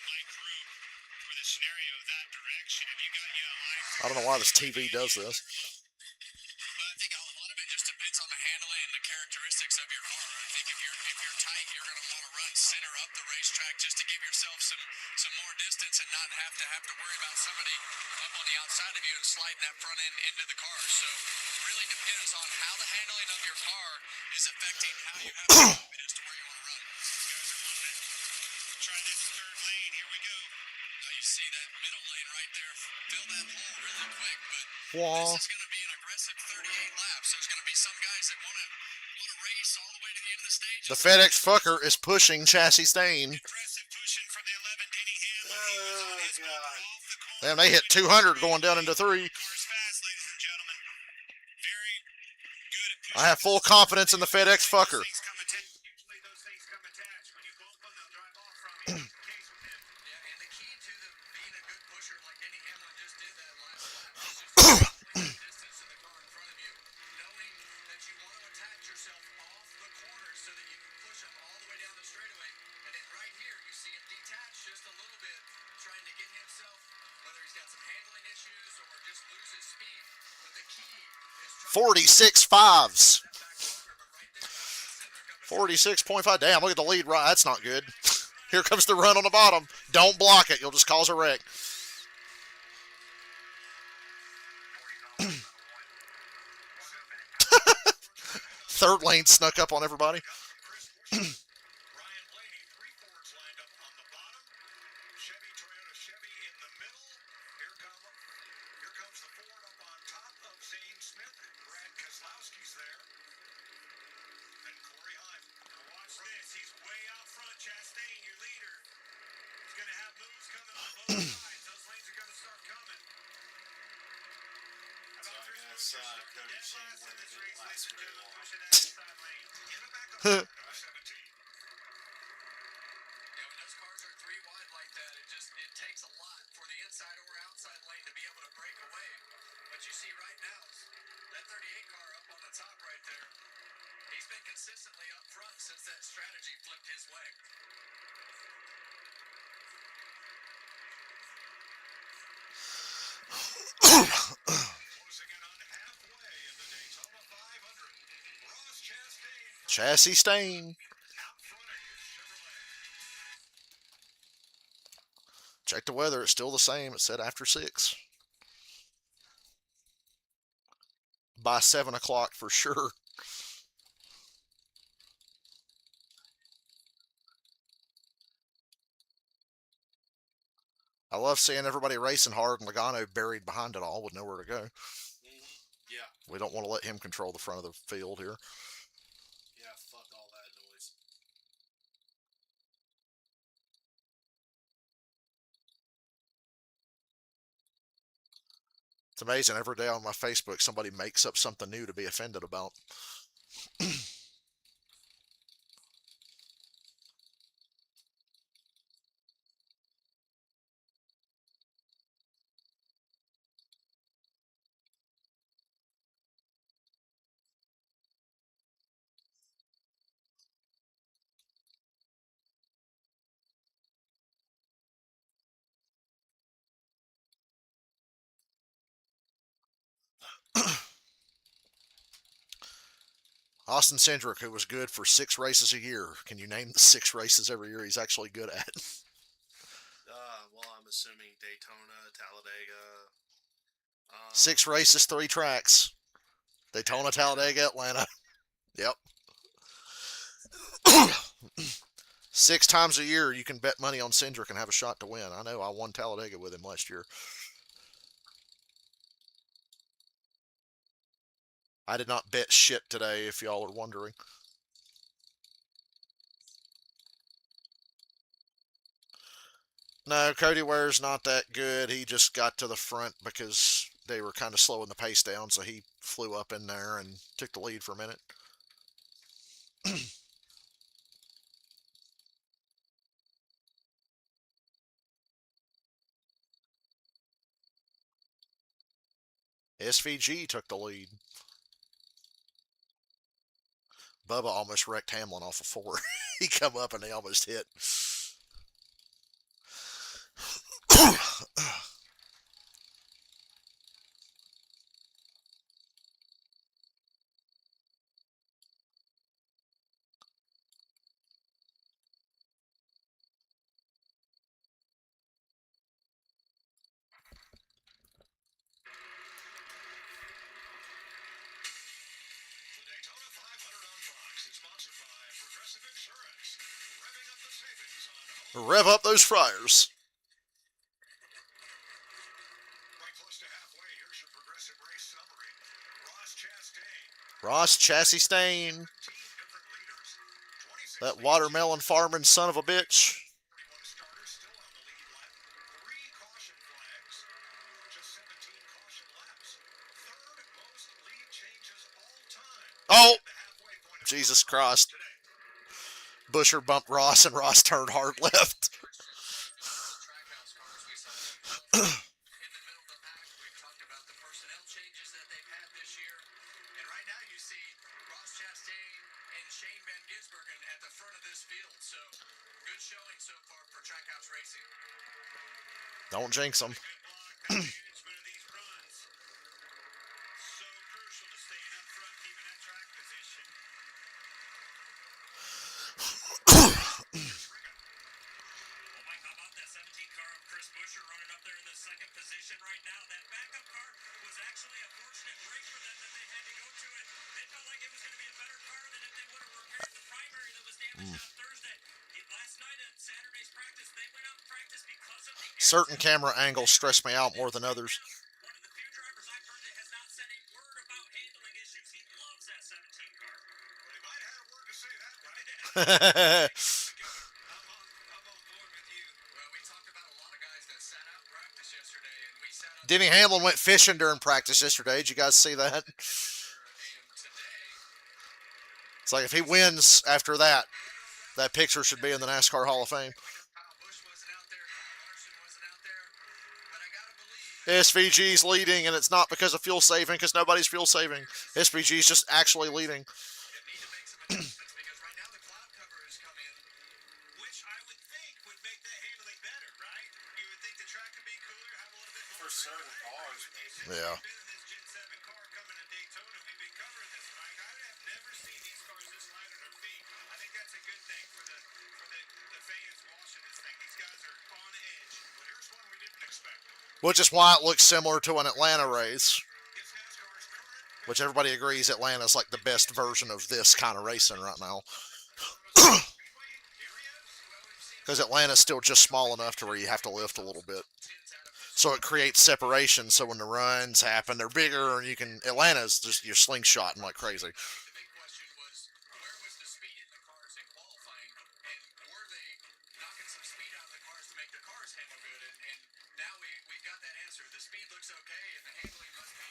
my group for the scenario that direction. Have you got a line? I don't know why this TV does this. Well, I think a lot of it just depends on the handling and the characteristics of your car. I think if you're tight, you're going to want to run center up the racetrack just to give yourself some more distance and not have to worry about somebody up on the outside of you and sliding that front end into the car. So it really depends on how the handling of your car is affecting how you have to move it as to where you want to run. fill that hole really quick, but Wah. this is going to be an aggressive 38 laps. There's going to be some guys that want to race all the way to the end of the stage. The FedEx fucker is pushing Chassis Stain. Aggressive pushing from the 11, Denny Hamlin. He was on his God. off the corner. Damn, they hit 200 going down into 3. Cars fast, ladies and gentlemen. Very good at pushing. I have full confidence in the FedEx fucker. Things come attached. Usually those things come attached. When you bump them, they'll drive off from you. That's the case with him. Yeah, and the key to being a good pusher like Denny Hamlin just did that last lap is just distance to the car in front of you. Knowing that you want to attach yourself off the corner so that you can push them all the way down the straightaway. And then right here, you see him detach just a little bit, trying to get himself, whether he's got some handling issues or just lose his speed. But the key is 46 fives. 46.5. Damn, look at the lead right. That's not good. Here comes the run on the bottom. Don't block it. You'll just cause a wreck. Third lane snuck up on everybody. Ryan Blaney, 3 Fords lined up on the bottom. Chevy, Toyota, Chevy in the middle. Here comes the Ford up on top of Zane Smith. Brad Keselowski's there. And Corey Heim. Watch this. He's way out front. Chastain, your leader. He's going to have moves coming on both sides. Those lanes are going to start coming. So I guess Cody Shea winning didn't last very long. Yeah, when those cars are 3 wide like that, it takes a lot for the inside or outside lane to be able to break away. But you see right now, that 38 car up on the top right there, he's been consistently up front since that strategy flipped his way. Closing in on halfway in the Daytona 500. Ross Chastain Chassis Stain. out front of his Chevrolet. Check the weather. It's still the same. It said after 6. By 7 o'clock for sure. I love seeing everybody racing hard and Logano buried behind it all with nowhere to go. Yeah, We don't want to let him control the front of the field here. yeah, fuck all that noise. It's amazing. Every day on my Facebook, somebody makes up something new to be offended about. Austin Cindric, who was good for 6 races a year. Can you name the 6 races every year he's actually good at? Well, I'm assuming Daytona, Talladega. 6 races, 3 tracks. Daytona, Talladega, Atlanta. Yep. 6 times a year you can bet money on Cindric and have a shot to win. I know I won Talladega with him last year. I did not bet shit today, if y'all are wondering. No, Cody Ware's not that good. He just got to the front because they were kind of slowing the pace down, so he flew up in there and took the lead for a minute. SVG took the lead. Bubba almost wrecked Hamlin off of 4. He come up and they almost hit. The Daytona 500 on Fox is sponsored by Progressive Insurance. Revving up the savings on home. Rev up those fryers. close to halfway. Here's your progressive race summary. Ross Chastain, Ross Chassis Stain, 13 different leaders, 26 that lead watermelon farming son of a bitch. 41 starters still on the lead lap. 3 caution flags, just 17 caution laps. Third most lead changes all time. Oh, At the halfway point of Jesus qualifying Christ. today. Busher bumped Ross and Ross turned hard left. Trackhouse cars, we saw them qualifying in the middle of the pack. We've talked about the personnel changes that they've had this year. And right now you see Ross Chastain and Shane Van Gisbergen at the front of this field. So good showing so far for Trackhouse Racing. Don't jinx them. Good block, management of these runs. So crucial to staying up front, keeping that track position. Well, Mike, how about that 17 car of Chris Buescher running up there in the second position right now? That backup car was actually a fortunate break for them that they had to go to it. They felt like it was going to be a better car than if they would have repaired the primary that was damaged on Thursday. Last night at Saturday's practice, they went out and practiced because of the Certain camera angles stress me out more than others. one of the few drivers I've heard that has not said a word about handling issues. He loves that 17 car. Well, he might have had a word to say that, right? Denny I'm on board with you. Well, we talked about a lot of guys that sat out practice yesterday, and we sat out Hamlin went fishing during practice yesterday. Did you guys see that? and today. It's like if he wins after that, that picture should be in the NASCAR Hall of Fame. Kyle Busch wasn't out there, Kyle Larson wasn't out there, but I gotta believe SVG's leading, and it's not because of fuel saving, because nobody's fuel saving. SVG's just actually leading. they need to make some adjustments because right now the cloud cover has come in. Which I would think would make that handling better, right? You would think the track could be cooler, have a little bit more. For certain cars, maybe. Yeah. We've been in this Gen 7 car coming to Daytona. We've been covering this, Mike. I have never seen these cars this light on their feet. I think that's a good thing for the fans watching this thing. These guys are on edge. But here's one we didn't expect. Which is why it looks similar to an Atlanta race, It's NASCAR's current which everybody agrees Atlanta's like the best version of this kind of racing right now. Speedway. Here he is. Because Atlanta's still just small enough to where you have to lift a little bit. So it creates separation, so when the runs happen, they're bigger, and you can... Atlanta's just, you're slingshotting like crazy. The big question was, where was the speed in the cars in qualifying, and were they knocking some speed out of the cars to make the cars handle good? And now we got that answer. The speed looks okay, and the handling must be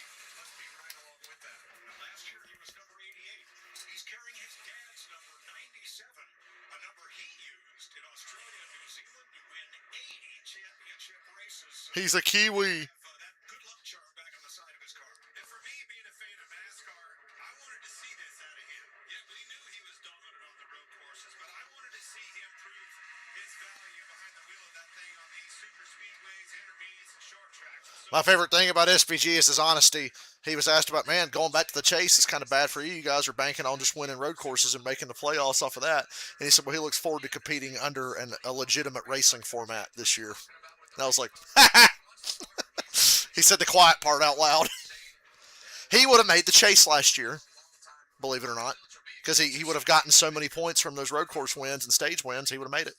right along with that. Last year he was number 88. He's carrying his dad's number 97, a number he used in Australia and New Zealand to win 80 championship races. So He's a Kiwi. that good luck charm back on the side of his car. And for me, being a fan of NASCAR, I wanted to see this out of him. Yeah, we knew he was dominant on the road courses, but I wanted to see him prove his value behind the wheel of that thing on these super speedways, intermediates, and short tracks. So My favorite thing about SVG is his honesty. He was asked about, man, going back to the chase is kind of bad for you. You guys are banking on just winning road courses and making the playoffs off of that. And he said, well, he looks forward to competing under a legitimate racing format this year. And I was like, ha ha! He said the quiet part out loud. He would have made the chase last year, believe it or not. Because he would have gotten so many points from those road course wins and stage wins, he would have made it.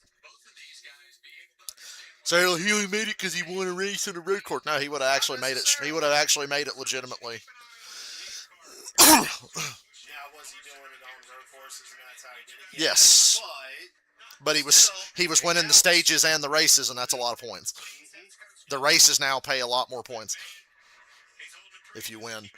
So he only made it because he won a race in a road course. No, he would have actually made it. He would have actually made it legitimately. Yeah, was he doing it on road courses and that's how he did it? Yes. But But he was winning the stages and the races, and that's a lot of points. The races now pay a lot more points if you win.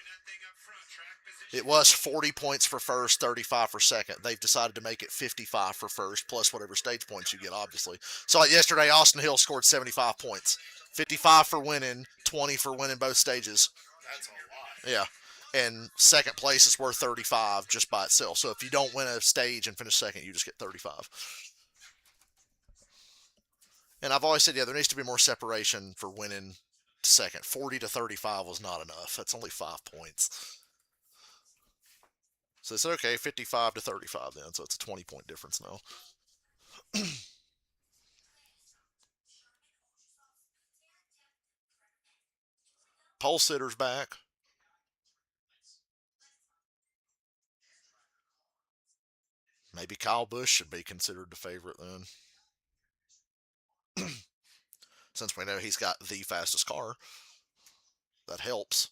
It was 40 points for first, 35 for second. They've decided to make it 55 for first, plus whatever stage points you get, obviously. So like yesterday, Austin Hill scored 75 points. 55 for winning, 20 for winning both stages. that's a lot. Yeah. And second place is worth 35 just by itself. So if you don't win a stage and finish second, you just get 35. And I've always said, yeah, there needs to be more separation for winning second. 40 to 35 was not enough. That's only 5 points. So it's okay, 55 to 35 then. So it's a 20-point difference now. Pole sitter's back. Maybe Kyle Busch should be considered the favorite then. Since we know he's got the fastest car. That helps.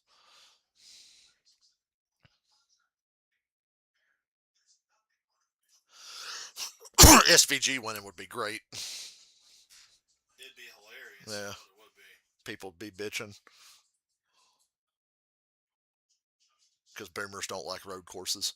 SVG winning would be great. It'd be hilarious. Yeah. It would be. People would be bitching. Because boomers don't like road courses.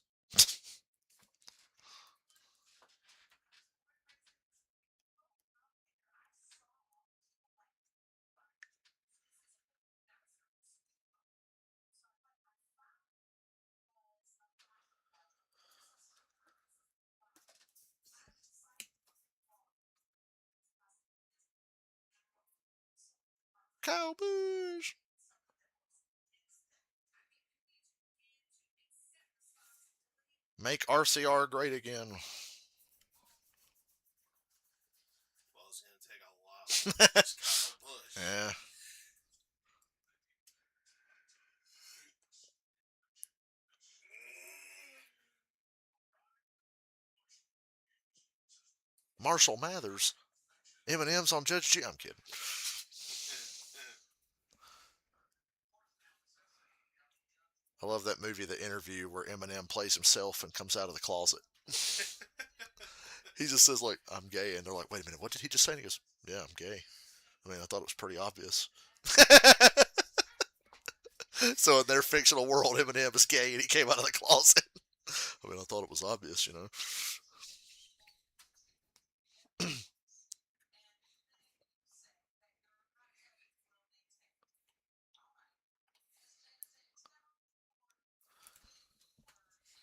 Cowboys. Make RCR great again. Well, it's going to take a lot. Just cut a bush. Yeah. Marshall Mathers. M&M's on Judge G. I'm kidding. I love that movie, The Interview, where Eminem plays himself and comes out of the closet. He just says, like, I'm gay. And they're like, wait a minute, what did he just say? And he goes, yeah, I'm gay. I mean, I thought it was pretty obvious. So in their fictional world, Eminem is gay and he came out of the closet. I mean, I thought it was obvious, you know.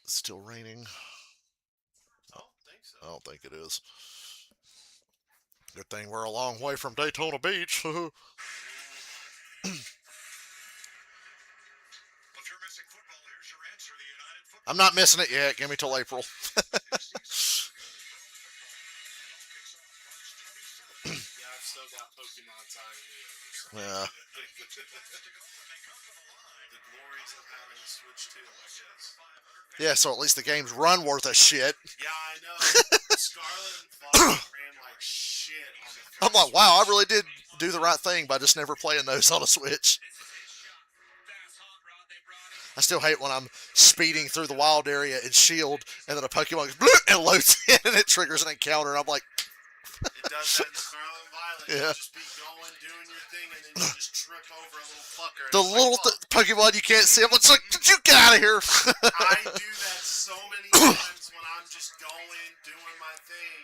It's still raining. I don't think so. I don't think it is. Good thing we're a long way from Daytona Beach. If you're missing football, here's your answer. The United Football I'm not missing it yet. Give me till April. Yeah, I've still got Pokemon time here. Yeah. The glories of having a Switch 2, I guess. Yeah, so at least the games run worth a shit. Yeah, I know. Scarlet and Fox ran like shit on the I'm like, wow, I really did do the right thing by just never playing those on a Switch. I still hate when I'm speeding through the wild area in Shield, and then a Pokemon goes, bloop, and loads in, and it triggers an encounter, and I'm like... It does that in Scarlet and Violet. Yeah. You just be going, doing your thing, and then you just trip over a little fucker. The little Pokemon you can't see, I'm like, did you get out of here? I do that so many times when I'm just going, doing my thing.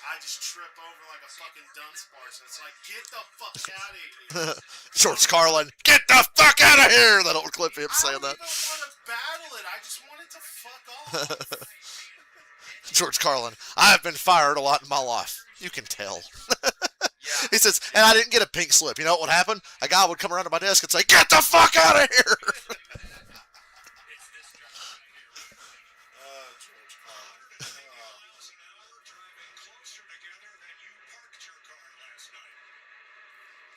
I just trip over like a fucking dunce barge. And it's like, get the fuck out of here. George Carlin, get the fuck out of here! That old clip of him saying I that. don't even want to battle it. I just want it to fuck off. George Carlin, I have been fired a lot in my life. You can tell. Yeah. He says, and I didn't get a pink slip. You know what would happen? A guy would come around to my desk and say, get the fuck out of here! George Carlin.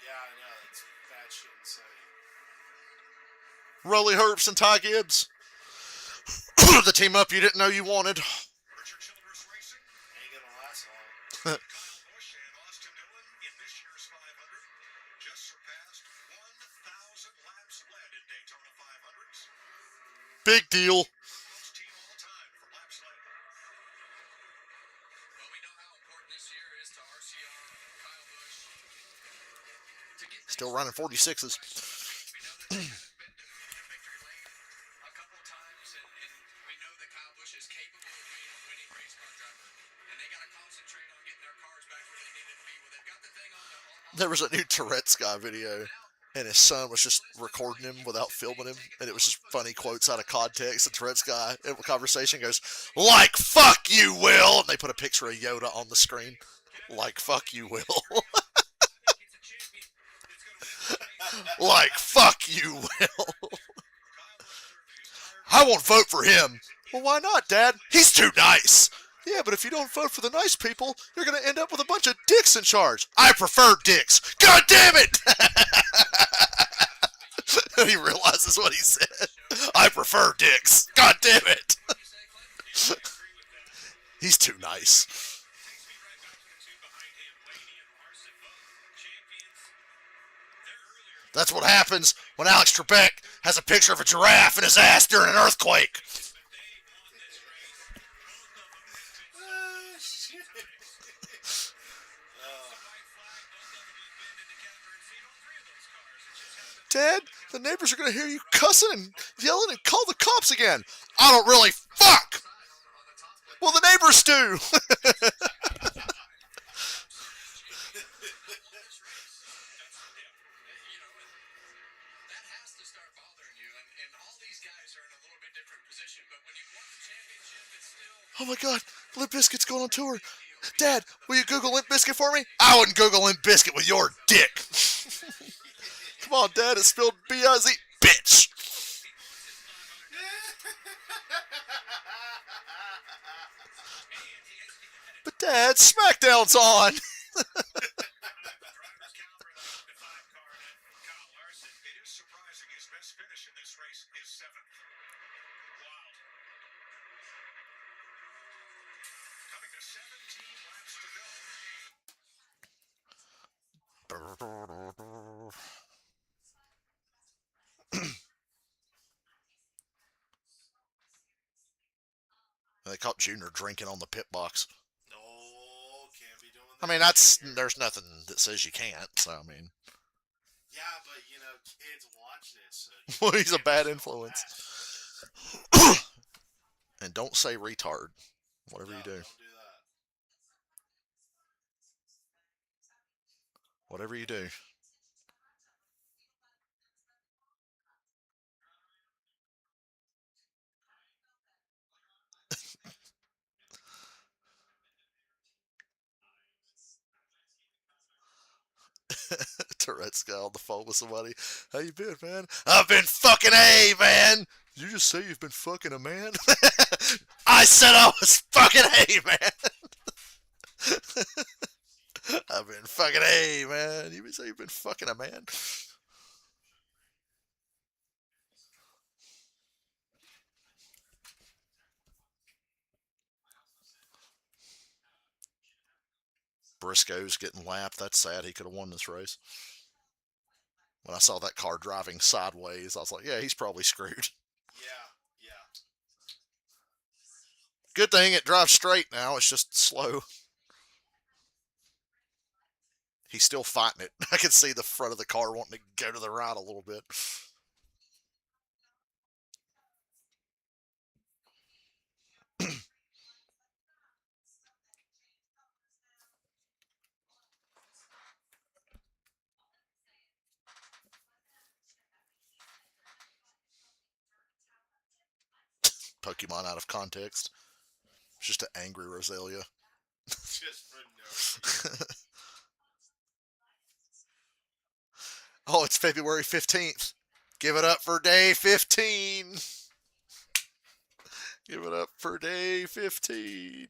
Yeah, I know. It's batshit insane. Rolly Herbst and Ty Gibbs. The team up you didn't know you wanted. Richard Childress Racing, Ain't gonna last long. Kyle Busch and Austin Dillon in this year's 500 just surpassed 1,000 laps led in Daytona 500s. Big deal. Most team all time for laps led. Well, we know how important this year is to RCR, Kyle Busch. To get Still running 46s. we know that they haven't been to victory lane a couple times, and we know that Kyle Busch is capable of being a winning race car driver. And they got to concentrate on getting their cars back where they needed to be. Well, they've got the thing on the... There was a new Tourette's guy video, and his son was just recording him without filming him, and it was just funny quotes out of context. The Tourette's guy in a conversation goes, like, fuck you, Will! And they put a picture of Yoda on the screen. Like, fuck you, Will. Like, fuck you, Will. I won't vote for him. Well, why not, Dad? He's too nice. Yeah, but if you don't vote for the nice people, you're going to end up with a bunch of dicks in charge. I prefer dicks. God damn it! He realizes what he said. I prefer dicks. God damn it! He's too nice. That's what happens when Alex Trebek has a picture of a giraffe in his ass during an earthquake. Dad, the neighbors are going to hear you cussing and yelling and call the cops again. I don't really fuck. Well, the neighbors do. That has to start bothering you, and all these guys are in a little bit different position, but when you've won the championship, it's still... Oh my God, Limp Bizkit's going on tour. Dad, will you Google Limp Bizkit for me? I wouldn't Google Limp Bizkit with your dick. Come on, Dad, it's spelled B-I-Z, bitch. But Dad, SmackDown's on. They caught Junior drinking on the pit box. No, can't be doing that. I mean, there's nothing that says you can't. So I mean, Yeah, but you know, kids watch this. So well, he's a can't bad show influence. that. And don't say retard, whatever No, you do. Don't do that. Whatever you do. Tourette's guy on the phone with somebody. How you been, man? I've been fucking A, man. Did you just say you've been fucking a man? I said I was fucking A, man. I've been fucking A, man. You say you've been fucking a man? Briscoe's getting lapped. That's sad. He could have won this race. When I saw that car driving sideways, I was like, yeah, he's probably screwed. Yeah. Good thing it drives straight now. It's just slow. He's still fighting it. I can see the front of the car wanting to go to the right a little bit. Pokemon out of context. It's just an angry Roselia. Just for no reason. Oh, it's February 15th. Give it up for day 15. Give it up for day 15.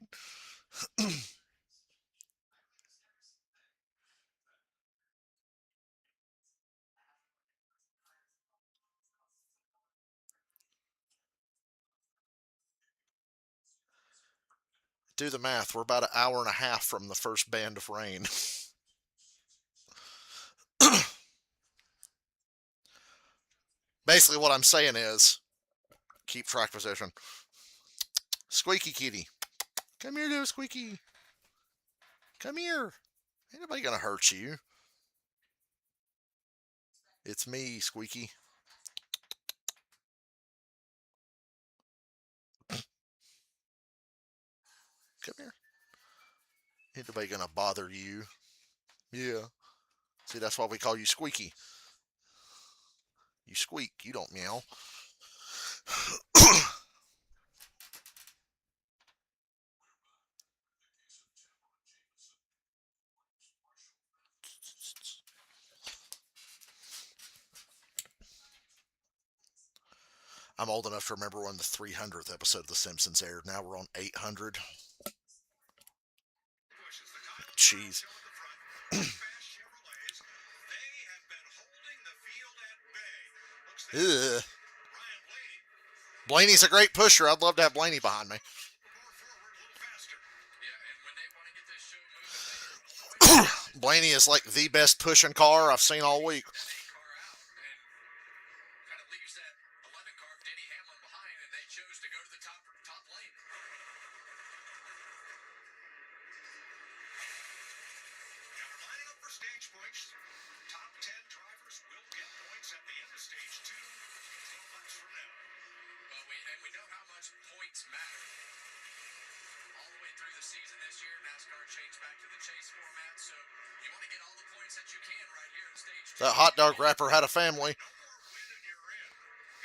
Do the math. We're about an hour and a half from the first band of rain. Basically, what I'm saying is, keep track position. Squeaky kitty. Come here, little Squeaky. Come here. Ain't nobody gonna hurt you. It's me, Squeaky. Come here. Ain't nobody gonna bother you. Yeah. See, that's why we call you Squeaky. You squeak, you don't meow. I'm old enough to remember when the 300th episode of The Simpsons aired. Now we're on 800. Jeez. Ugh. Blaney's a great pusher. I'd love to have Blaney behind me. Blaney is like the best pushing car I've seen all week. chose to go to the top lane. Now we're lining up for stage points. Top 10 drivers will get points at the end of stage 2, 12 laps from now. Well, we know how much points matter. All the way through the season this year, NASCAR changed back to the chase format, so you want to get all the points that you can right here in stage 2. That hot dog wrapper had a family. No more win and you're in.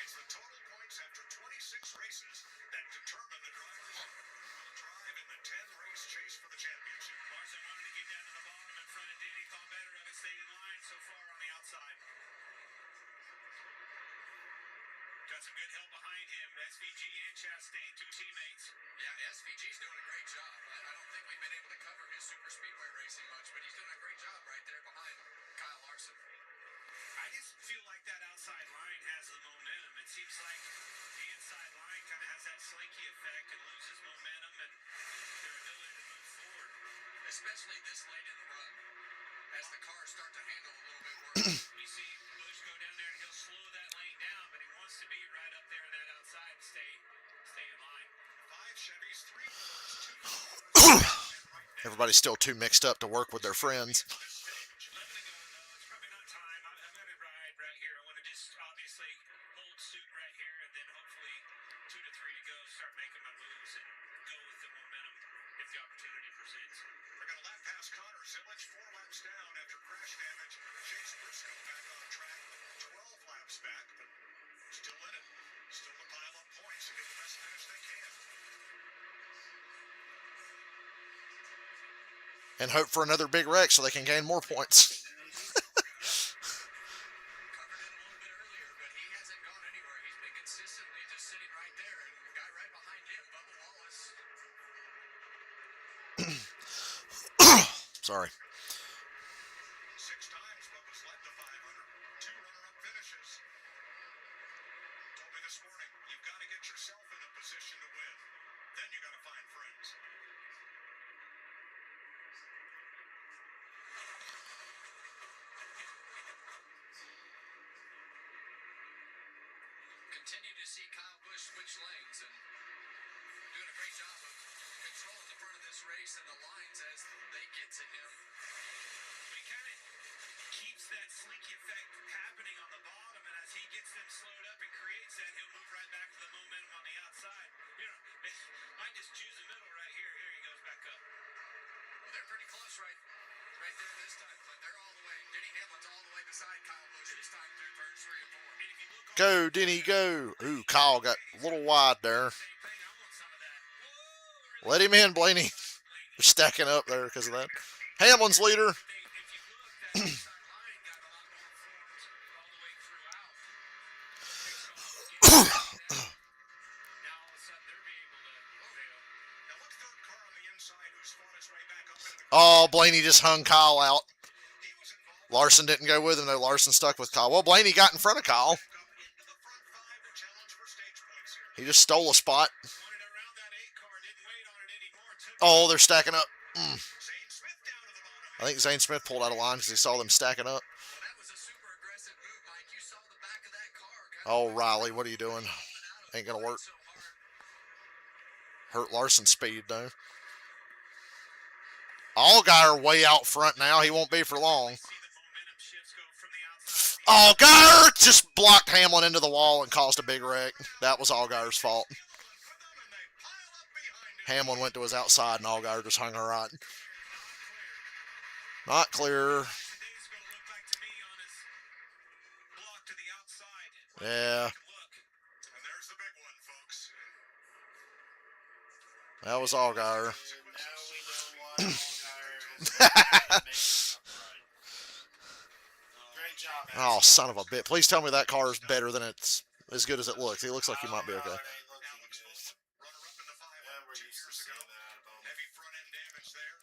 It's the total points after 26 races that determine the drivers who will drive in the 10-race chase for the championship. Larson wanted to get down to the bottom in front of Danny. Thought better of it, stayed in line so far on the outside. Got some good help behind him. SVG and Chastain, 2 teammates. Yeah, SVG's doing a great job. I don't think we've been able to cover his super speedway racing much, but he's doing a great job right there behind Kyle Larson. I just feel like that outside line has the momentum. It seems like the inside line kind of has that slinky effect and loses momentum and their ability to move forward. Especially this late in the run, as the cars start to handle a little bit worse. You see Busch go down there and he'll slow that lane down, but he wants to be right up there in that outside and stay in line. 5 Chevys, 3 Fords, 2 Everybody's still too mixed up to work with their friends. 11 to go, though. It's probably not time. I'm going to ride right here. I want to just obviously hold suit right here, and then hopefully 2 to 3 to go, start making my moves and go with the momentum if the opportunity presents. We're going to lap past Connor Zillage, 4 laps down after crash damage. Chase Briscoe back on track, 12 laps back, but still in it. Still to pile up points and get the best finish they can. And hope for another big wreck so they can gain more points. Covered it a little bit earlier, but he hasn't gone anywhere. He's been consistently just sitting right there, and the guy right behind him, Bubba Wallace. Sorry. 6 times Bubba's led the 500. 2 runner-up finishes. Told me this morning, you've got to get yourself in a position to win. Then you got to find friends. Continue to see Kyle Busch switch lanes and doing a great job of controlling the front of this race and the lines as they get to him. He kind of keeps that slinky effect happening on the bottom, and as he gets them slowed up and creates that, he'll move right back to the momentum on the outside. You know, might just choose the middle right here. Here he goes back up. Well, they're pretty close right there this time, but they're all the way. Denny Hamlin's all the way beside Kyle Busch this time through turns 3 and 4. And if you look Go, Denny, go. Ooh, Kyle got a little wide there. same thing, I want some of that. Whoa, Let him in, Blaney. They're stacking up there because of that. Hamlin's leader. if you look, that inside line got a lot more forms all the way throughout. Now all of a sudden they're being able to prevail. Now look, third car on the inside who's fought his way back up into the Oh, Blaney just hung Kyle out. he was involved Larson didn't go with him, though. Larson stuck with Kyle. Well, Blaney got in front of Kyle. up into the front 5 to challenge for stage points here. He just stole a spot. Wanted around that 8 car, didn't wait on it anymore. Took Oh, they're stacking up. Zane Smith down to the bottom. I think Zane Smith pulled out of line because he saw them stacking up. Well, that was a super aggressive move, Mike. You saw the back of that car. Oh, Riley, what are you doing? Ain't gonna work. So hard. Hurt Larson's speed, though. Allgaier way out front now. He won't be for long. See the momentum shifts go from the outside. Allgaier just blocked Hamlin into the wall and caused a big wreck. That was Allgaier's fault. For them, and they pile up behind him. Hamlin went to his outside and Allgaier just hung her right. Not clear. Today's going to look like to me on his block to the outside. Yeah, Look, and there's the big one, folks. that was Allgaier. Now we know why Allgaier is great job. Oh, son of a bitch. Please tell me that car is better than it's as good as it looks. He looks like he might be okay. Alex Bowman, runner-up in the 5 Yeah, we're 2 used to years seeing ago. that. Heavy front-end damage there.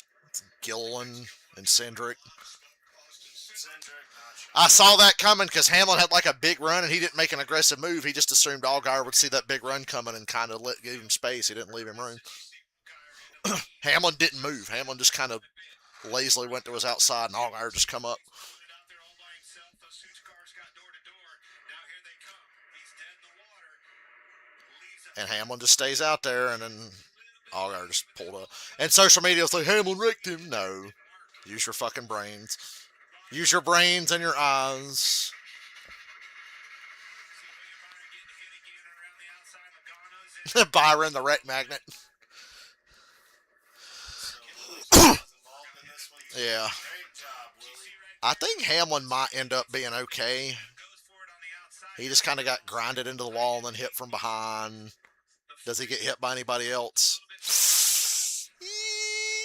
Gilliland and Cindric. Cindric, not sure. I saw that coming because Hamlin had like a big run and he didn't make an aggressive move. He just assumed Allgaier would see that big run coming and kind of give him space. He didn't leave him room. Hamlin didn't move. Hamlin just kind of lazily went to his outside and Allgaier just come up. Floated out there all by himself. Those suits cars got door to door. Now here they come. He's dead in the water. Leaves a And Hamlin just stays out there, and then Allgaier just pulled up. And social media will say, Hamlin wrecked him. No. Use your fucking brains. Use your brains and your eyes. Byron, the wreck magnet. Yeah. I think Hamlin might end up being okay. He just kind of got grinded into the wall and then hit from behind. Does he get hit by anybody else?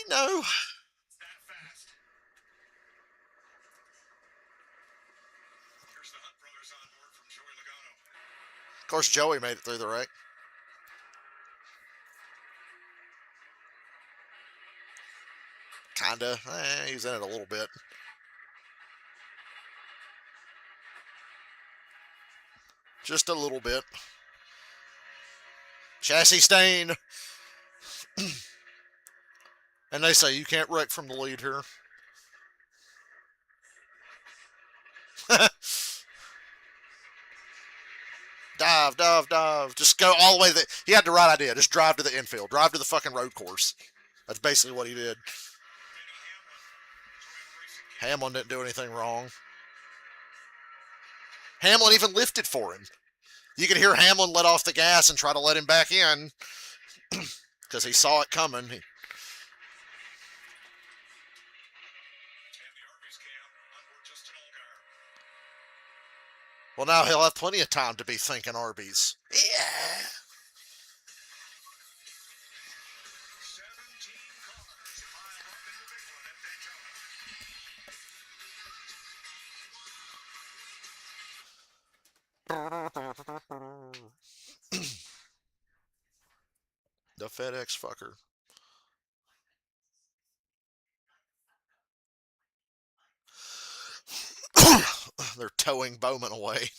No. Of course, Joey made it through the wreck. Kinda. He's in it a little bit. Just a little bit. Chassis stain. And they say you can't wreck from the lead here. Dive, dive, dive. Just go all the way. He had the right idea. Just drive to the infield. Drive to the fucking road course. That's basically what he did. Hamlin didn't do anything wrong. Hamlin even lifted for him. You could hear Hamlin let off the gas and try to let him back in because he saw it coming. Well, now he'll have plenty of time to be thinking Arby's. Yeah. The FedEx fucker. They're towing Bowman away.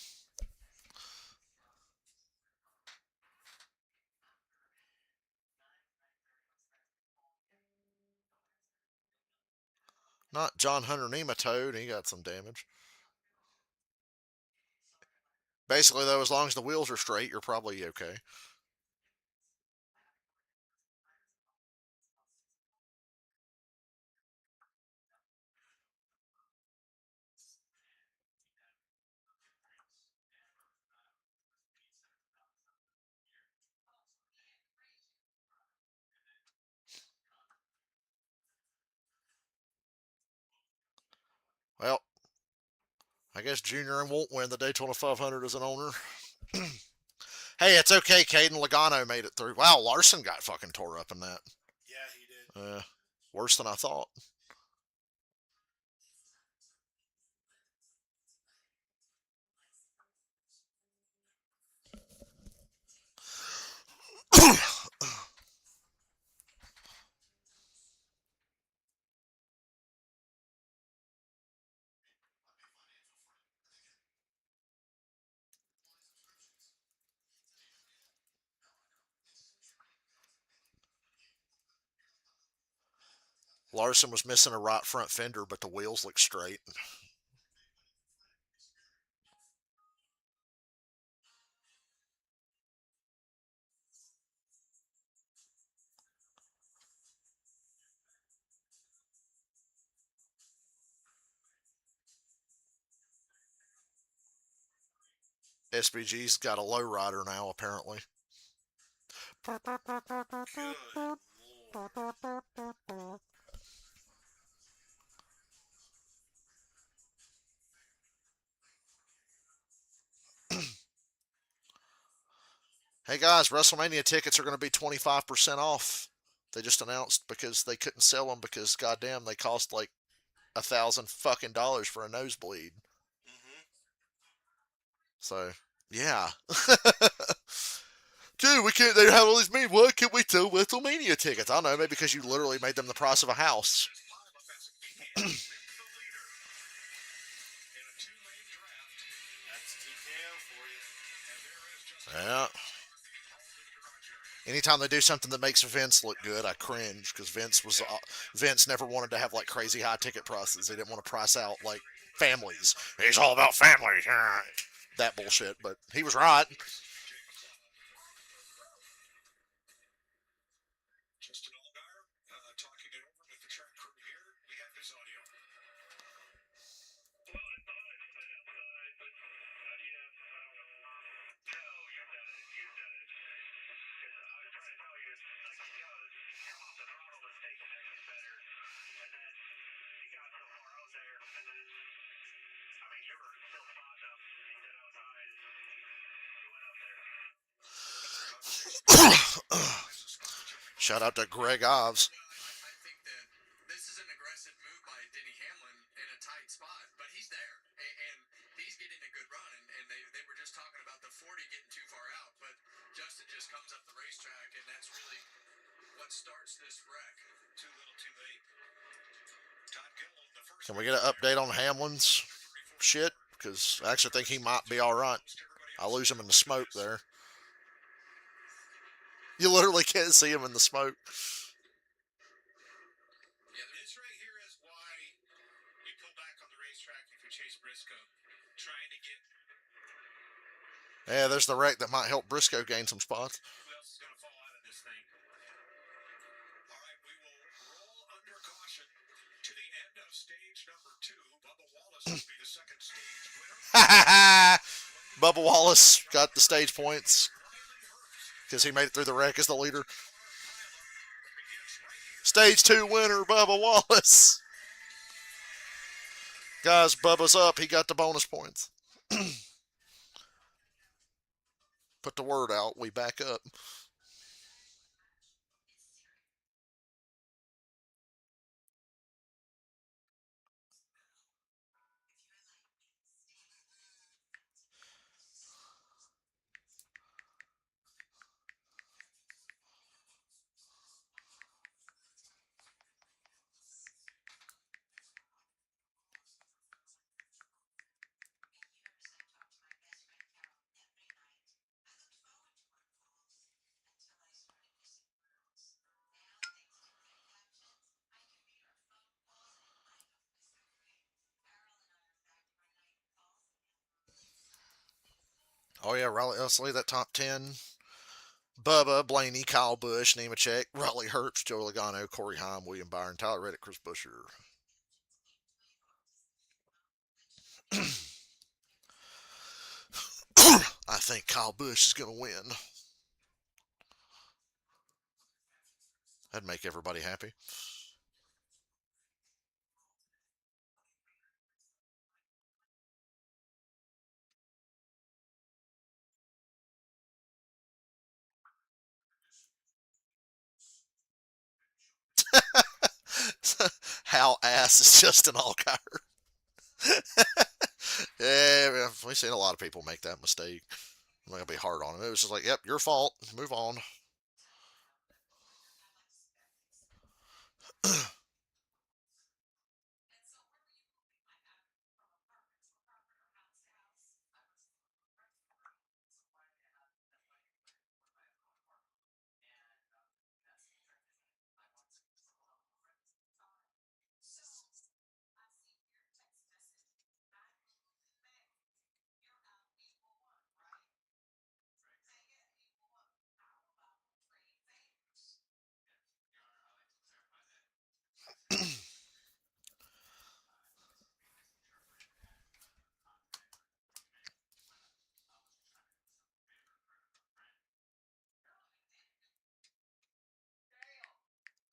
Not John Hunter Nematode. He got some damage. Basically, though, as long as the wheels are straight, you're probably okay. Well, I guess Junior won't win the Daytona 500 as an owner. Hey, it's okay. Caden Logano made it through. Wow, Larson got fucking tore up in that. Yeah, he did. Worse than I thought. Larson was missing a right front fender, but the wheels looked straight. SBG's got a low rider now, apparently. Good Lord. Hey guys, WrestleMania tickets are going to be 25% off. They just announced because they couldn't sell them because goddamn they cost like $1,000 fucking dollars for a nosebleed. Mm-hmm. So yeah. Dude, we can't. They have all these meetings. Why can't we sell WrestleMania tickets? I don't know. Maybe because you literally made them the price of a house. Yeah. Anytime they do something that makes Vince look good, I cringe because Vince never wanted to have like crazy high ticket prices. He didn't want to price out like families. He's all about families. That bullshit. But he was right. Shout out to Greg Ives. I think that this is an aggressive move by Denny Hamlin in a tight spot, but he's there, and he's getting a good run, and they were just talking about the 40 getting too far out, but Justin just comes up the racetrack, and that's really what starts this wreck. Too little, too late. Todd Gilliland, the first. Can we get an update on Hamlin's shit? Because I actually think he might be all right. I lose him in the smoke there. You literally can't see him in the smoke. Yeah, this right here is why you pull back on the racetrack if you chase Briscoe. Trying to get Yeah, there's the wreck that might help Briscoe gain some spots. who else is going to fall out of this thing. All right, we will roll under caution to the end of stage number 2. Bubba Wallace will be the second stage winner. Bubba Wallace got the stage points because he made it through the wreck as the leader. Stage 2 winner, Bubba Wallace. Guys, Bubba's up. He got the bonus points. Put the word out. We back up. Oh, yeah, Raleigh, let's leave that top 10. Bubba, Blaney, Kyle Busch, Nemechek, Riley Herbst, Joe Logano, Corey Heim, William Byron, Tyler Reddick, Chris Buescher. I think Kyle Busch is going to win. That'd make everybody happy. How ass is Justin Allgaier? Yeah, we've seen a lot of people make that mistake. I'm not going to be hard on him. It was just like, yep, your fault. Move on.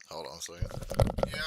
Hold on a second. Yeah.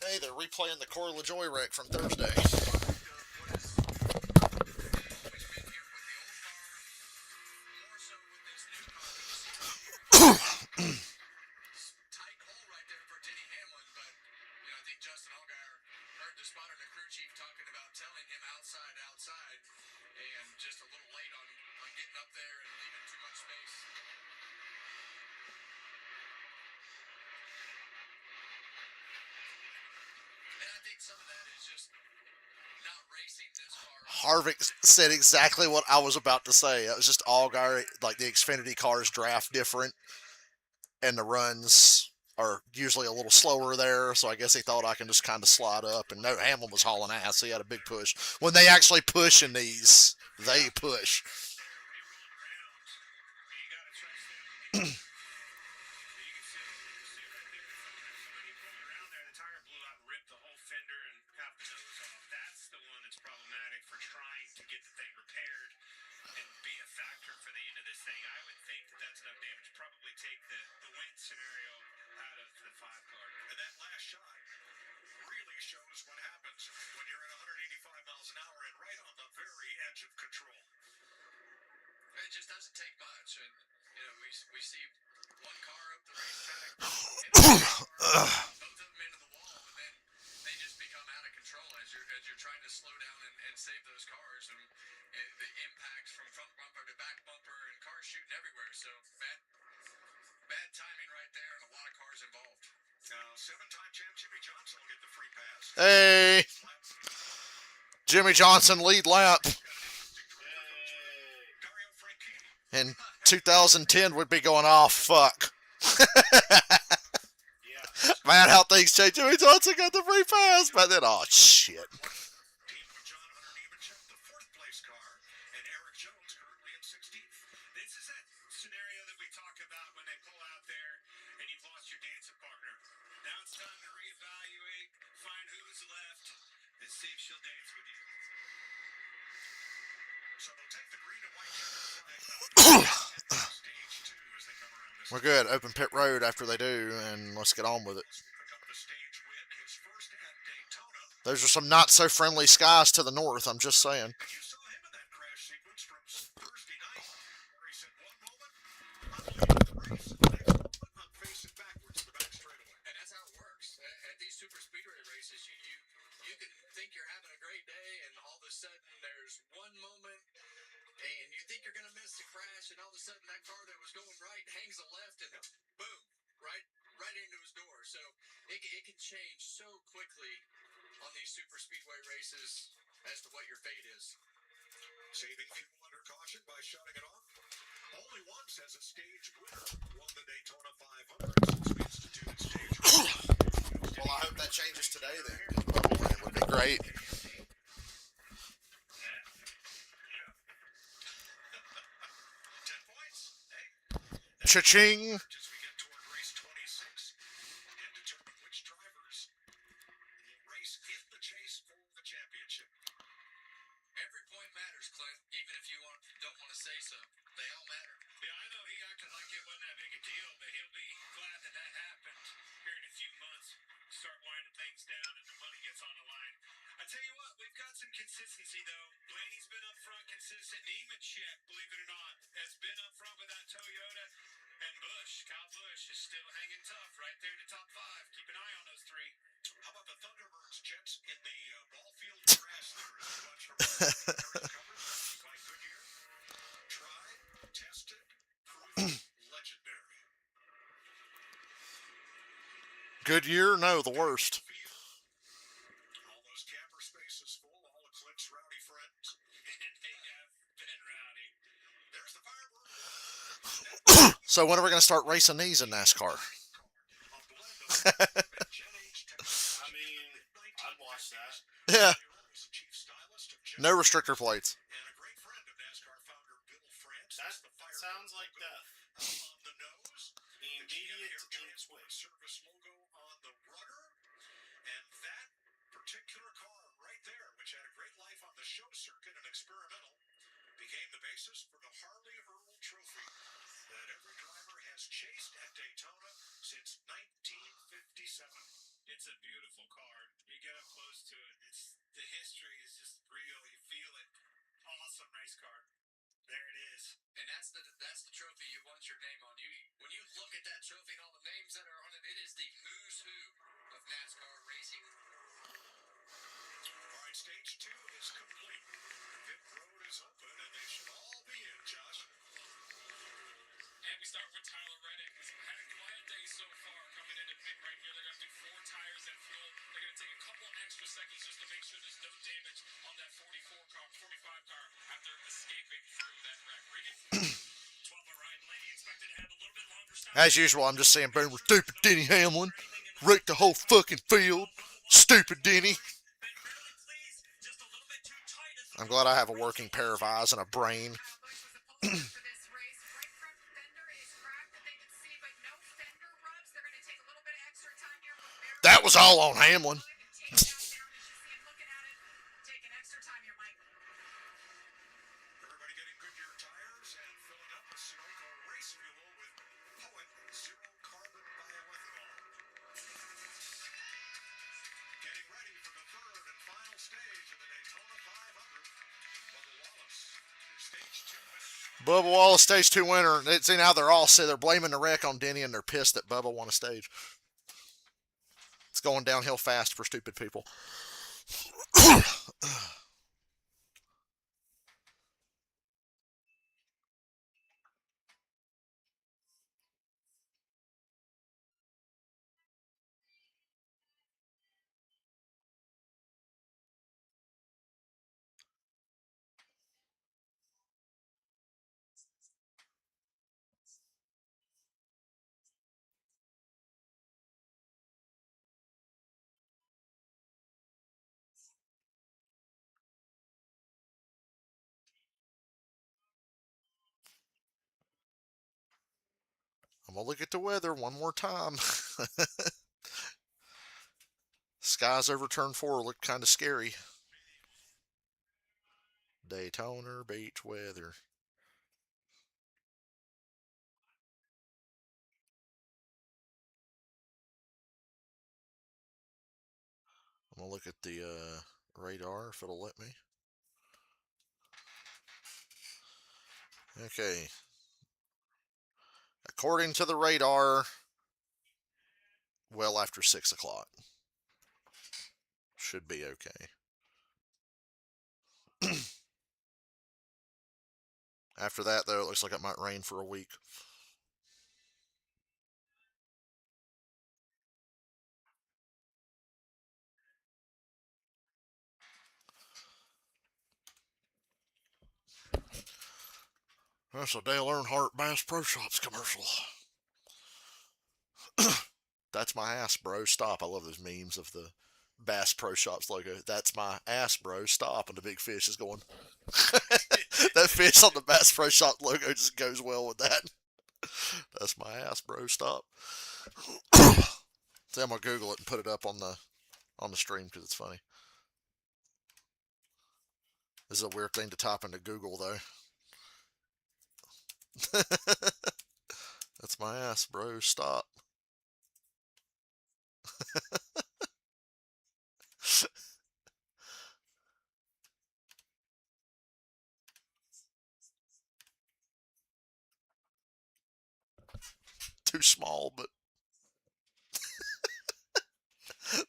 Hey, they're replaying the Corey LaJoy wreck from Thursday. Justin Allgaier heard the spotter and the crew chief talking about telling him outside, and just a little late on getting up there and leaving too much space. And I think some of that is just not racing this far. Harvick said exactly what I was about to say. It was just Allgaier, like the Xfinity cars draft different, and the runs are usually a little slower there, so I guess he thought I can just kind of slide up. And no, Hamlin was hauling ass. So he had a big push. When they actually push in these, they push. Shows what happens when you're at 185 miles an hour and right on the very edge of control. It just doesn't take much, and we see one car up the racetrack, both of them into the wall, and then they just become out of control as you're trying to slow down and save those cars, and the impacts from front bumper to back bumper and cars shooting everywhere. So bad timing right there, and a lot of cars involved. Seven-time champ Jimmy Johnson will get the free pass. Hey, Jimmy Johnson lead lap. In 2010 would be going, oh, fuck. Man, how things change. Jimmy Johnson got the free pass. But then, oh, shit. This is that scenario that we talk about when they pull out there and you've lost your dancing partner. Now it's time to reevaluate, find who's left, and see if she'll dance with you. So they'll take the green and white flag stage 2 as they come around this. We're good. Open pit road after they do, and let's get on with it. Pick up the stage win, his first at Daytona. Those are some not so friendly skies to the north, I'm just saying. You saw him in that crash sequence from Thursday night, where he said one moment, I'm leading the race, the next moment, I'm facing backwards to the back straightaway. And that's how it works. At these super speedway races, you can think you're having a great day, and all of a sudden there's one moment, and you think you're going to miss the crash, and all of a sudden that car that was going right hangs a left, and boom, right into his door. So it can change so quickly on these super speedway races as to what your fate is. Saving fuel under caution by shutting it off. Only once has a stage winner won the Daytona 500 since we instituted stage one. Well, I hope that changes today then. It would be great. 10 points. Hey, Cha-ching. as we get toward race 26 and determine which drivers will race in the chase for the championship. Every point matters, Clint, even if you don't want to say so. They all matter. Yeah, I know he acted like it wasn't that big a deal, but he'll be glad that that happened here in a few months. Start winding things down and the money gets on the line. I tell you what, we've got some consistency though. Blaney's been up front consistent. Nemechek, believe it or not, has been up front with that Toyota. And Kyle Busch is still hanging tough right there in the top 5. Keep an eye on those 3. How about the Thunderbirds Jets in the ball field grass there as a bunch of covers by Goodyear? Tried, tested, proven legendary. Good year? No, the worst. All those camper spaces full, all of Clint's rowdy friends. And they have been rowdy. There's the firebird. So when are we going to start racing these in NASCAR? A blend of Gen H technology. I mean, I'd watch that. Yeah. Was the chief stylist of Gen No restrictor plates. and a great friend of NASCAR founder Bill France. That The firebird sounds like logo death. on the nose. The GM Immediate Air team Transport switch. Service logo on the rudder. And that particular car right there, which had a great life on the show circuit and experimental, became the basis for the Harley Earl Trophy that every driver has chased at Daytona since 1957. It's a beautiful car. You get up close to it. The history is just real. You feel it. Awesome race car. There it is. And that's the trophy you want your name on. When you look at that trophy and all the names that are on it, it is the who's who of NASCAR racing. All right, stage 2 is complete. Pit road is open, and they should all be in, Josh. And we start with Tyler Reddick, who's had a quiet day so far coming into pit right here. They're going to do 4 tires and fuel. They're going to take a couple extra seconds just to make sure there's no damage on that 45 car after escaping through that wreck. Regan. 12 Ryan Blaney expected to have a little bit longer As usual, I'm just saying, Boomer, stupid Denny Hamlin. Wrecked the whole fucking field. Stupid Denny. I'm glad I have a working pair of eyes and a brain. That was all on Hamlin. Everybody getting Goodyear tires and filling up the Sunoco race fuel with Poet Zero Carbon Bioethanol. Getting ready for the third and final stage of the Daytona 500. Bubba Wallace, stage 2 winner. Bubba Wallace, stage 2 winner. See, now they're blaming the wreck on Denny, and they're pissed that Bubba won a stage. It's going downhill fast for stupid people. I'm going to look at the weather one more time. Skies over turn 4 look kind of scary. Daytona beach weather. I'm going to look at the radar if it'll let me. Okay. According to the radar, well after 6 o'clock. Should be okay. After that, though, it looks like it might rain for a week. That's a Dale Earnhardt Bass Pro Shops commercial. That's my ass, bro. Stop. I love those memes of the Bass Pro Shops logo. That's my ass, bro. Stop. And the big fish is going. That fish on the Bass Pro Shop logo just goes well with that. That's my ass, bro. Stop. See, I'm going to Google it and put it up on the stream because it's funny. This is a weird thing to type into Google, though. That's my ass, bro. Stop. Too small, but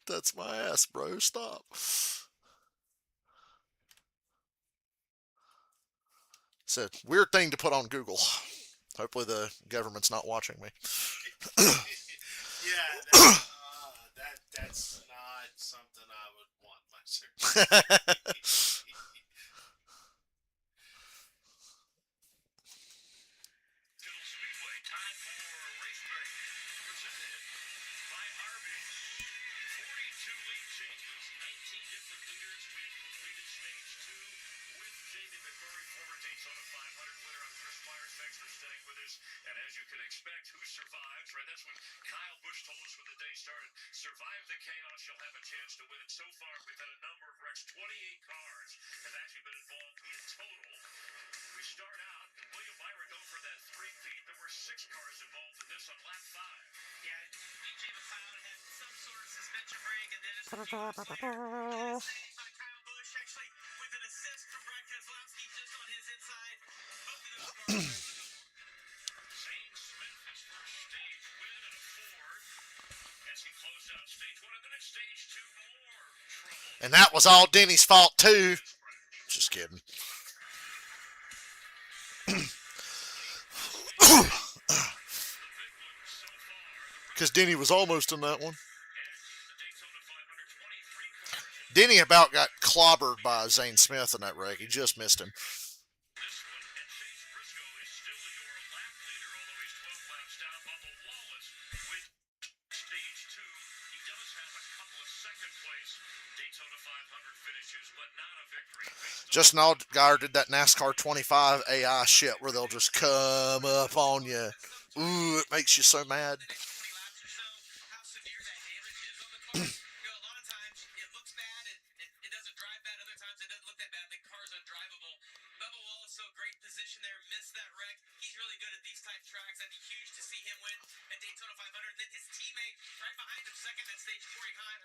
that's my ass, bro. Stop. It's a weird thing to put on Google. Hopefully the government's not watching me. Yeah, that's not something I would want myself. Speedway, time for race break. Presented by Arby's. 42 lead changes, 19 different leaders. We've completed stage 2 with Jamie McMurray, former Daytona 500 winner. I'm Chris Myers. Thanks for staying with us. And as you can expect, who survives, right? That's what Kyle Busch told us when the day started. Survive the chaos, you'll have a chance to win it. So far, we've had a number of wrecks. 28 cars have actually been involved in total. We start out, and William Byron go for that 3-peat. There were 6 cars involved in this on lap 5. Yeah, BJ McLeod had some sort of suspension break, and then it's a few hours later. Saved by Kyle Busch, actually with an assist from Brad Keselowski just on his inside. Both of those cars. Zane Smith, his first stage win in a Ford as he closed out stage 1, and then at stage 2, more trouble. And that was all Denny's fault, too. Just kidding. Because Denny was almost in that one. Denny about got clobbered by Zane Smith in that wreck. He just missed him. This one, and Chase Briscoe is still your lap leader, although he's 12 laps down. Bubba Justin Allgaier did that NASCAR 25 AI shit where they'll just come up on you. Ooh, it makes you so mad. How severe that damage is on the car. A lot of times it looks bad and it doesn't drive bad. Other times it doesn't look that bad. The car's undrivable. Bubba Wallace, so great position there, missed that wreck. He's really good at these type tracks. That'd be huge to see him win at Daytona 500. Then his teammate right behind him, second at stage, Corey Heim,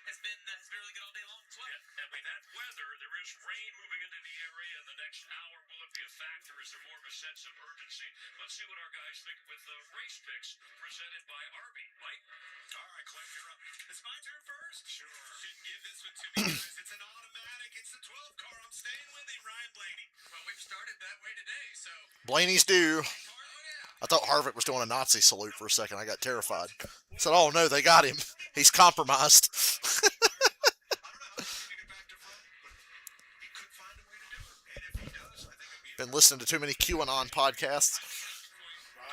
has been really good all day long as well. Yeah, and with that weather, there is rain moving into the area in the next hour. Will it be a factor? Is there more of a sense of urgency? Let's see what our guys think with the race picks presented by Arby. Mike? All right, Cliff, you're up. It's my turn first. Sure. Give this one to me, guys. It's an automatic. It's the 12 car. I'm staying with him, Ryan Blaney. Well, we've started that way today, so. Blaney's due. Oh, yeah. I thought Harvick was doing a Nazi salute for a second. I got terrified. I said, oh no, they got him. He's compromised. I don't know how he's going to get back to front, but he could find a way to do it. And if he does, I think it'll be Been listening to too many QAnon podcasts.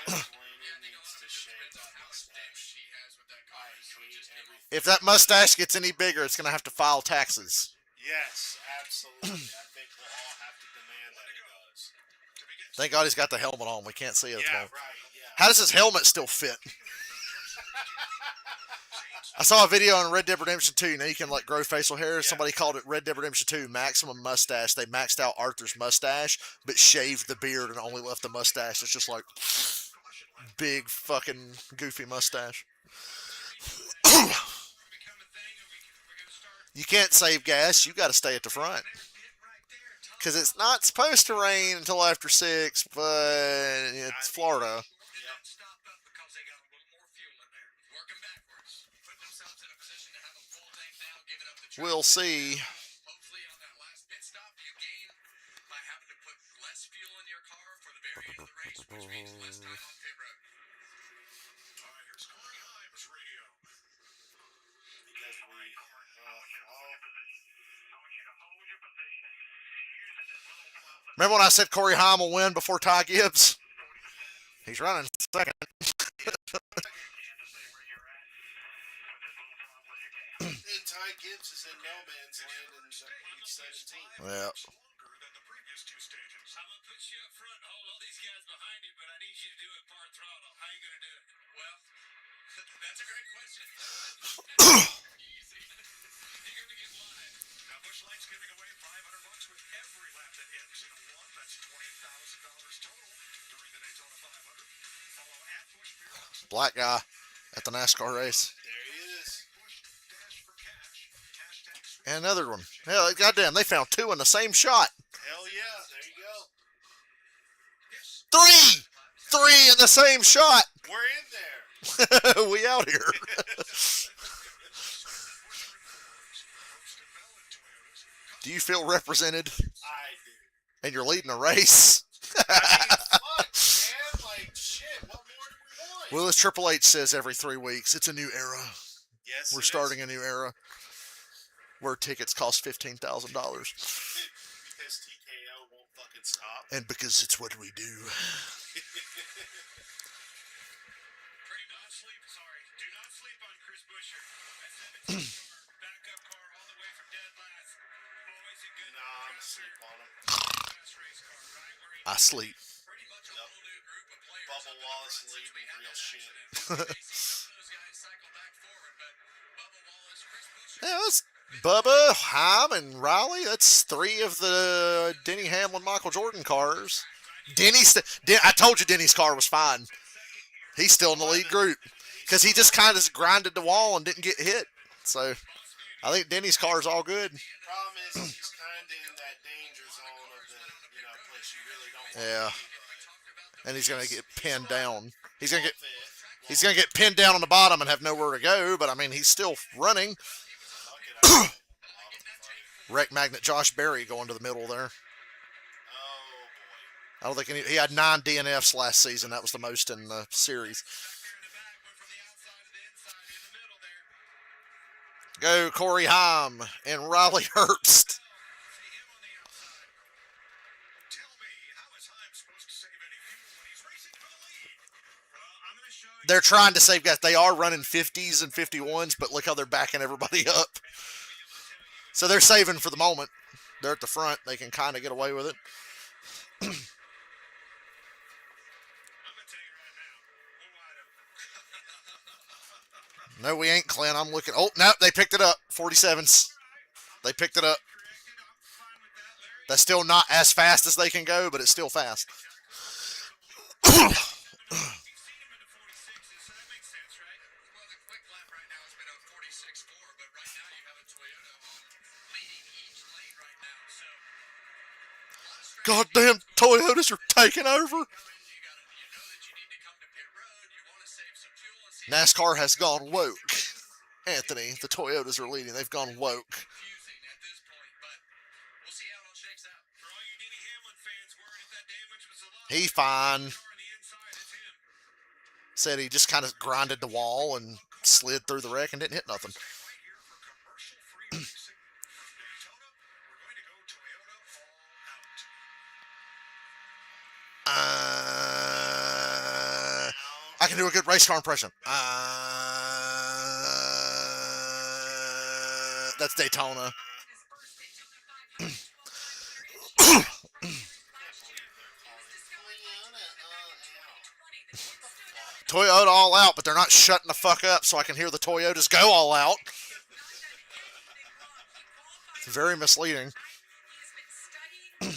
Ryan Blaney needs to shave that mustache. He has with that car. I hate everything. If that mustache gets any bigger, it's going to have to file taxes. Yes, absolutely. I think we'll all have to demand that it does. Thank God he's got the helmet on. We can't see it at the Yeah, moment. right. Yeah. How does his helmet still fit? I saw a video on Red Dead Redemption 2. You know, you can like grow facial hair. Somebody called it Red Dead Redemption 2 Maximum Mustache. They maxed out Arthur's mustache, but shaved the beard and only left the mustache. It's just like big fucking goofy mustache. You can't save gas. You got to stay at the front. Because it's not supposed to rain until after 6, but it's Florida. Stopped up because they got a little more fuel in there. Working backwards. Putting themselves in a position to have a full tank now, giving up the track. We'll see. Hopefully on that last pit stop, you gain by having to put less fuel in your car for the very end of the race, which means less time on pit road. All right, here's Corey Heim's radio. Because we. Remember when I said Corey Heim will win before Ty Gibbs? He's running second. And Ty Gibbs is in no man's land in each 17. Yeah. Longer than the previous two stages. I'm going to put you up front, hold all these guys behind you, but I need you to do it part throttle. How are you going to do it? Well, that's a great question. Easy. You're going to get live. Now, Busch Light's giving away $500 with every lap that ends in a 1. That's $20,000 total during the Daytona 500. Follow at Busch Beer. Black guy at the NASCAR race. There he is. Busch Dash for Cash. Hashtag sweet. And another one. Hell, goddamn, they found 2 in the same shot. Hell yeah. There you go. 3 in the same shot. We're in there. We out here. Do you feel represented? I do. And you're leading a race? I mean, fuck, man. Like, shit. What more do we want? Well, as Triple H says every 3 weeks, it's a new era. Yes, We're it is. starting a new era where tickets cost $15,000. Because TKO won't fucking stop. And because it's what we do. Pretty not sleep. Sorry. Do not sleep on Chris Buescher. That 17 car, backup car, all the way from dead last. Always a good Nah, I'm asleep on him. fast race car, right where he I sleep. Pretty much a whole new group of players. Bubba Wallace leading real shit. Some of those guys cycle back forward, but Bubba Wallace, Chris Buescher. Yeah, that's Bubba, Heim, and Riley. That's 3 of the Denny Hamlin, Michael Jordan cars. I told you Denny's car was fine. He's still in the lead group because he just kind of grinded the wall and didn't get hit. So I think Denny's car is all good. Problem is, he's kind of in that danger zone of the, place you really don't want Yeah. to be. And he's gonna get pinned down. He's gonna Fifth. get pinned down on the bottom and have nowhere to go. But I mean, he's still running. Fuck it, I think Wreck magnet Josh Berry going to the middle there. Oh, boy. I don't think he had 9 DNFs last season. That was the most in the series. Go Corey Heim and Riley Herbst. They're trying to save gas. They are running 50s and 51s, but look how they're backing everybody up. So they're saving for the moment. they're at the front, they can kind of get away with it. I'm gonna tell you right now, we're wide open. No, we ain't, Clint. I'm looking. Oh, no, they picked it up. 47s. They picked it up. Corrected. I'm fine with that, Larry. That's still not as fast as they can go, but it's still fast. You've seen him in the 46s, so that makes sense, right? Well, the quick lap right now has been a 46.4, but right now you have a Toyota leading each lane right now. So, a lot of strategy. Goddamn Toyotas are taking over. You know that you need to come to pit road. You want to save some fuel and see NASCAR has gone woke. Anthony, the Toyotas are leading. They've gone woke. confusing at this point, but we'll see how it all shakes out. For all you Denny Hamlin fans worried if that damage was a lot. He fine. On the inside, it's him. Said he just kind of grinded the wall and slid through the wreck and didn't hit nothing. Right here for commercial-free racing from Daytona. We're going to go Toyota all out. I can do a good race car impression. That's Daytona. Toyota all out, but they're not shutting the fuck up, so I can hear the Toyotas go all out. It's very misleading. Riley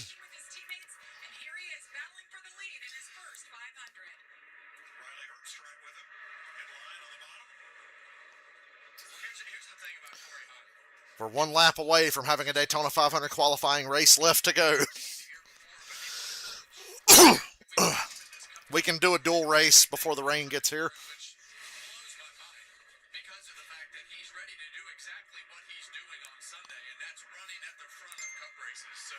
Hurst right with him. In line on the bottom. Here's the thing about Corey Hunt. We're one lap away from having a Daytona 500 qualifying race left to go. We can do a dual race before the rain gets here. Which blows my mind because of the fact that he's ready to do exactly what he's doing on Sunday, and that's running at the front of Cup races. So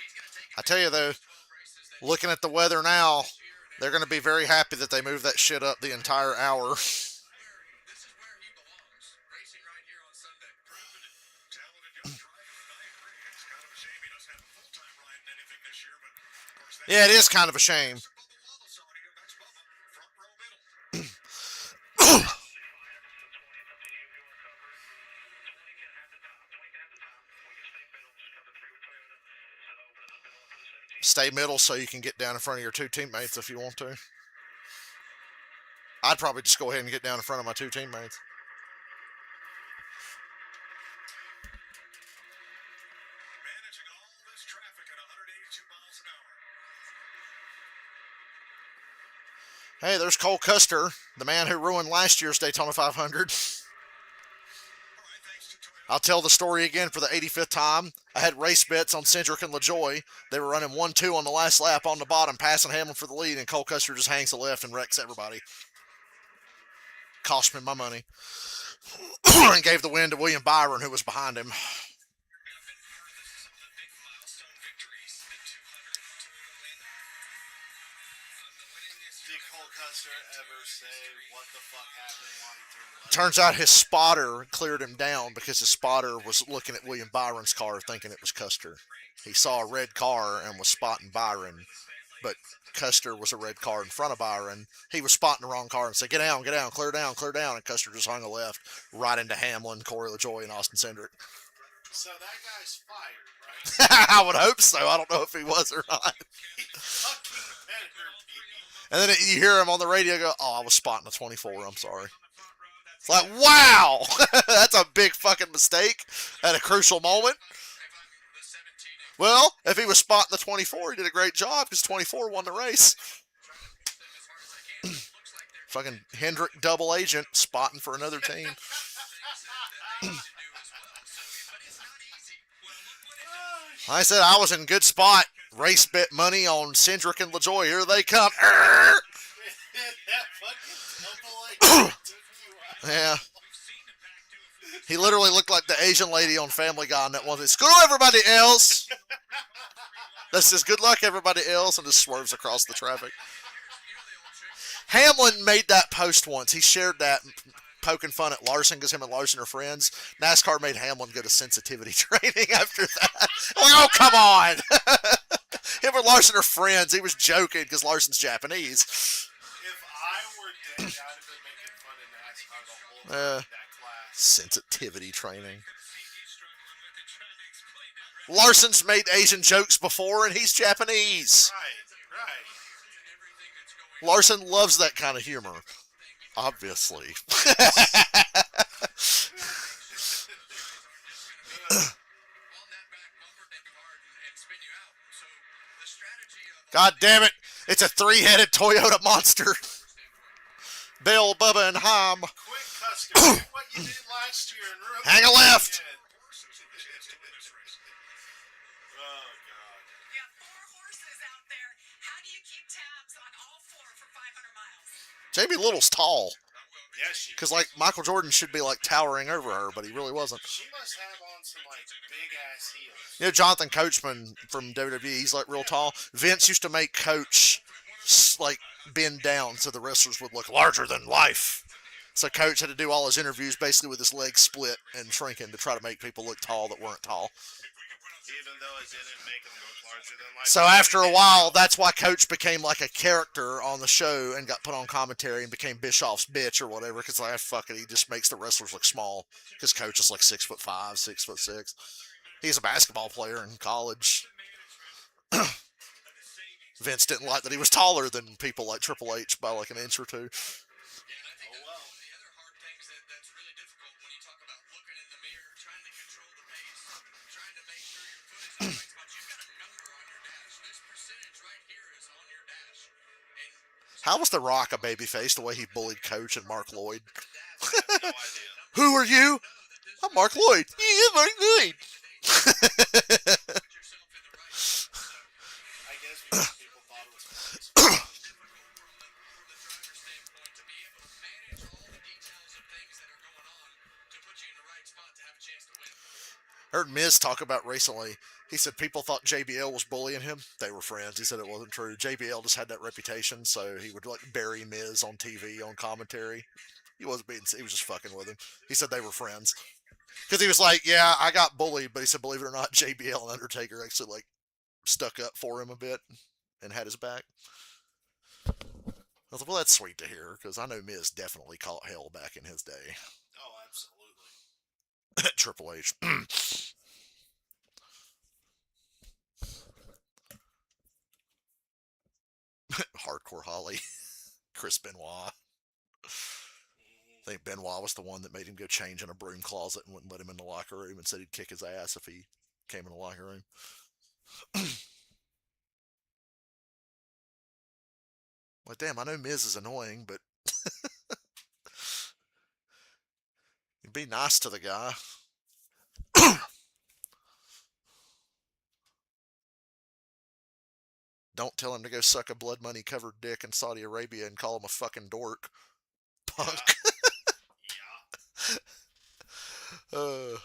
he's going to take I tell you though, 12 races that looking at the weather now, they're going to be very happy that they moved that shit up the entire hour. this is where he belongs, racing right here on Sunday. Talented young driver, and I agree. It's kind of a shame he doesn't have a full-time riding anything this year, but of course that's Yeah, it is kind of a shame. Bubba Wallace already. That's Bubba, front row middle. Stay middle so you can get down in front of your two teammates if you want to. I'd probably just go ahead and get down in front of my two teammates. Managing all this traffic at 182 miles an hour. Hey, there's Cole Custer, the man who ruined last year's Daytona 500. All right, thanks to Toyota. I'll tell the story again for the 85th time. I had race bets on Cindric and LaJoy. They were running 1-2 on the last lap on the bottom, passing Hamlin for the lead, and Cole Custer just hangs the left and wrecks everybody. Cost me my money. And gave the win to William Byron, who was behind him. Been part of some of the big milestone victories. The 200 Toyota win. The winningest. Did Cole Custer ever say what the fuck happened while he threw the left? Turns out his spotter cleared him down because his spotter was looking at William Byron's car thinking it was Custer. He saw a red car and was spotting Byron, but Custer was a red car in front of Byron. He was spotting the wrong car and said, get down, clear down, and Custer just hung a left right into Hamlin, Corey LaJoy, and Austin Cindric. So that guy's fired, right? I would hope so. I don't know if he was or not. Fucking better be. And then you hear him on the radio go, oh, I was spotting a 24, I'm sorry. It's like, wow, that's a big fucking mistake at a crucial moment. the 17 and Well, if he was spotting the 24, he did a great job because 24 won the race. them as hard as I can. It looks like they're Fucking Hendrick double agent spotting for another team. things that they need to do as well. So, but it's not easy. Well, look what it I said I was in good spot. Race bet money on Cindric and LaJoy. Here they come. That fucking double like took you out. Yeah. He literally looked like the Asian lady on Family Guy and that one. Screw everybody else. That says good luck everybody else and just swerves across the traffic. Hamlin made that post once. He shared that poking fun at Larson because him and Larson are friends. NASCAR made Hamlin go to sensitivity training after that. I'm like, oh, come on. Him and Larson are friends. He was joking because Larson's Japanese. If I were dead, I'd have been making fun of NASCAR the whole time in that class. Sensitivity training. Larson's made Asian jokes before, and he's Japanese. Right. Larson loves that kind of humor. Obviously. God damn it. It's a three-headed Toyota monster. Bill, Bubba, and Ham. Quick, Cusker. Do what you did last year and ruin Hang a left. again. Oh, God. You have 4 horses out there. How do you keep tabs on all 4 for 500 miles? Jamie Little's tall. Yes, she Because, like, Michael Jordan should be, like, towering over her, but he really wasn't. She must have on some, like, big-ass heels. You know, Jonathan Coachman from WWE, he's, like, real tall. Vince used to make Coach, like, bend down so the wrestlers would look larger than life. So Coach had to do all his interviews basically with his legs split and shrinking to try to make people look tall that weren't tall. Even though it didn't make them look larger than life. So after a while, that's why Coach became like a character on the show and got put on commentary and became Bischoff's bitch or whatever. Because like, fuck it, he just makes the wrestlers look small. Because Coach is like 6'5", 6'6". He's a basketball player in college. Vince didn't like that he was taller than people like Triple H by like an inch or two. How was The Rock a babyface the way he bullied Coach and Mark Lloyd? No idea. Who are you? I'm Mark Lloyd. Yeah, Mark Lloyd. I guess because people thought it was funny. Heard Miz talk about recently. He said people thought JBL was bullying him. They were friends. He said it wasn't true. JBL just had that reputation, so he would like bury Miz on TV on commentary. He wasn't being. He was just fucking with him. He said they were friends because he was like, "Yeah, I got bullied," but he said, "Believe it or not, JBL and Undertaker actually like stuck up for him a bit and had his back." I was like, "Well, that's sweet to hear because I know Miz definitely caught hell back in his day." Oh, absolutely. Triple H. Hardcore Holly. Chris Benoit. I think Benoit was the one that made him go change in a broom closet and wouldn't let him in the locker room and said he'd kick his ass if he came in the locker room. Like, damn, I know Miz is annoying, but be nice to the guy. Don't tell him to go suck a blood money covered dick in Saudi Arabia and call him a fucking dork. Punk. Yeah.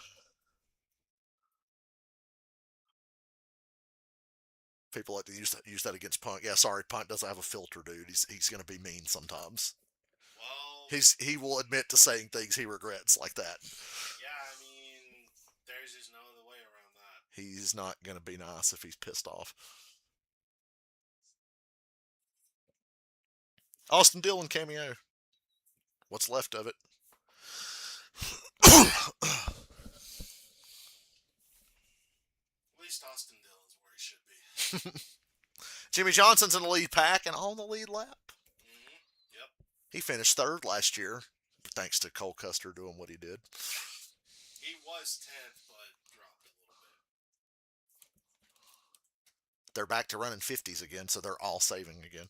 People like to use that against Punk. Yeah, sorry, Punk doesn't have a filter, dude. He's gonna be mean sometimes. Well, He will admit to saying things he regrets like that. yeah, I mean, there's just no other way around that. He's not gonna be nice if he's pissed off. Austin Dillon cameo. What's left of it? At least Austin Dillon's where he should be. Jimmy Johnson's in the lead pack and on the lead lap. Yep. He finished third last year, thanks to Cole Custer doing what he did. He was 10th, but dropped a little bit. They're back to running 50s again, so they're all saving again.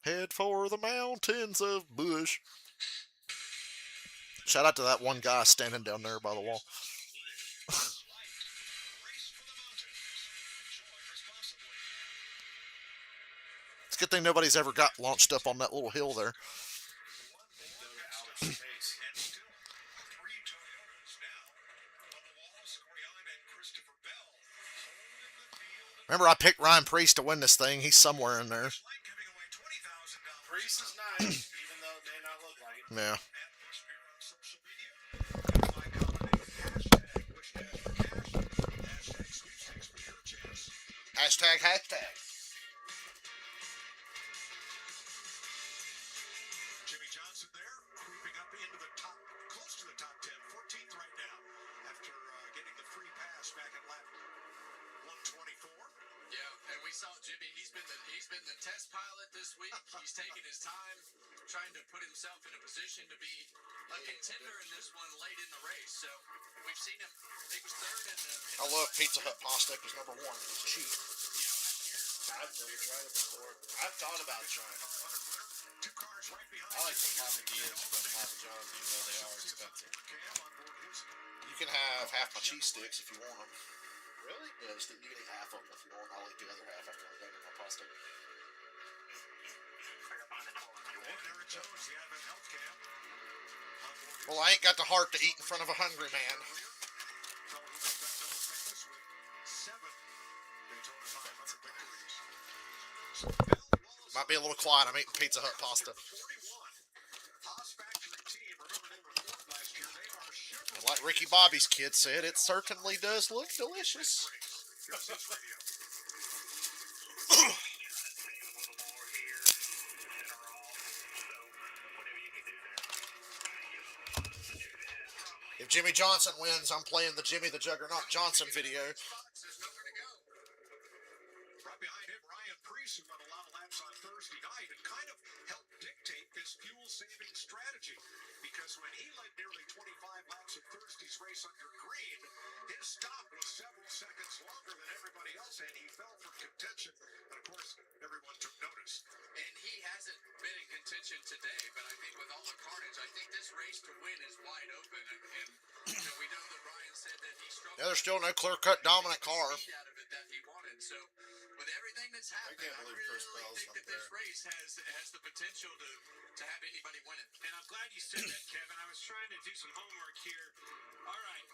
Head for the mountains of Bush. Shout out to that one guy standing down there by the wall. It's a good thing nobody's ever got launched up on that little hill there. Go to outer space. Remember, I picked Ryan Priest to win this thing. He's somewhere in there. Bush Light giving away $20,000. Priest is nice, even though it may not look like it. Yeah. At Bush Beer on social media. By commenting hashtag Bush Dash for cash, hashtag sweepstakes for your chance. Hashtag. Jimmy Johnson there, creeping up into the top, close to the top 10, 14th right now, after getting the free pass back at lap 124. Yeah, and we saw Jimmy. He's been the test pilot this week. He's taking his time, trying to put himself in a position to be a contender in this one late in the race. So we've seen him. He was third in the. I love Pizza Hut pasta because number one, it's cheap. I've never tried it before. I've thought about trying it. Two cars right behind. I like the Papa Diaz from Papa John's, even though they are expensive. Cam on board his. You can have half my cheese sticks if you want them. Really? Yeah, just, you can eat half of them if you want. I'll eat the other half after I'm done with my pasta. And Aaron Jones, the Advent Health Cam. On board his. Well, I ain't got the heart to eat in front of a hungry man. Fellow who made that double famous with 7 Daytona 500 victories. So Bell Wallace Might be a little quiet. I'm eating Pizza Hut pasta. 41. Haas factory team. Remember they were fourth last year. They are Chevrolet. And like Ricky Bobby's kid said, it certainly does look delicious. Here's his radio. If Jimmy Johnson wins, I'm playing the Jimmy the Juggernaut Johnson video. There's nowhere to go. Right behind him, Ryan Priest, who run a lot of laps on Thursday night and kind of helped dictate this fuel-saving strategy. Because when he led nearly 25 laps of Thursday's race under green, his stop was several seconds longer than everybody else, and he fell from contention. And of course, everyone took notice. And he hasn't been in contention today, but I think with all the carnage, I think this race to win is wide open. And you know, we know that Ryan said that he struggled. Yeah, there's still no clear-cut dominant car. Speed out of it that he wanted. So with everything that's happened, can't I believe really Chris Bell's think up that this there. race has the potential to have anybody win it. And I'm glad you said that, Kevin. I was trying to do some homework here. All right,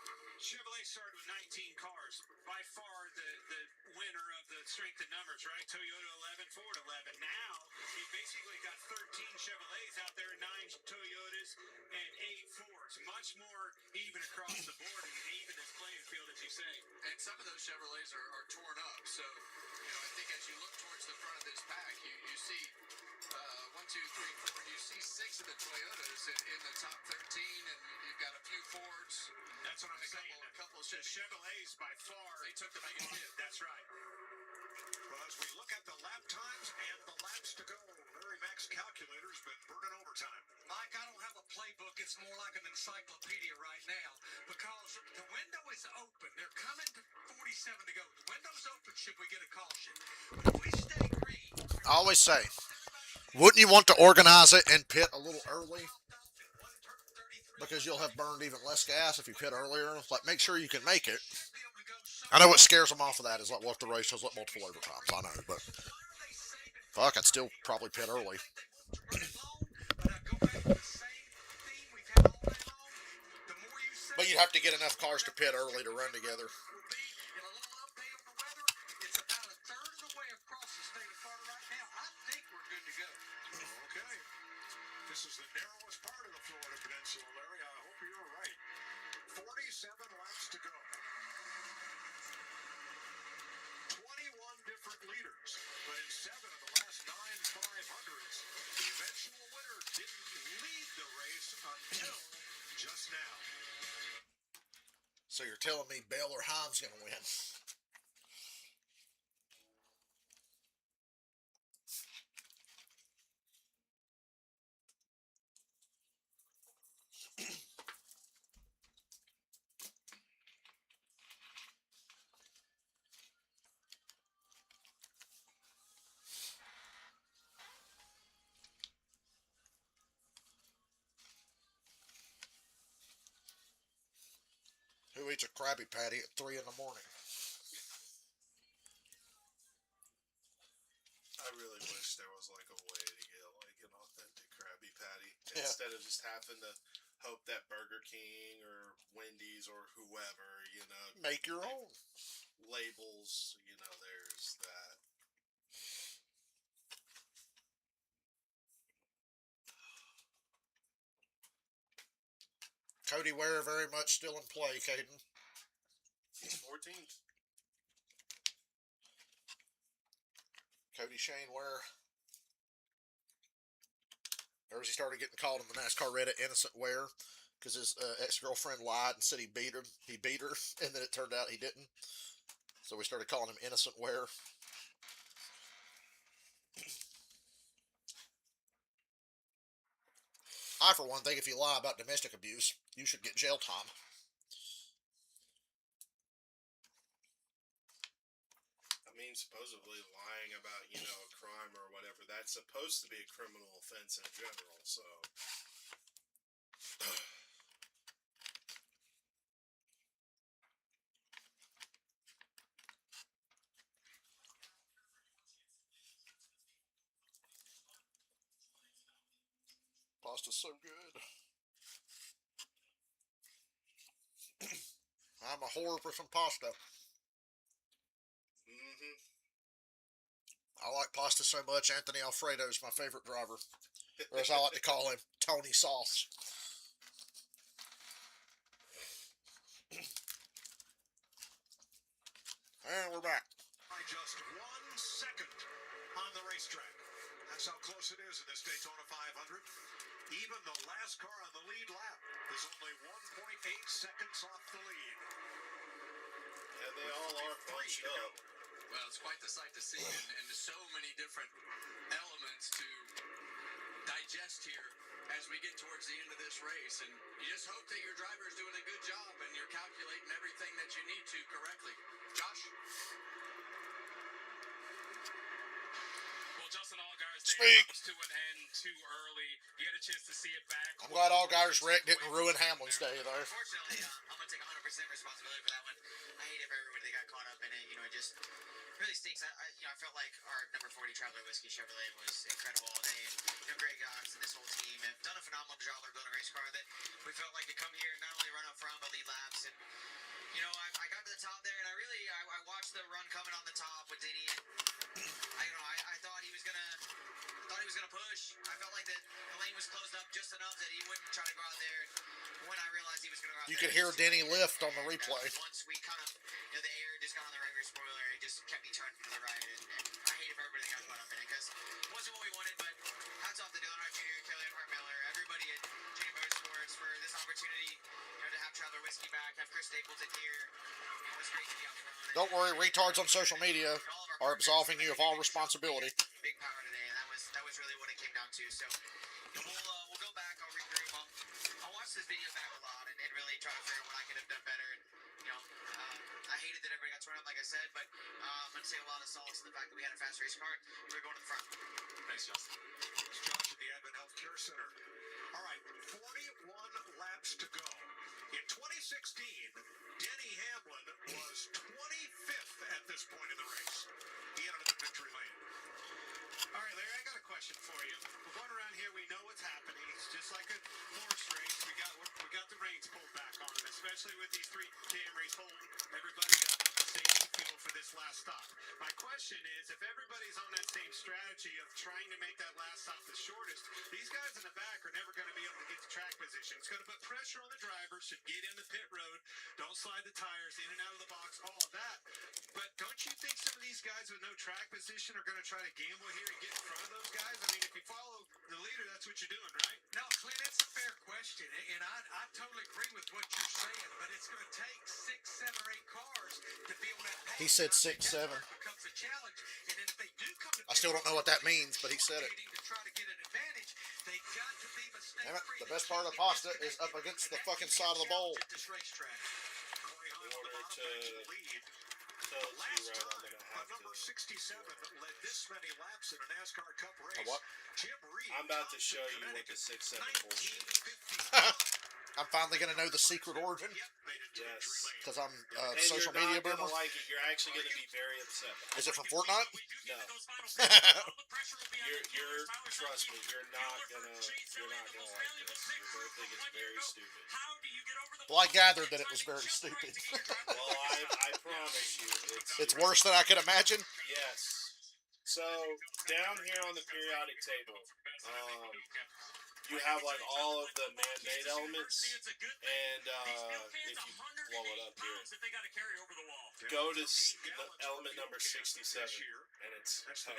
Chevrolet started with 19 cars. By far the winner of the strength of numbers, right? Toyota 11, Ford 11. Now, he basically got 13 Chevrolets out there, 9 Toyotas, and 8 Fords. Much more even across the board and an even as playing field, as you say. And some of those Chevrolets are torn up. So, you know, I think as you look towards the front of this pack, you see 1, 2, 3, 4. You see 6 of the Toyotas in the top 13, and you've got a few Fords. That's what I'm saying. A couple of The Chevys. Chevrolets by far. They took the biggest hit. That's right. Well, as we look at the lap times and the laps to go, Mary Mac's calculator's been burning overtime. Mike, I don't have a playbook. It's more like an encyclopedia right now because the window is open. They're coming to 47 to go. The window's open should we get a caution. But if we stay green, I always say, wouldn't you want to organize it and pit a little early? Because you'll have burned even less gas if you pit earlier. Like, make sure you can make it. I know what scares them off of that is like what if the race has like multiple overtimes. I know, but fuck, I'd still probably pit early. But you'd have to get enough cars to pit early to run together. Okay. This is the narrowest part of the Florida Peninsula, Larry. I hope you're right. 47 laps to go. 21 different leaders, but in 7 of the last 9 500s, the eventual winner didn't lead the race until just now. So you're telling me Bell or Himes going to win? Who eats a Krabby Patty at 3 in the morning? I really wish there was like a way to get like an authentic Krabby Patty Yeah. instead of just having to hope that Burger King or Wendy's or whoever, Make your own. labels, know, there's that. Cody Ware very much still in play, Caden. He's 14th. Cody Shane Ware. Or as he started getting called in the NASCAR Reddit, Innocent Ware, because his ex-girlfriend lied and said he beat her. He beat her, and then it turned out he didn't. So we started calling him Innocent Ware. I, for one, think if you lie about domestic abuse, you should get jail time. I mean, supposedly lying about, you know, a crime or whatever, that's supposed to be a criminal offense in general, so. Pasta's so good. I'm a whore for some pasta. Mm-hmm. I like pasta so much, Anthony Alfredo's my favorite driver. Or as I like to call him, Tony Sauce. And we're back. By just 1 second on the racetrack. That's how close it is in this Daytona 500. Even the last car on the lead lap is only 1.8 seconds off the lead. And they all are bunched up. Well, it's quite the sight to see, and there's so many different elements to digest here as we get towards the end of this race. And you just hope that your driver is doing a good job and you're calculating everything that you need to correctly. Josh? Well, Justin Allgaier's Speak. day comes to an end too early. You get a chance to see it back. I'm glad Allgaier's wreck didn't ruin Hamlin's day, though. Unfortunately, I'm going to take 100% responsibility for that one. I hate it for everybody that got caught up in it. You know, it just really stinks. I felt like our number 40 Traveler Whiskey Chevrolet was incredible all day. And, you know, Greg Gox and this whole team have done a phenomenal job of building a race car that we felt like could come here and not only run up front, but lead laps. And, you know, I got to the top there, and I watched the run coming on the top with Denny. And I thought he was going to push. I felt like that the lane was closed up just enough that he wouldn't try to go out there. And when I realized he was going to go out You there, could hear Denny lift on the replay. Once we kind of, you know, the air just got on the right rear spoiler, it just kept me turning to the right. And I hate it for everybody that got caught up in it because it wasn't what we wanted. But hats off to Dylan Wright Jr., Kelly Earnhardt Miller, everybody at Junior Motorsports for this opportunity, you know, to have Traveler Whiskey back, have Chris Stapleton here. It was great to be out front. Don't worry, retards on social media are absolving you of all responsibility. Big power today, and that was really what it came down to. So we'll go back, I'll regroup, I'll watch this video back a lot and really try to figure out what I could have done better. And you know, I hated that everybody got torn up, like I said, but I'm going to take a lot of solace in the fact that we had a fast race car and we were going to the front. Thanks, Justin. It's Josh at the Advent Healthcare Center. All right, 41 laps to go. In 2016, Denny Hamlin was 25th at this point in the race. He ended up in victory lane. All right, Larry, I got a question for you. We're going around here. We know what's happening. It's just like a horse race. We got the reins pulled back on them, especially with these 3 Camrys holding everybody up, saving fuel for this last stop. My question is, if everybody's on that same strategy of trying to make that last stop the shortest, these guys in the back are never going to be able to get to track position. It's going to put pressure on the drivers to get in the pit road, don't slide the tires in and out of the box, all of that. But don't you think some of these guys with no track position are going to try to gamble here and get in front of those guys? I mean, if you follow the leader, that's what you're doing, right? No, Clint, that's a fair question, and I totally agree with what you're saying, but it's going to take 6, 7, or 8 cars to be able to. He said 6, 7. Becomes a challenge, and then if they do come to I still don't know what that means, but he said it. to try to get an advantage, they got to be Damn it, the best part of the pasta is up against the fucking side of the bowl. At this racetrack. In order to tell you right, I'm going to have Number to. 67 led this many laps in a NASCAR Cup race. A what? Jim Reed. I'm about to show you what the 6-7 bullshit is. I'm finally gonna know the secret origin Yes. because I'm And social you're media not gonna boomer. like it. You're actually gonna be very upset. Is it from Fortnite? No. You're trust me, you're not gonna like this. You're gonna think it's very stupid. Well, I gathered that it was very stupid. Well, I promise you, It's worse than I could imagine. Yes. So down here on the periodic table, you have like all of the man-made elements, and if you blow it up here, go to element number 67, and it's toe.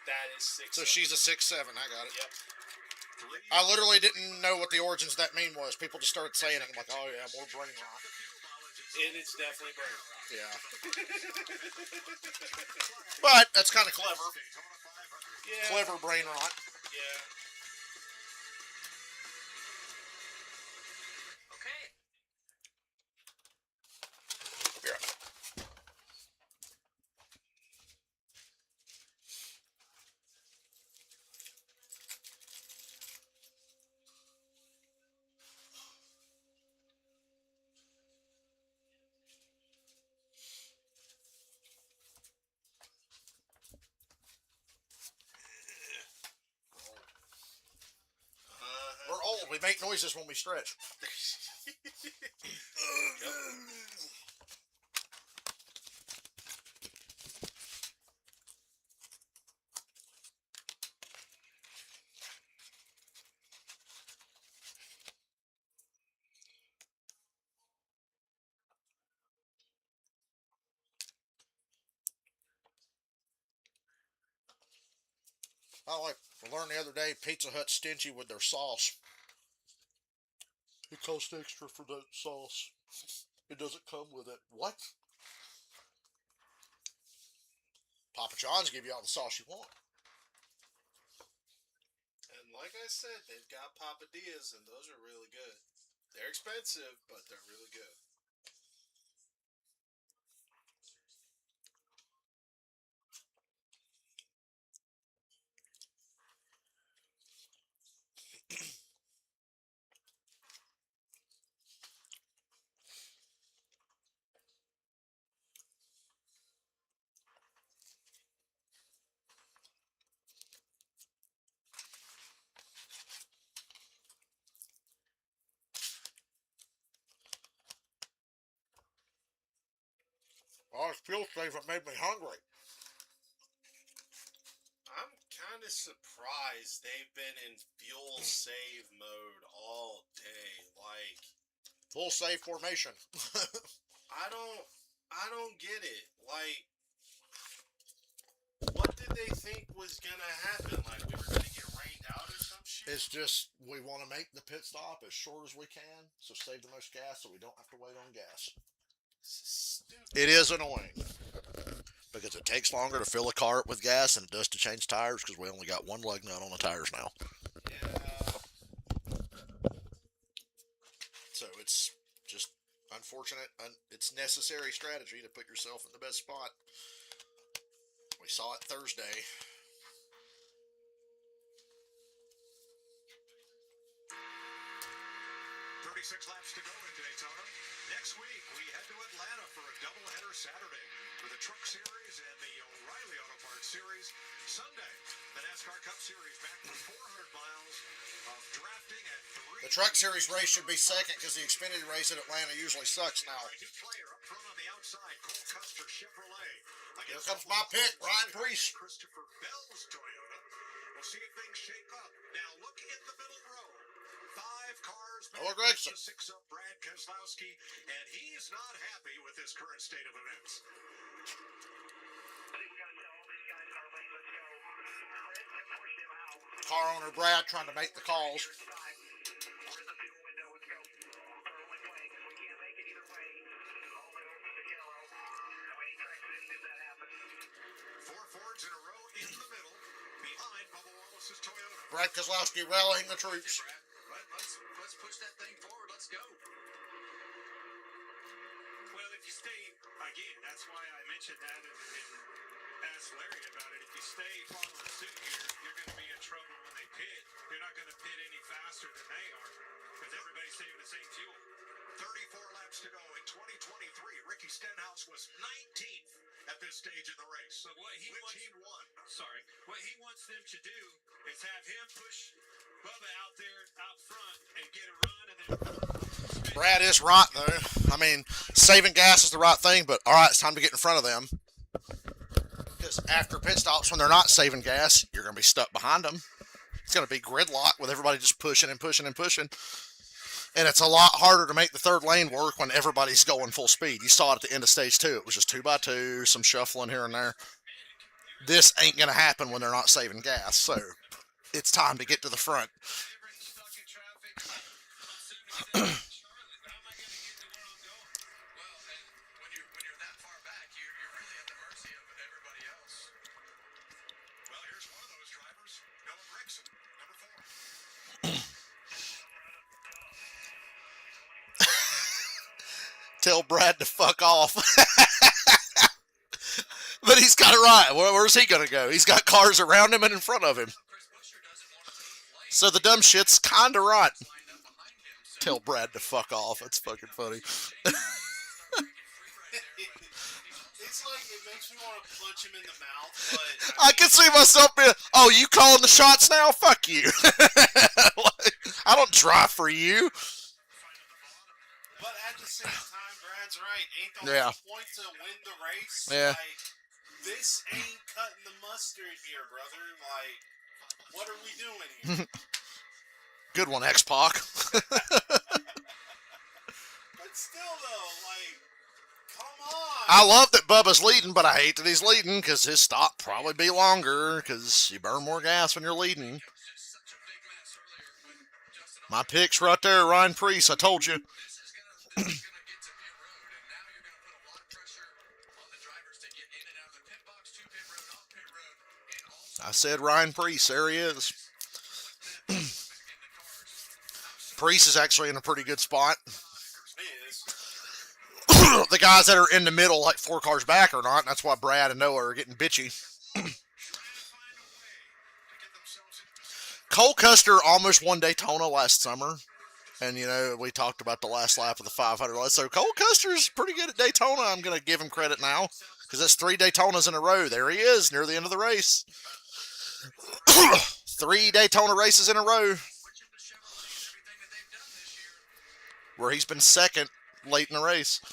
That is 6. So she's a 6'7". I got it. Yep. I literally didn't know what the origins of that meme was. People just started saying it. I'm like, oh yeah, more brain rot. And it's definitely brain. Yeah. But that's kind of clever. Yeah. Clever brain rot. Yeah. Okay. Yeah. We're old. We make noises when we stretch. I learned the other day, Pizza Hut's stingy with their sauce. It costs extra for that sauce. It doesn't come with it. What? Papa John's give you all the sauce you want. And like I said, they've got papadillas, and those are really good. They're expensive, but they're really good. Oh, it's fuel safe. It made me hungry. I'm kind of surprised they've been in fuel save mode all day. Like, Full safe formation. I don't get it. Like, what did they think was gonna happen? Like, we were gonna get rained out or some shit? It's just, we want to make the pit stop as short as we can, so save the most gas so we don't have to wait on gas. Stupid. It is annoying. Because it takes longer to fill a car up with gas than it does to change tires because we only got one lug nut on the tires now. Yeah. So it's just unfortunate. It's necessary strategy to put yourself in the best spot. We saw it Thursday. Laps to go in Daytona. Next week, we head to Atlanta for a doubleheader Saturday for the Truck Series and the O'Reilly Auto Parts Series. Sunday, the NASCAR Cup Series back for 400 miles of drafting at 3. The Truck Series race should be second because the Xfinity race at Atlanta usually sucks now. New player up front on the outside, Cole Custer Chevrolet. Here comes my pick, Ryan Preece. Christopher Bell's Toyota. We'll see if things shape up. Now look in the middle row. 5 cars. Noah Gregson. 6 up Brad Keselowski, and he's not happy with this current state of events. Car owner Brad trying to make the calls. Fords in a row in the middle, behind Bubba Wallace's Toyota. Brad Keselowski rallying the troops. Let's push that thing forward. Let's go. Well, if you stay, again, that's why I mentioned that and asked Larry about it. If you stay following suit here, you're going to be in trouble when they pit. You're not going to pit any faster than they are. Because everybody's saving the same fuel. 34 laps to go in 2023. Ricky Stenhouse was 19th at this stage in the race. But what he wants, he won. sorry, what he wants them to do is have him push Bubba out there out front and get a run, and then Brad is right, though. I mean, saving gas is the right thing, but all right, it's time to get in front of them. Because after pit stops, when they're not saving gas, you're going to be stuck behind them. It's going to be gridlock with everybody just pushing and pushing and pushing. And it's a lot harder to make the third lane work when everybody's going full speed. You saw it at the end of stage 2. It was just 2x2, some shuffling here and there. This ain't going to happen when they're not saving gas. So it's time to get to the front. stuck in traffic. I'm assuming he's in Charlotte. How am I going to get to where I'm going? Well, and when you're that far back, you're really at the mercy of everybody else. Well, here's one of those drivers, Noah Gragson, number 4. Tell Brad to fuck off. But he's got it right. Where's he going to go? He's got cars around him and in front of him. Chris Buescher doesn't want to leave late. So the dumb shit's kind of right. Lined up behind him, so Tell Brad to fuck off. That's fucking funny. It's like it makes me want to punch him in the mouth, but I can see myself being, oh, you calling the shots now? Fuck you. Like, I don't drive for you. but at the same time, Brad's right. Ain't the Yeah. whole point to win the race? Yeah. Like, this ain't cutting the mustard here, brother. Like, what are we doing here? Good one, X-Pac. But still, though, like, come on. I love that Bubba's leading, but I hate that he's leading because his stop probably be longer because you burn more gas when you're leading. just such a big mess earlier with Justin. My pick's right there, Ryan Preece. I told you. This is gonna get to pit road, and now you're gonna put a lot of pressure on the drivers to get in and out of the pit box, to pit road, off pit road, and also I said Ryan Preece. There he is. in the cars. Preece is actually in a pretty good spot. Is. The guys that are in the middle, like 4 cars back, are not. And that's why Brad and Noah are getting bitchy. Cole Custer almost won Daytona last summer. And, you know, we talked about the last lap of the 500. So Cole Custer's pretty good at Daytona. I'm going to give him credit now. Because that's 3 Daytonas in a row. There he is, near the end of the race. 3 Daytona races in a row. Where he's been second late in the race. Now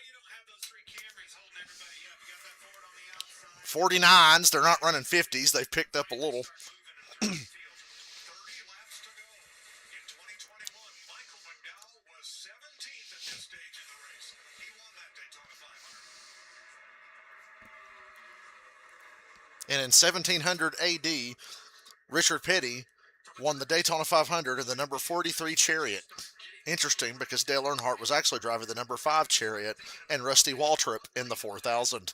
you don't have those 3 Camrys holding everybody up. You got that Ford on the outside. 49s. They're not running 50s. They've picked up a little. 30 laps to go in 2021. Michael McDowell was 17th at this stage in the race. He won that Daytona 500. And in 1700 AD, Richard Petty won the Daytona 500 in the number 43 Chariot. Interesting, because Dale Earnhardt was actually driving the number 5 Chariot and Rusty Waltrip in the 4000.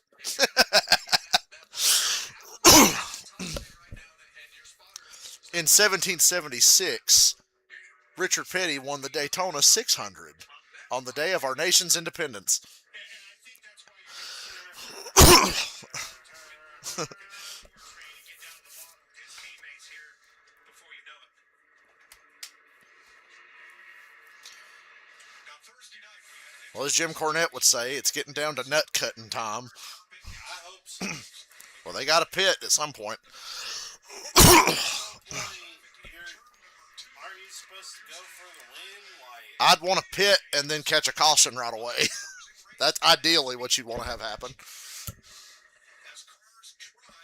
In 1776, Richard Petty won the Daytona 600 on the day of our nation's independence. Well, as Jim Cornette would say, it's getting down to nut cutting time. I hope so. Well, they got a pit at some point. Are you supposed to go for the win? Like, I'd want to pit and then catch a caution right away. That's ideally what you'd want to have happen.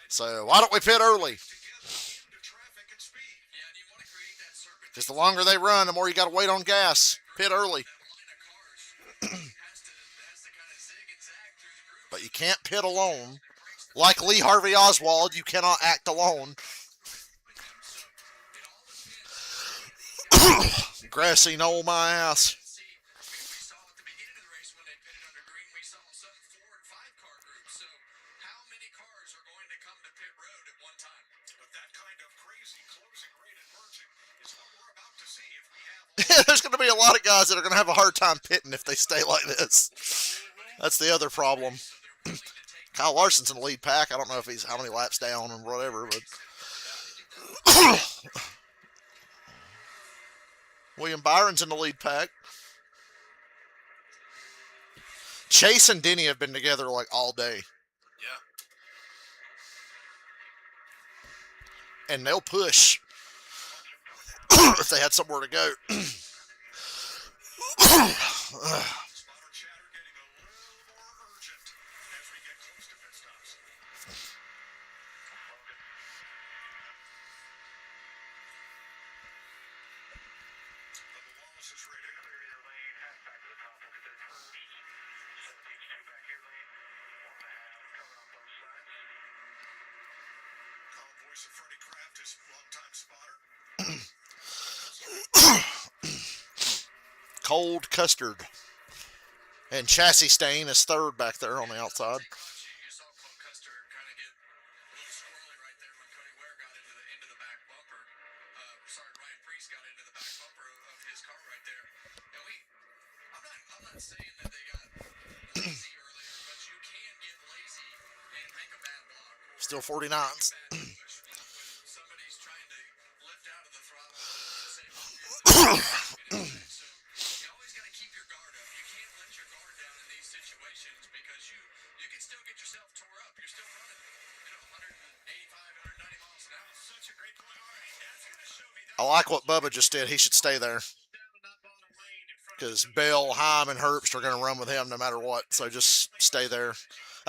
So why don't we pit early? Because the longer they run, the more you got to wait on gas. Pit early. But you can't pit alone. Like Lee Harvey Oswald, you cannot act alone. Grassy knoll my ass. There's going to be a lot of guys that are going to have a hard time pitting if they stay like this. That's the other problem. Kyle Larson's in the lead pack. I don't know if he's how many laps down or whatever, but William Byron's in the lead pack. Chase and Denny have been together like all day. Yeah. And they'll push if they had somewhere to go. Spotter chatter getting a little more urgent as we get close to pit stops. Bubba Wallace is ready to go. Lane, half back to the top. Look at that first. 17's two back here, Lane. 1.5 cover on both sides. Calm voice of Freddie Kraft, his longtime spotter. Cold Custard. And Chassis Stain is third back there on the outside. You saw Cold Custer kind of get a little squirrely right there when Cody Ware got into the back bumper. Ryan Priest got into the back bumper of his car right there. And I'm not saying that they got lazy earlier, but you can get lazy and make a bad block. Still 49s. When somebody's trying to lift out of the throttle to save up your so you always got to keep your guard up. You can't let your guard down in these situations because you can still get yourself tore up. You're still running, 185, 190 miles an hour. Such a great point. All right, that's going to show me that. I like what Bubba just did. He should stay there. Because Bell, Heim, and Herbst are going to run with him no matter what. So just stay there.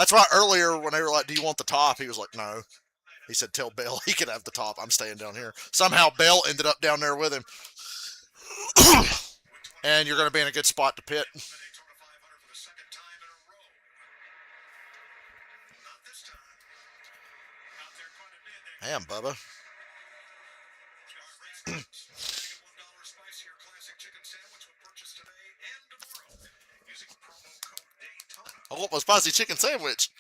That's why earlier when they were like, do you want the top? He was like, no. He said, tell Bell he can have the top. I'm staying down here. Somehow Bell ended up down there with him. And you're going to be in a good spot to pit. Daytona 500 for the second time in a row. Not this time. Out there quite a bit. Damn, Bubba. Getting a $1 spicier classic chicken sandwich with purchase today and tomorrow using promo code Daytona. I want my spicy chicken sandwich.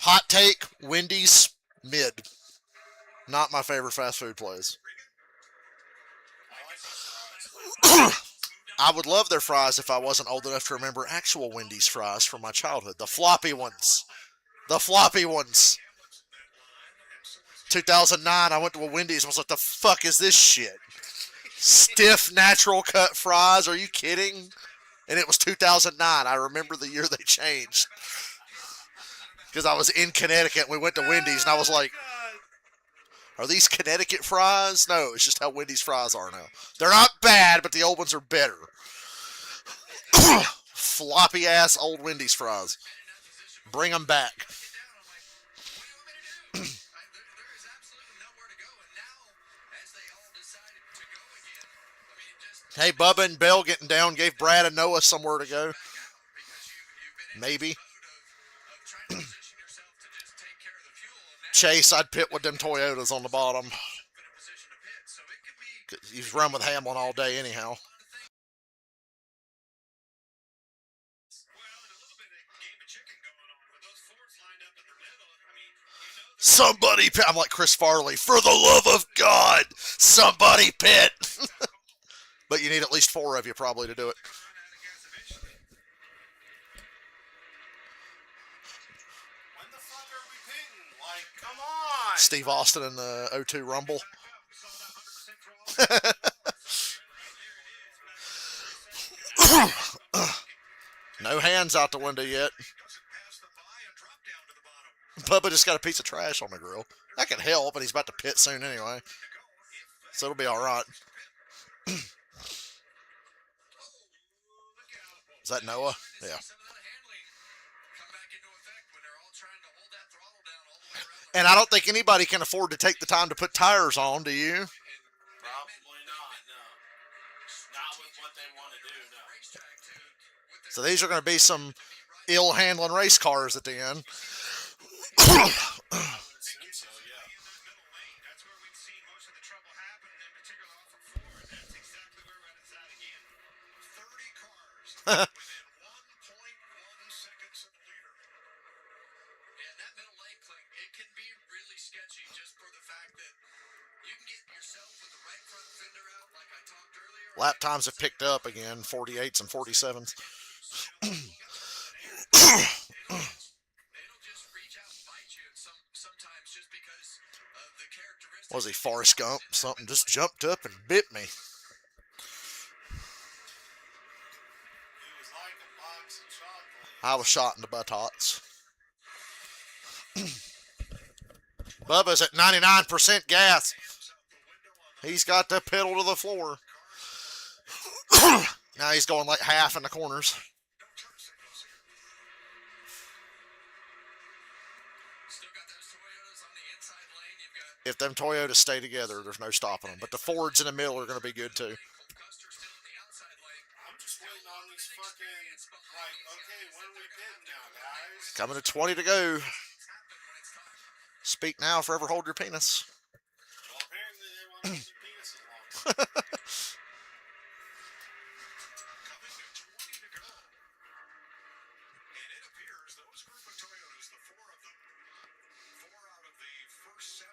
Hot take, Wendy's, mid. Not my favorite fast food place. I would love their fries if I wasn't old enough to remember actual Wendy's fries from my childhood. The floppy ones. The floppy ones. 2009, I went to a Wendy's and was like, the fuck is this shit? Stiff, natural cut fries? Are you kidding? And it was 2009. I remember the year they changed. Because I was in Connecticut and we went to Wendy's and I was like, are these Connecticut fries? No, it's just how Wendy's fries are now. They're not bad, but the old ones are better. Floppy ass old Wendy's fries. Bring them back. There is absolutely nowhere to go, and now, as they all decided to go again, Hey, Bubba and Bell getting down gave Brad and Noah somewhere to go. Maybe. Chase, I'd pit with them Toyotas on the bottom. He's run with Hamlin all day anyhow. Somebody pit. I'm like Chris Farley. For the love of God, somebody pit. But you need at least 4 of you probably to do it. When the fuck are we pitting? Like, come on. Steve Austin in the 0-2 Rumble. No hands out the window yet. Bubba just got a piece of trash on the grill. That can help, and he's about to pit soon anyway. So it'll be all right. Is that Noah? Yeah. And I don't think anybody can afford to take the time to put tires on, do you? Probably not, no. Not with what they want to do, no. So these are going to be some ill-handling race cars at the end. Lap times have picked up again, 48s and 47s. Was he Forrest Gump? Something just jumped up and bit me. He was like a box of chocolate. I was shot in the buttocks. Bubba's at 99% gas. He's got the pedal to the floor. Now he's going like half in the corners. Still got those Toyotas on the inside lane. You've got If them Toyotas stay together, there's no stopping them. But the Fords in the middle are going to be good too. Custer still on the outside lane. I'm just waiting on these fucking, like, okay, when are we pitting now, guys? Coming to 20 to go. Speak now, forever hold your penis. Well, apparently they want to keep their penises long. Coming to 20 to go. And it appears those group of Toyotas, the four of them, 4 out of the first 7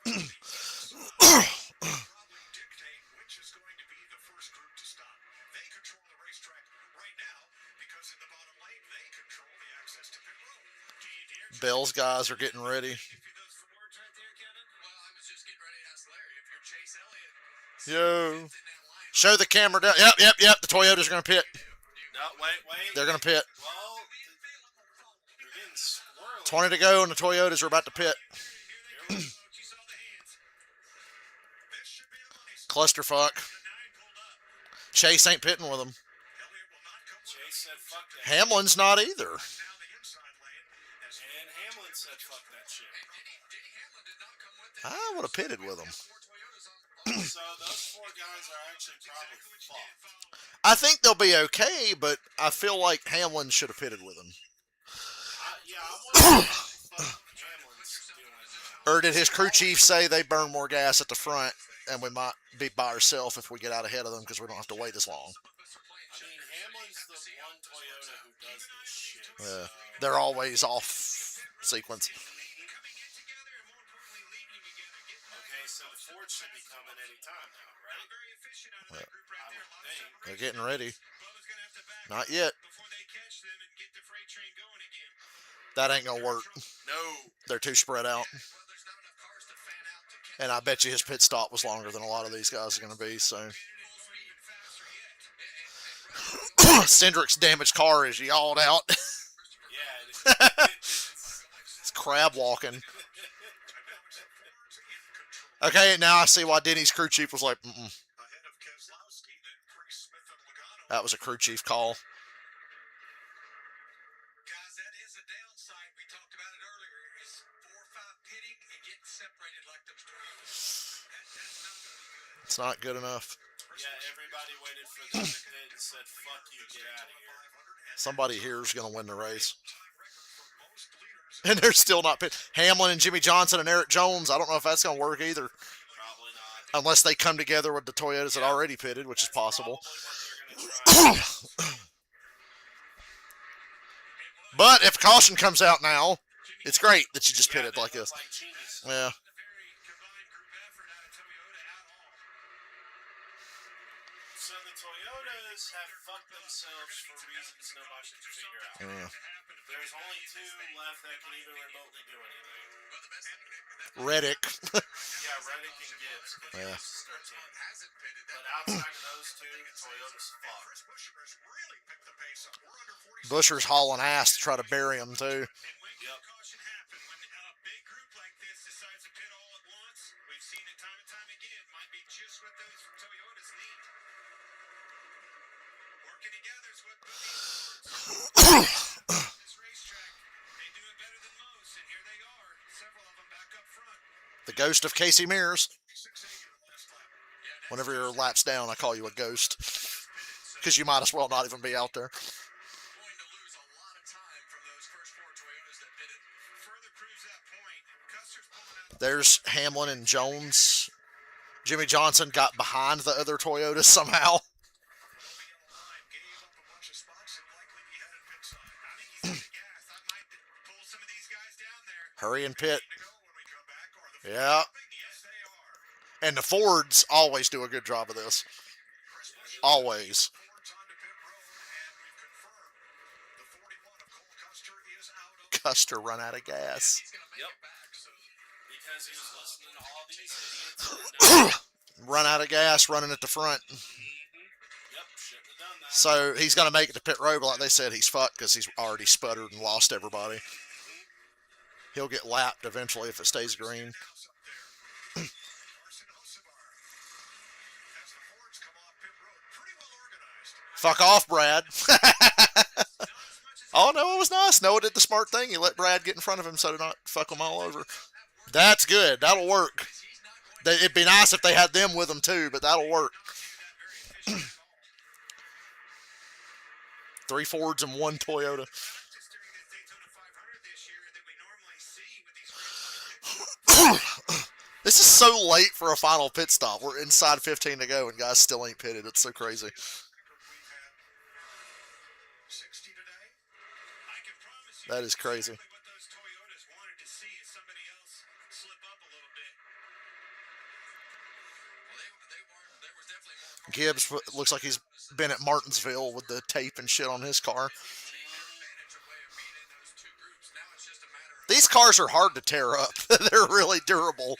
probably dictate which is going to be the first group to stop. They control the racetrack right now because in the bottom lane, they control the access to pit road. Do you dare Bell's guys are getting ready. give you those 4 words right there, Kevin? Well, I was just getting ready to ask Larry if you're Chase Elliott. Yo. In that line. Show the camera down. Yep. The Toyotas are going to pit. No, wait. They're going to pit. Well, they're getting squirrely. 20 to go, and the Toyotas are about to pit. You saw the hands. This should be the money spot. Clusterfuck. The 9 pulled up. Chase ain't pitting with them. Elliott will not come with Chase said fuck that. Hamlin's not either. now the inside lane as And Hamlin said fuck that shit. Denny Hamlin did not come with them. I would have pitted with them. 4 Toyotas on So those 4 guys are actually probably fucked. I think they'll be okay, but I feel like Hamlin should have pitted with them. Yeah, I wonder what the fuck Hamlin's doing now. Or did his crew chief say they burn more gas at the front and we might be by ourselves if we get out ahead of them because we don't have to wait as long? I mean, Hamlin's the one Toyota who does this shit. So. They're always off sequence. coming in together and more importantly leaving together. Okay, so the Ford should be coming anytime now, right? Very efficient out of that group right there. A lot of separation. They're getting ready. Bubba's gonna have to back Not up yet. before they catch them and get the freight train going again. That ain't going to work. No. They're too spread out. Well, there's not enough cars to fan out to catch And I bet you his pit stop was longer than a lot of these guys are going to be. So Full speed faster yet. Cindric's damaged car is yawed out. Yeah, It's crab walking. And now it's the Fords in control. Okay, now I see why Denny's crew chief was like, Ahead of Keselowski, then Priest, Smith, and Logano. that was a crew chief call. Guys, that is a downside. We talked about it earlier. Is 4 or 5 pitting and getting separated like those Toyotas. That's not going to be good. It's not good enough. yeah, everybody waited for them to pit and said, fuck you, get out of here. Somebody here is going to win the race. Time record for most leaders. And they're still not pit. Hamlin and Jimmy Johnson and Eric Jones, I don't know if that's going to work either. Probably not. Unless they come together with the Toyotas that already pitted, which is possible. Probably what they're gonna try. But if caution comes out now, it's great that you just Yeah, pitted they like look this. like geniuses. Yeah. A very combined group effort out of Toyota at all. So the Toyotas have fucked themselves for reasons nobody can figure out. Yeah. There's only 2 left that can even remotely do anything. But the best thing Reddick. Yeah, Reddick and Gibbs. Yeah. hasn't pitted But that outside of those 2, Toyota's fucked. Chris Buescher has really picked the pace up. We're under 40 Busher's hauling ass to try to bury him, too. And when can caution happen? When a big group like this decides to pit all at once, we've seen it time and time again, might be just what those Toyotas need. Working together is what this racetrack. They do it better than most, and here they are. Several of them back up front. The ghost of Casey Mears. 6-8 in the last lap. Whenever your lap's down, I call you a ghost. Because you might as well not even be out there. going to lose a lot of time from those first 4 Toyotas that pitted. Further proves that point. Custer's pulling out. There's Hamlin and Jones. Jimmy Johnson got behind the other Toyota somehow. Gave up a bunch of spots and likely be headed pit side. I think he's out of gas. I might pull some of these guys down there. Hurry and pit. To go when we come back. Or the Yeah. yes, they are. And the Fords always do a good job of this. Always. Fords onto pit road, and we've confirmed the 41 of Cole Custer is out of. Custer run out of gas. He's going to make Yep. it back. So because he was listening to all these idiots. Run out of gas, running at the front. Yep, shouldn't have done that. So he's going to make it to pit road, but like they said, he's fucked because he's already sputtered and lost everybody. He'll get lapped eventually if it stays green. Fuck off, Brad. Oh, Noah was nice. Noah did the smart thing. He let Brad get in front of him so to not fuck him all over. That's good. That'll work. It'd be nice if they had them with them too, but that'll work. 3 Fords and 1 Toyota. This is so late for a final pit stop. We're inside 15 to go and guys still ain't pitted. It's so crazy. That is crazy. Gibbs looks like he's been at Martinsville with the tape and shit on his car. These cars are hard to tear up. They're really durable.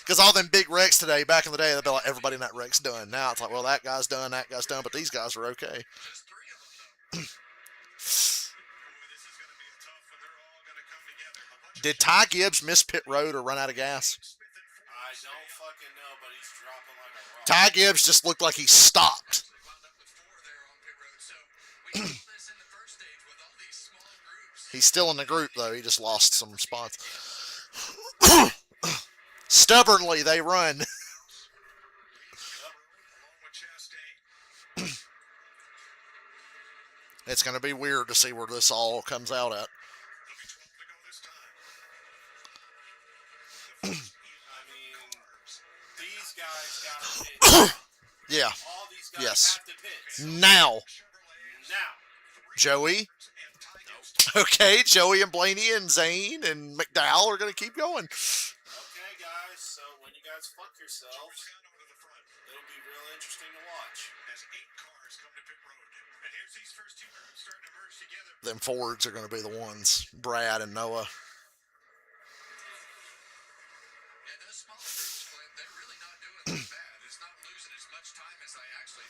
Because all them big wrecks today, back in the day, they'd be like, everybody in that wreck's done. Now it's like, well, that guy's done, but these guys are okay. Did Ty Gibbs miss pit road or run out of gas? I don't fucking know, but he's dropping like a rock. Ty Gibbs just looked like he stopped. He's still in the group, though. He just lost some spots. Stubbornly, they run. It's going to be weird to see where this all comes out at. I mean, these guys gotta pit. Yeah. All these guys Yes. have to pit. Now. Now. Joey. Okay, Joey and Blaney and Zane and McDowell are going to keep going. Okay, guys, so when you guys fuck yourselves, it'll be real interesting to watch. As 8 cars come to pit road. And here's these first 2 groups starting to merge together. Them Fords are going to be the ones. Brad and Noah.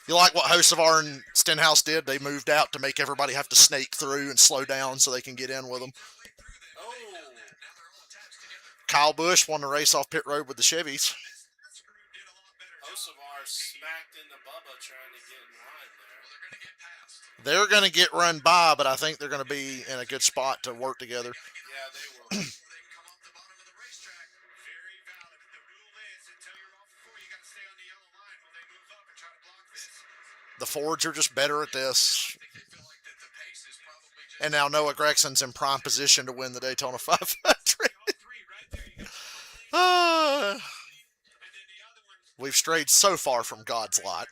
You like what Hocevar and Stenhouse did? They moved out to make everybody have to snake through and slow down so they can get in with them. Oh, Kyle Busch won the race off pit road with the Chevys. Hocevar smacked into Bubba trying to get in line there. They're going to get run by, but I think they're going to be in a good spot to work together. Yeah, they will. The Fords are just better at this. And now Noah Gregson's in prime position to win the Daytona 500. We've strayed so far from God's lot.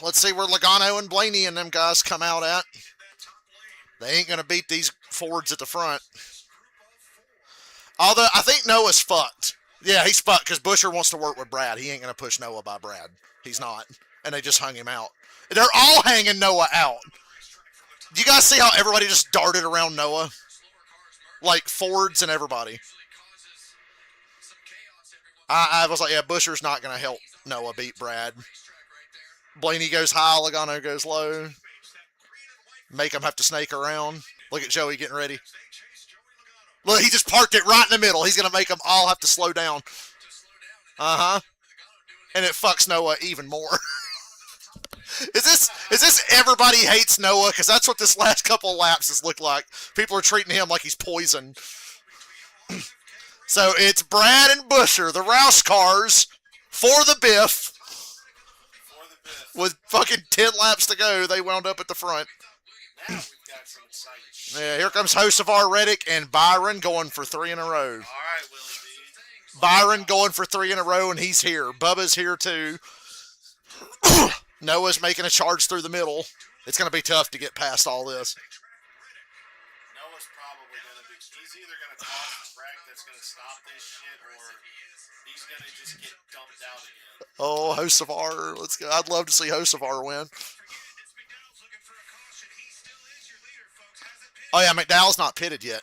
Let's see where Logano and Blaney and them guys come out at. They ain't going to beat these Fords at the front. Although, I think Noah's fucked. Yeah, he's fucked because Buescher wants to work with Brad. He ain't going to push Noah by Brad. He's not. And they just hung him out. They're all hanging Noah out. Do you guys see how everybody just darted around Noah? Like Fords and everybody. I was like, yeah, Buescher's not going to help Noah beat Brad. Blaney goes high, Logano goes low. Make him have to snake around. Look at Joey getting ready. Look, he just parked it right in the middle. He's going to make them all have to slow down. Uh-huh. And it fucks Noah even more. Is this everybody hates Noah? Because that's what this last couple of laps has looked like. People are treating him like he's poison. So it's Brad and Buescher, the Rouse cars, for the Biff. With fucking 10 laps to go, they wound up at the front. Now we've got some exciting shit. Yeah, here comes Hocevar, Reddick, and Byron going for 3 in a row. All right, Willie B. Byron going for 3 in a row, and he's here. Bubba's here, too. Noah's making a charge through the middle. It's going to be tough to get past all this. Noah's probably going to be... He's either going to cause a wreck that's going to stop this shit, or he's going to just get dumped out again. Oh, Hocevar. Let's go. I'd love to see Hocevar win. Oh, yeah, McDowell's not pitted yet.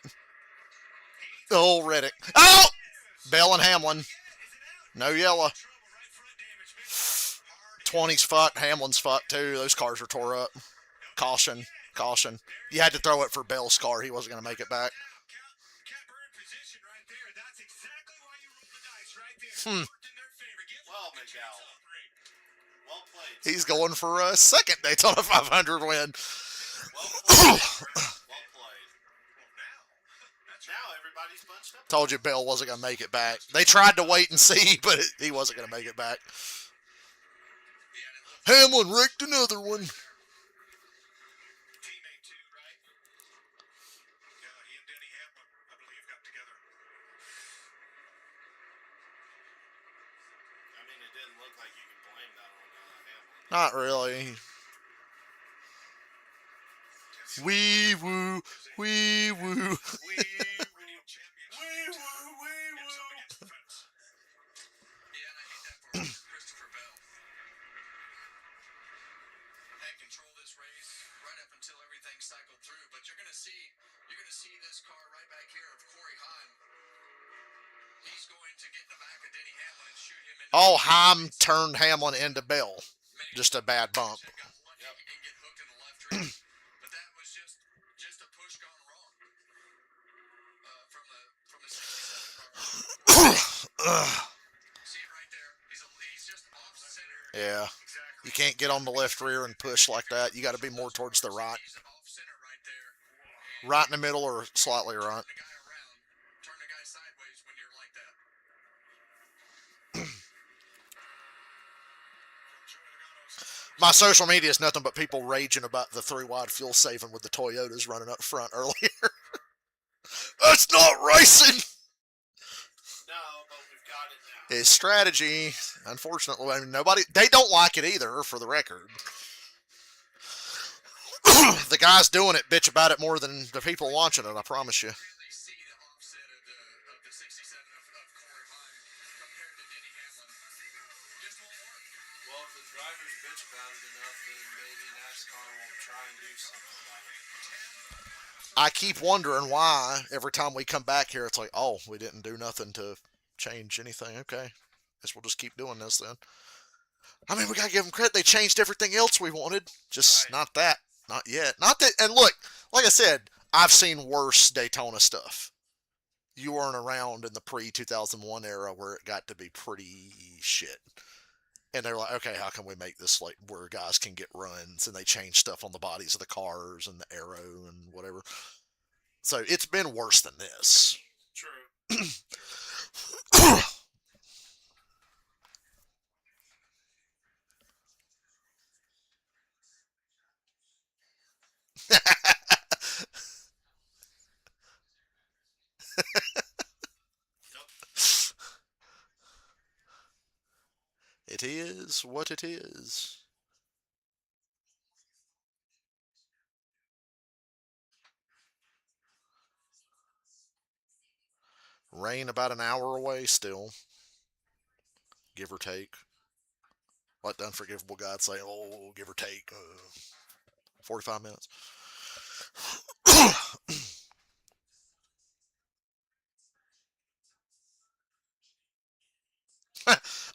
Oh, Reddick. Oh! Bell and Hamlin. No yellow. 20's fucked. Hamlin's fucked too. Those cars are tore up. Caution. Caution. You had to throw it for Bell's car. He wasn't going to make it back. Well, Miguel. Well played. He's going for a second Daytona 500 win. Well played. Well played. Now everybody's bunched up. Told you Bell wasn't going to make it back. They tried to wait and see, but he wasn't going to make it back. Hamlin wrecked another one. Teammate too, right? Yeah, he and Denny Hamlin, I believe, got together. I mean, it didn't look like you could blame that on Hamlin. Not really. Wee woo, wee woo. Yeah, and I hate that for Christopher Bell. Had control this race right up until everything cycled through, but you're gonna see this car right back here of Corey Heim. He's going to get in the back of Denny Hamlin and shoot him into. Oh, Heim turned Hamlin into Bell. Just a bad bump. Got lucky he didn't get hooked in the left rear, but that was just a push gone wrong from the 67 car. See it right there. He's just off center. Yeah. You can't get on the left rear and push like that. You got to be more towards the right. He's off center right there. And Right in the middle or slightly right. turn the guy around, turn the guy sideways when you're like that. My social media is nothing but people raging about the 3-wide fuel saving with the Toyotas running up front earlier. That's not racing! No, but we've got it now. It's strategy. Unfortunately, I mean, they don't like it either, for the record. The guys doing it bitch about it more than the people watching it, I promise you. Really see the offset of the 67 of Corey Heim compared to Denny Hamlin. Just won't work. Well, if the drivers bitch about it enough, then maybe NASCAR will try and do something about it. I keep wondering why every time we come back here, it's like, oh, we didn't do nothing to change anything. Okay. Guess we'll just keep doing this then. I mean, we got to give them credit. They changed everything else we wanted. Just not that. Not yet. Not that. And look, like I said, I've seen worse Daytona stuff. You weren't around in the pre-2001 era where it got to be pretty shit. And they're like, okay, how can we make this like where guys can get runs? And they change stuff on the bodies of the cars and the aero and whatever. So it's been worse than this. True. It is what it is. Rain about an hour away still. Give or take. Let the unforgivable God say, oh, give or take. 45 minutes.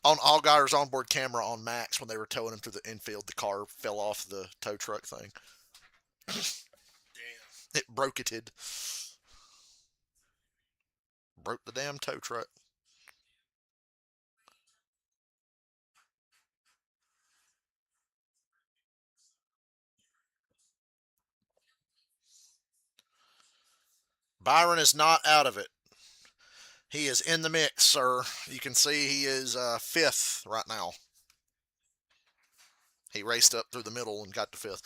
On Allgaier's onboard camera on Max, when they were towing him through the infield, the car fell off the tow truck thing. Damn. It broke it. Broke the damn tow truck. Byron is not out of it. He is in the mix, sir. You can see he is 5th right now. He raced up through the middle and got to 5th.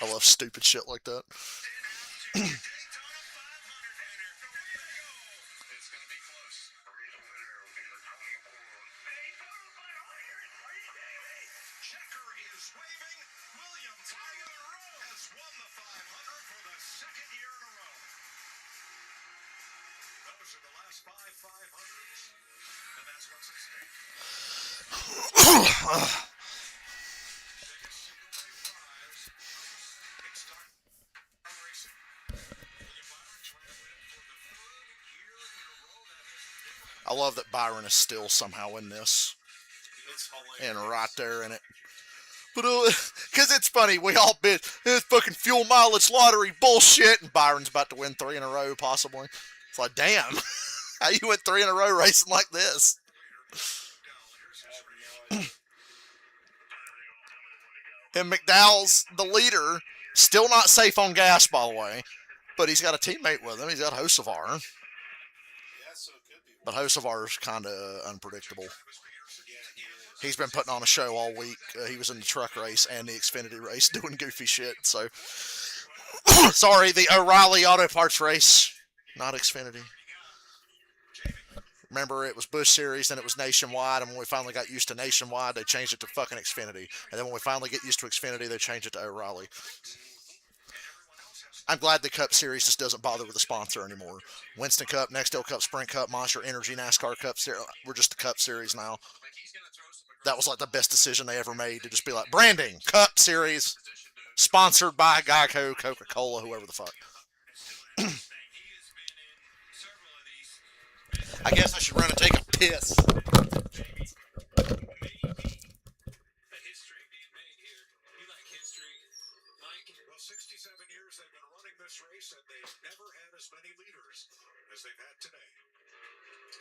I love stupid shit like that. It's going to be close. Checker is waving. William Byron has won the 500 for the second year in a row. Those are the last 500s, and that's what's at stake. Biggest single-day prize in stock racing. William Byron trying to win for the third year in a row. That has I love that Byron is still somehow in this. It's And hilarious. right there in it. But, because it's funny, we all been, it's fucking fuel mileage lottery bullshit, and Byron's about to win 3 in a row, possibly. It's like, damn, how you went 3 in a row racing like this? And McDowell's the leader, still not safe on gas, by the way, but he's got a teammate with him. He's got Hocevar, Yeah, so it could be. but Hocevar's kind of unpredictable. Yeah, he is. He's been putting on a show all week. He was in the truck race and the Xfinity race doing goofy shit. So, sorry, the O'Reilly Auto Parts race, not Xfinity. Remember, it was Busch Series, then it was Nationwide, and when we finally got used to Nationwide, they changed it to fucking Xfinity. And then when we finally get used to Xfinity, they changed it to O'Reilly. I'm glad the Cup Series just doesn't bother with the sponsor anymore. Winston Cup, Nextel Cup, Sprint Cup, Monster Energy, NASCAR Cup Series. We're just the Cup Series now. That was like the best decision they ever made, to just be like, branding, Cup Series, sponsored by Geico, Coca-Cola, whoever the fuck. I guess I should run and take a piss. A history being made here. You like history, Mike? Well, 67 years they've been running this race, and they've never had as many leaders as they've had today.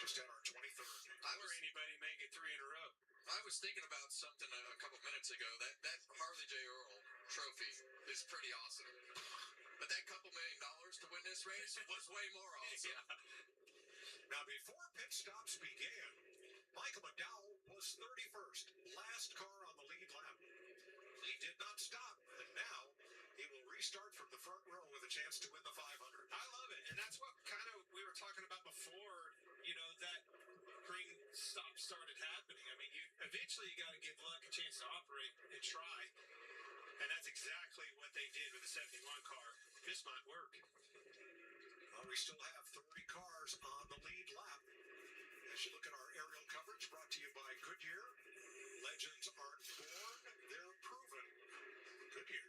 Just at our 23rd. Or anybody make it 3 in a row. I was thinking about something a couple minutes ago. That Harley J. Earl trophy is pretty awesome. But that couple $1 million to win this race was way more awesome. Now, before pit stops began, Michael McDowell was 31st, last car on the lead lap. He did not stop, and now he will restart from the front row with a chance to win the 500. I love it, and that's what kind of we were talking about before, that green stop started happening. I mean, eventually you got to give luck a chance to operate and try, and that's exactly what they did with the 71 car. This might work. Well, we still have 30 cars on the lead lap. As you look at our aerial coverage brought to you by Goodyear, legends aren't born, they're proven. Goodyear.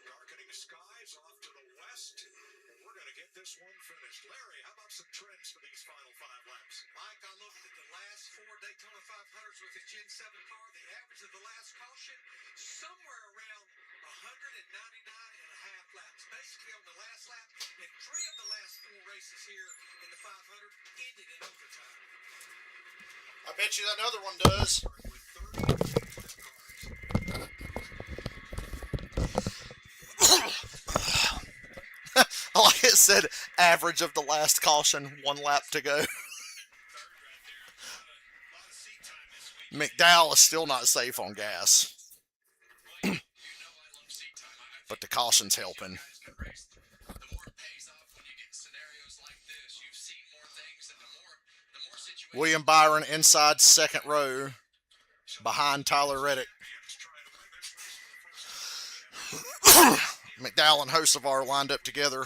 Darkening skies off to the west. We're going to get this one finished. Larry, how about some trends for these final 5 laps? Mike, I looked at the last 4 Daytona 500s with the Gen 7 car. The average of the last caution, somewhere around 199 and a half laps. Basically on the last lap, and 3 of the last 4 races here in the 500 ended in overtime. I bet you that other one does. Like it said, average of the last caution, 1 lap to go. McDowell is still not safe on gas. But the caution's helping. The more it pays off when you get scenarios like this. You've seen more things, and the more situations. William Byron inside second row behind Tyler Reddick. McDowell and Hocevar lined up together.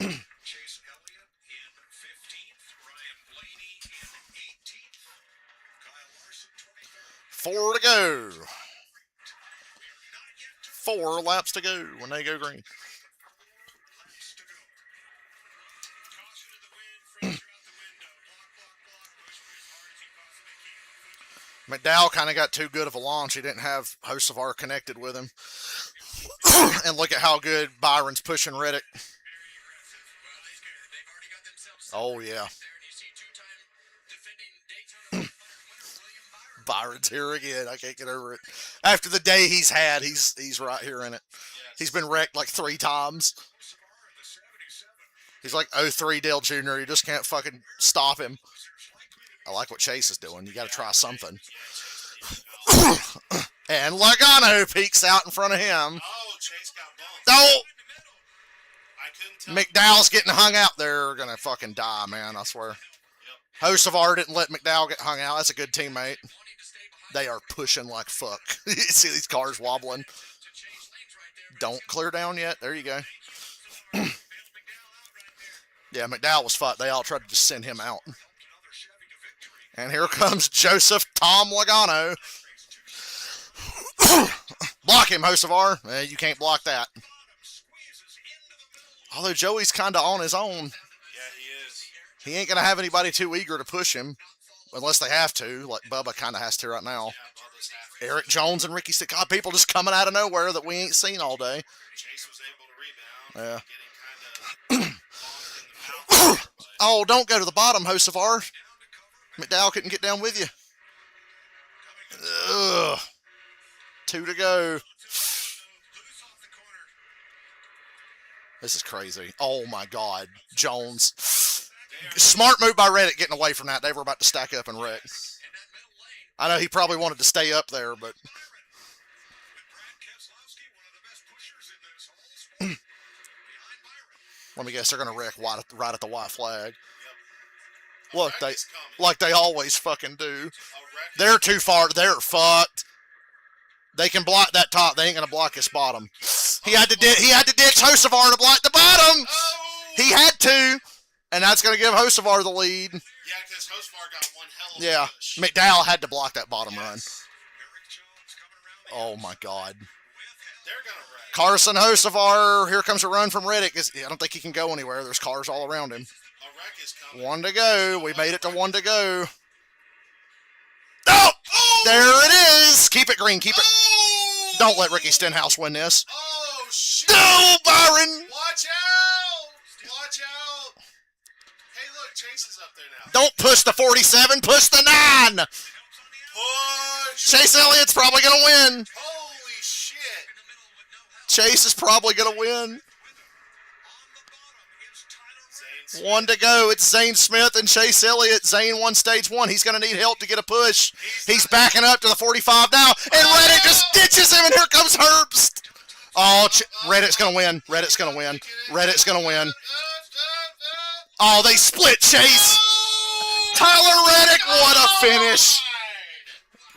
Chase Elliott in 15th, Ryan Blaney in 18th, Kyle Larson 23rd. 4 to go. 4 laps to go when they go green. Laps to go. Caution to the wind, Fraser out the window. Block, push me as hard as you possibly can. McDowell kind of got too good of a launch. He didn't have Hocevar connected with him. And look at how good Byron's pushing Reddick. They've already got themselves. Oh, yeah. There, and you see two-time defending Daytona 500 winner William Byron. Byron's here again. I can't get over it. After the day he's had, he's right here in it. He's been wrecked like 3 times. He's like 03 Dale Jr. You just can't fucking stop him. I like what Chase is doing. You got to try something. And Logano peeks out in front of him. Oh, Chase got bumped. Oh! I couldn't tell. McDowell's getting hung out. They're going to fucking die, man, I swear. Hocevar didn't let McDowell get hung out. That's a good teammate. They are pushing like fuck. You see these cars wobbling. Don't clear down yet. There you go. Yeah, McDowell was fucked. They all tried to just send him out. And here comes Joseph Tom Logano. Block him, Hocevar. You can't block that. Although Joey's kind of on his own. Yeah, he is. He ain't going to have anybody too eager to push him. Unless they have to, like Bubba kind of has to right now. Yeah, Bubba's half. Eric Jones and Ricky Stick. God, people just coming out of nowhere that we ain't seen all day. Chase was able to rebound. Yeah. Getting kind of bumped in the mouth. Oh, don't go to the bottom, Hocevar. McDowell couldn't get down with you. Ugh. 2 to go. This is crazy. Oh, my God. Jones. Smart move by Reddick getting away from that. They were about to stack up and wreck. I know he probably wanted to stay up there, but... Let me guess, they're going to wreck right at the white flag. Look, like they always fucking do. They're too far. They're fucked. They can block that top. They ain't going to block this bottom. He had to ditch Hocevar to block the bottom. He had to. And that's going to give Hocevar the lead. Yeah, because Hocevar got one hell of a Yeah, push. McDowell had to block that bottom run. Yes. Oh, my God. They're going to wreck. Carson Hocevar, here comes a run from Reddick. I don't think he can go anywhere. There's cars all around him. A wreck is coming. 1 to go. We made it to 1 to go. Oh! There it is! Keep it green. Keep it. Oh! Don't let Ricky Stenhouse win this. Oh, shit. No, Byron! Watch out! Watch out! Hey, look, Chase is up there now. Don't push the 47. Push the 9. Push! Chase Elliott's probably going to win. Holy shit! Chase is probably going to win. Zane's 1 to go. It's Zane Smith and Chase Elliott. Zane won stage 1. He's going to need help to get a push. He's backing up to the 45 now. And Reddick just ditches him, and here comes Herbst. Oh, Reddick's going to win. Reddick's going to win. Reddick's going to win. Oh, they split Chase. Tyler Reddick, what a finish.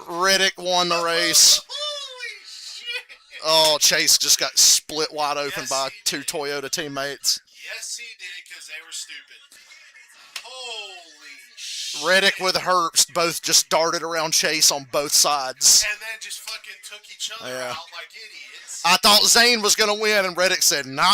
Reddick won the race. Holy shit! Oh, Chase just got split wide open Yes, by he 2 did. Toyota teammates. Yes, he did, because they were stupid. Holy shit! Reddick with Herbst both just darted around Chase on both sides. And then just fucking took each other Yeah. out like idiots. I thought Zane was going to win, and Reddick said, nah.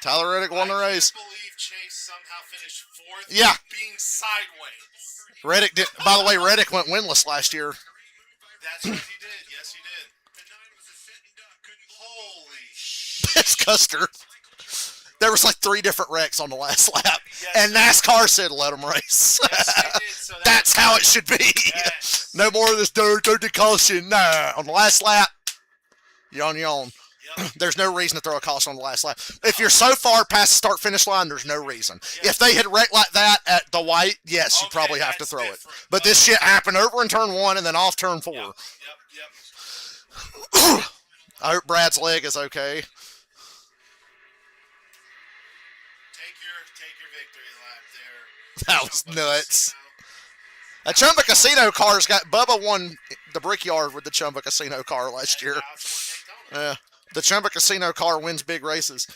Tyler Reddick won the race. I can't believe Chase somehow finished 4th Yeah. being sideways. Reddick did. By the way, Reddick went winless last year. That's what he did. Yes, he did. Holy shit. It's Custer. There was like 3 different wrecks on the last lap, Yes, and NASCAR said let them race. Yes, they did. So That's how it should be. Yes. No more of this dirt caution. Nah, on the last lap, you're on your own. Yep. There's no reason to throw a caution on the last lap. If you're so far past the start-finish line, there's no reason. Yeah. If they had wrecked like that at the white, yes, you Okay, probably have to that's throw it. different. But this shit happened over in turn 1 and then off turn 4. Yep. Yep. I hope Brad's leg is okay. Take your victory lap there. That was nuts. A Chumba Casino car's got... Bubba won the Brickyard with the Chumba Casino car last year. Yeah. The Chumba Casino car wins big races. I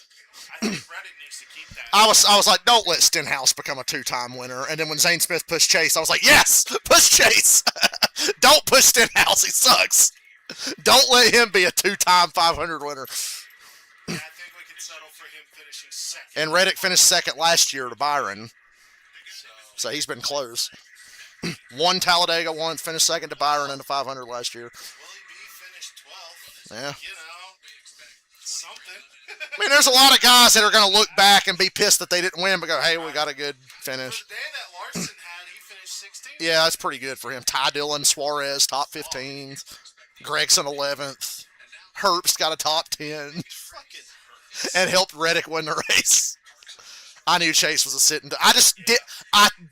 think Reddick needs to keep that. I was like, don't let Stenhouse become a 2-time winner. And then when Zane Smith pushed Chase, I was like, yes, push Chase. Don't push Stenhouse. He sucks. Don't let him be a 2-time 500 winner. I think we can settle for him finishing second. And Reddick finished second last year to Byron. So, So he's been close. Won Talladega once, finished second to Byron in the 500 last year. will he be finished 12th? Yeah. You know, something. I mean, there's a lot of guys that are going to look back and be pissed that they didn't win, but go, hey, we got a good finish. The day that Larson had, he finished 16th. Yeah, that's pretty good for him. Ty Dillon, Suarez, top 15s. Gregson, 11th. Herbst got a top 10 Fucking hurts. and helped Reddick win the race. I knew Chase was a sitting. I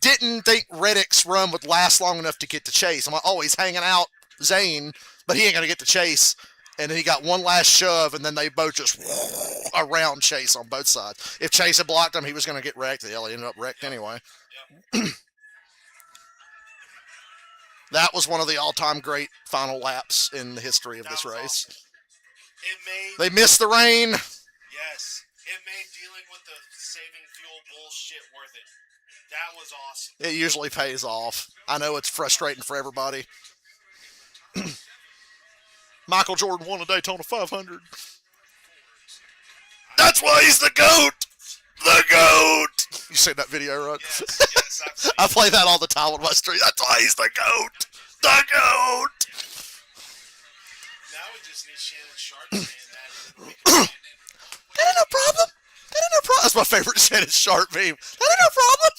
didn't think Reddick's run would last long enough to get to Chase. I'm like, oh, he's hanging out Zane, but he ain't gonna get to Chase. And then he got one last shove, and then they both just around Chase on both sides. If Chase had blocked him, he was gonna get wrecked. Hell, he ended up wrecked anyway. That was one of the all-time great final laps in the history of this race. Awesome. It made They missed the rain. yes. It made dealing with the saving fuel bullshit worth it. That was awesome. It usually pays off. I know it's frustrating for everybody. Michael Jordan won a Daytona 500. That's why he's the GOAT! The GOAT! You seen that video, right? Yes, I've seen I play that all the time on my street. That's why he's the GOAT! The GOAT! Now we just need Shannon Sharp saying that. That ain't no problem. That ain't no problem. That's my favorite Shannon Sharp meme. That ain't no problem.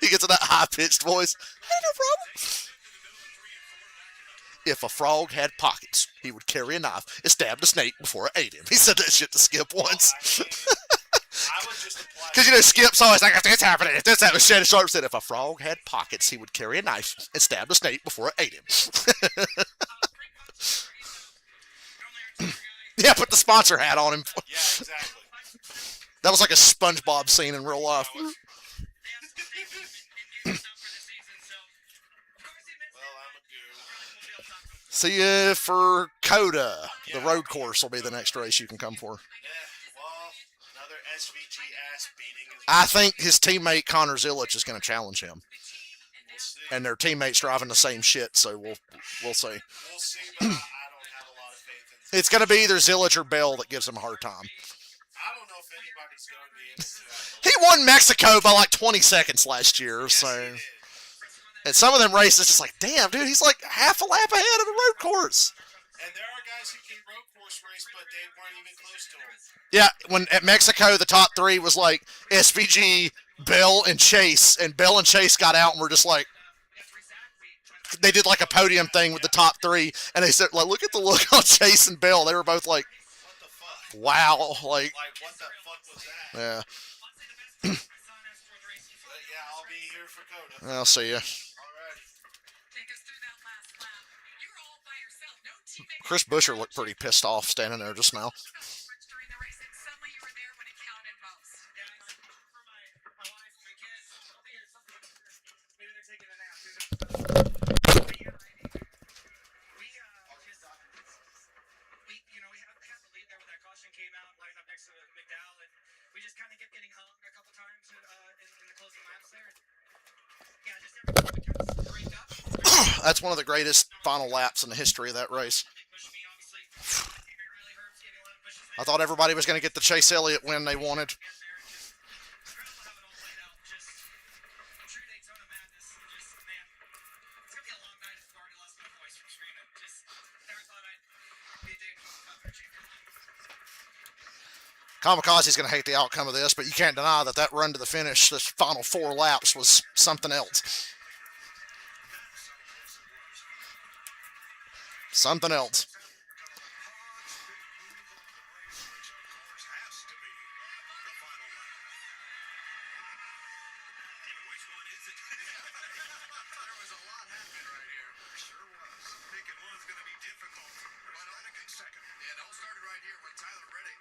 He gets in that high-pitched voice. That ain't no problem. If a frog had pockets, he would carry a knife and stab the snake before it ate him. He said that shit to Skip once. I would just apply. Because, you know, Skip's always like, if this happened, if this happened. Shannon Sharp said, if a frog had pockets, he would carry a knife and stab the snake before it ate him. Yeah, put the sponsor hat on him. Yeah, exactly. That was like a SpongeBob scene in real life. Well, I'm a goo. See you for Coda. The road course will be the next race you can come for. Yeah, well, another SVG ass beating. I think his teammate Connor Zilic is going to challenge him. We'll see. And their teammates driving the same shit, so we'll see. We'll see, but I don't have a lot of faith in. It's going to be either Zilic or Bell that gives him a hard time. I don't know if anybody's going to be able to. He won Mexico by like 20 seconds last year, so. Yes, he did. And some of them races, just like, damn, dude, he's like half a lap ahead of the road course. And there are guys who can road course race, but they weren't even close to him. Yeah, when at Mexico, the top three was like SVG, Bell, and Chase. And Bell and Chase got out and were just like, they did like a podium thing with the top three. And they said, like, look at the look on Chase and Bell. They were both like, What the fuck? wow. Like, Like, what the fuck was that? yeah, But yeah, I'll be here for Coda. I'll see you. Alrighty. Take us through that last lap. You were all by yourself. No teammate. Chris Buescher looked pretty pissed off standing there just now. During the race, and suddenly you were there when it counted most. For my wife, my kids, maybe they're taking a nap. We had the lead there when that caution came out, lined up next to McDowell, and we just kind of kept getting hung a couple times in the closing laps there. Yeah, just every time we kind of break up. That's one of the greatest final laps in the history of that race. Push me, obviously. My teammate really hurts, gave me a lot of pushes there. I thought everybody was going to get the Chase Elliott win they wanted. Incredible how it all played out. Just true Daytona madness. Just, man, it's going to be a long night. I've already lost my voice from screaming. Just never thought I'd be a Daytona 500 champion. Kamikaze's going to hate the outcome of this, but you can't deny that that run to the finish, this final 4 laps, was something else. Something else. Which one is it? There was a lot happening right here. Sure was. Thinking one's going to be difficult. But Reddick in second. Yeah, it all started right here when Tyler Reddick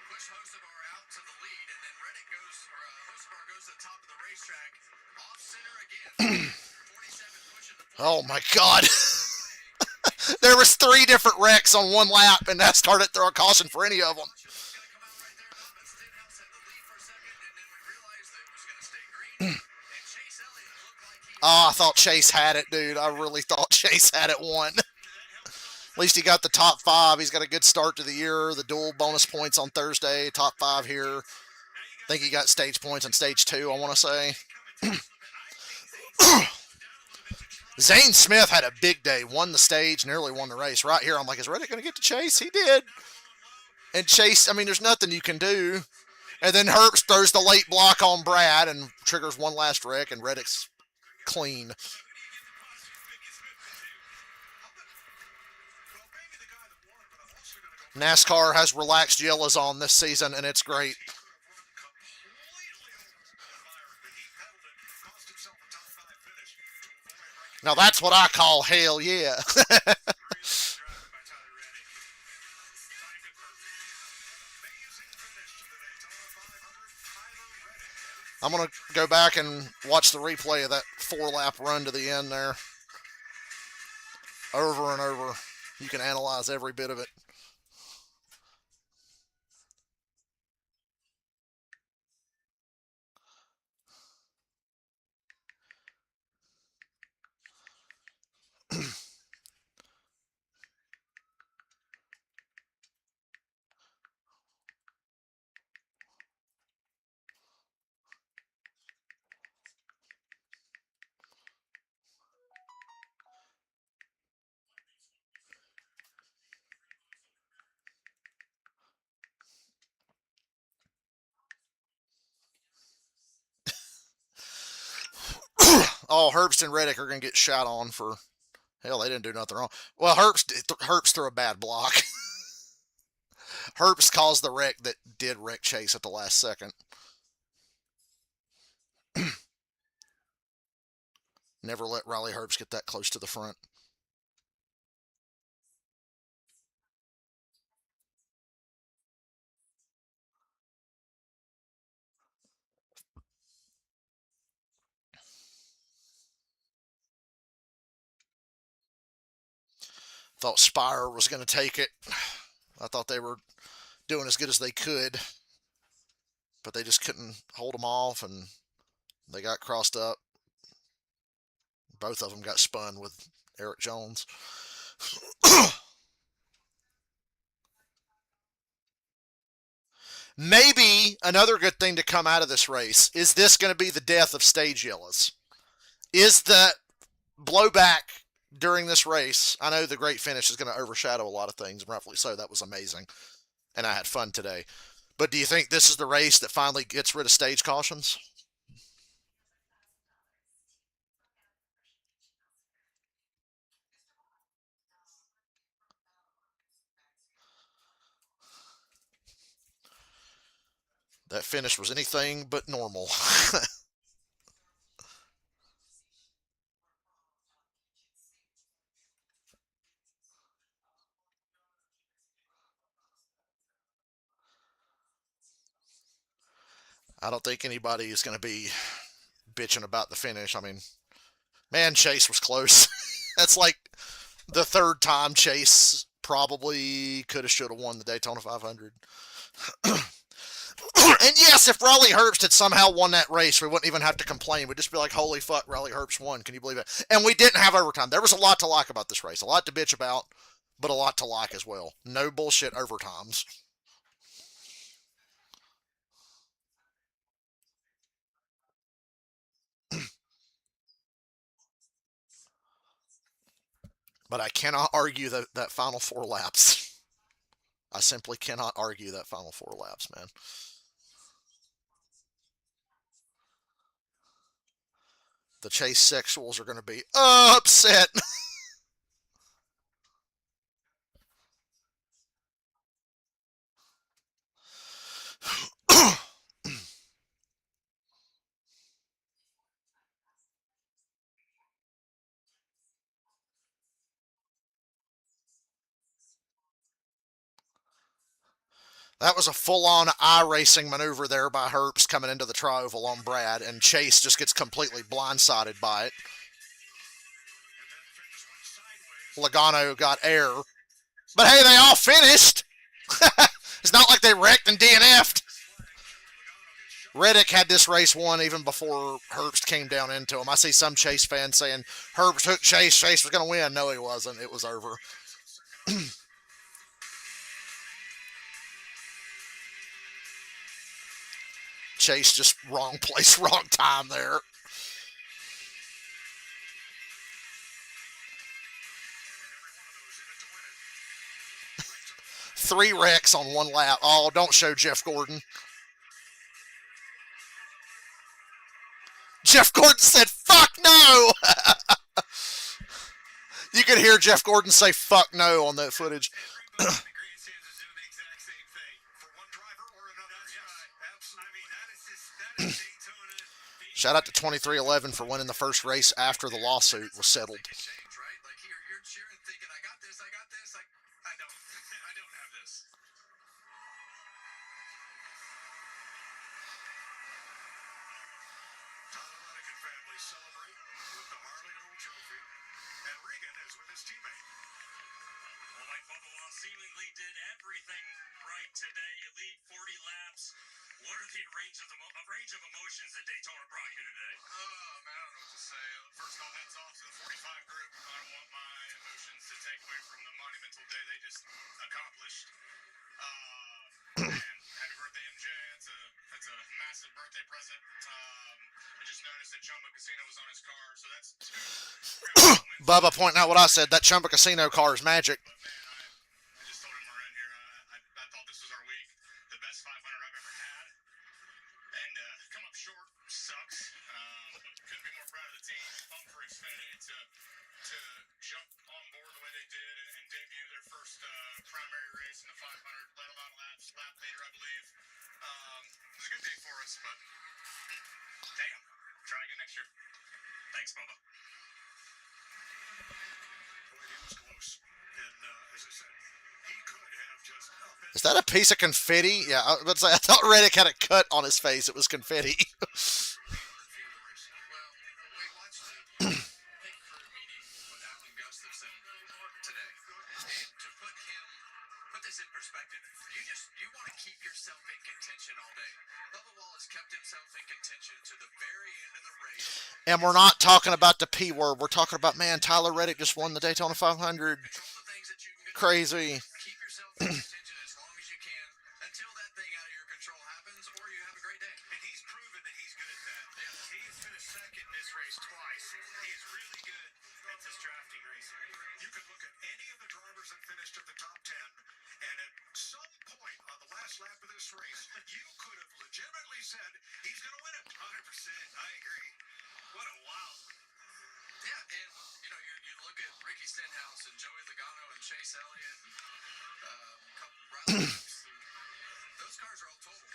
pushed Hocevar out to the lead, and then Reddick goes, or Hocevar goes to the top of the racetrack, off center again. 47 pushing the point. Oh my God. There was 3 different wrecks on one lap, and that started to throw a caution for any of them. It was going to come out right there, though, but Stenhouse had the lead for a second, and then we realized that it was going to stay green, and Chase Elliott looked like he Oh, I thought Chase had it, dude. I really thought Chase had it won. At least he got the top 5. He's got a good start to the year. The dual bonus points on Thursday. Top 5 here. I think he got stage points on stage 2, I want to say. Zane Smith had a big day. Won the stage, nearly won the race. Right here, I'm like, is Reddick going to get to Chase? He did. And Chase, I mean, there's nothing you can do. And then Herbst throws the late block on Brad and triggers one last wreck, and Reddick's clean. NASCAR has relaxed yellows on this season, and it's great. Now that's what I call hell yeah. Really good driving by Tyler Reddick. Timed it perfect. Amazing finish to the Daytona 500. Tyler Reddick. I'm going to go back and watch the replay of that 4-lap run to the end there. Over and over. You can analyze every bit of it. Oh, Herbst and Reddick are going to get shot on for... Hell, they didn't do nothing wrong. Well, Herbst threw a bad block. Herbst caused the wreck that did wreck Chase at the last second. Never let Riley Herbst get that close to the front. Thought Spire was going to take it. I thought they were doing as good as they could, but they just couldn't hold them off, and they got crossed up. Both of them got spun with Eric Jones. Maybe another good thing to come out of this race is this going to be the death of stage yellows? Is the blowback during this race? I know the great finish is going to overshadow a lot of things, and rightfully so. That was amazing, and I had fun today. But do you think this is the race that finally gets rid of stage cautions? That finish was anything but normal. I don't think anybody is going to be bitching about the finish. I mean, man, Chase was close. That's like the third time Chase probably could have, should have won the Daytona 500. And yes, if Riley Herbst had somehow won that race, we wouldn't even have to complain. We'd just be like, holy fuck, Riley Herbst won. Can you believe it? And we didn't have overtime. There was a lot to like about this race. A lot to bitch about, but a lot to like as well. No bullshit overtimes. But I cannot argue that final 4 laps. I simply cannot argue that final 4 laps, man. The Chase sexuals are going to be upset. That was a full-on eye-racing maneuver there by Herbst coming into the tri-oval on Brad, and Chase just gets completely blindsided by it. Logano got air. But hey, they all finished! It's not like they wrecked and DNF'd. Reddick had this race won even before Herbst came down into him. I see some Chase fans saying Herbst took Chase. Chase was going to win. No, he wasn't. It was over. Chase just wrong place, wrong time there. Three wrecks on one lap. Oh, don't show Jeff Gordon. Jeff Gordon said, fuck no! You could hear Jeff Gordon say fuck no on that footage. Shout out to 2311 for winning the first race after the lawsuit was settled. Change, right? Like you're cheering, thinking, I got this. I don't. I don't have this. Tyler Reddick and family celebrate with the Harley Oval Trophy, and Regan is with his teammate. Well, like Bubba Wallace seemingly did everything right today. You lead 40 laps. What are the range of emotions that Daytona brought you today? Oh, man, I don't know what to say. First off, hats off to the 45 group. I don't want my emotions to take away from the monumental day they just accomplished. Man, happy birthday, MJ. That's a massive birthday present. I just noticed that Chumba Casino was on his car, so that's two. Bubba pointing out what I said. That Chumba Casino car is magic. But man, I just told him we're in here. I thought this was our week, the best 500 I've ever had, and come up short sucks. But couldn't be more proud of the team. Pumped for Xfinity to jump on board the way they did and debut their first primary race in the 500. Led a lot of laps, lap leader, I believe. It was a good day for us, but damn, try again next year. Thanks, Bubba. Boy, he was close. And as I said, he could have just been Is that a piece of confetti? Yeah, I thought Reddick had a cut on his face. It was confetti. Well, we watched the pink crew meeting with Alan Gustafson today, and to put this in perspective, you want to keep yourself in contention all day. Bubba Wallace kept himself in contention to the very end of the race. And we're not talking about the P word. We're talking about, man, Tyler Reddick just won the Daytona 500. Control the things that you can control. Crazy. Keep yourself in contention as long as you can until that thing out of your control happens, or you have a great day. And he's proven that he's good at that. He has finished second in this race twice. He is really good at this drafting racing. You could look at any of the drivers that finished at the top 10, and at some point on the last lap of this race, you could have legitimately said he's going to win it. 100%. I agree. What a wow. Yeah, and you look at Ricky Stenhouse and Joey Logano and Chase Elliott, a couple rounds. Those cars are all total,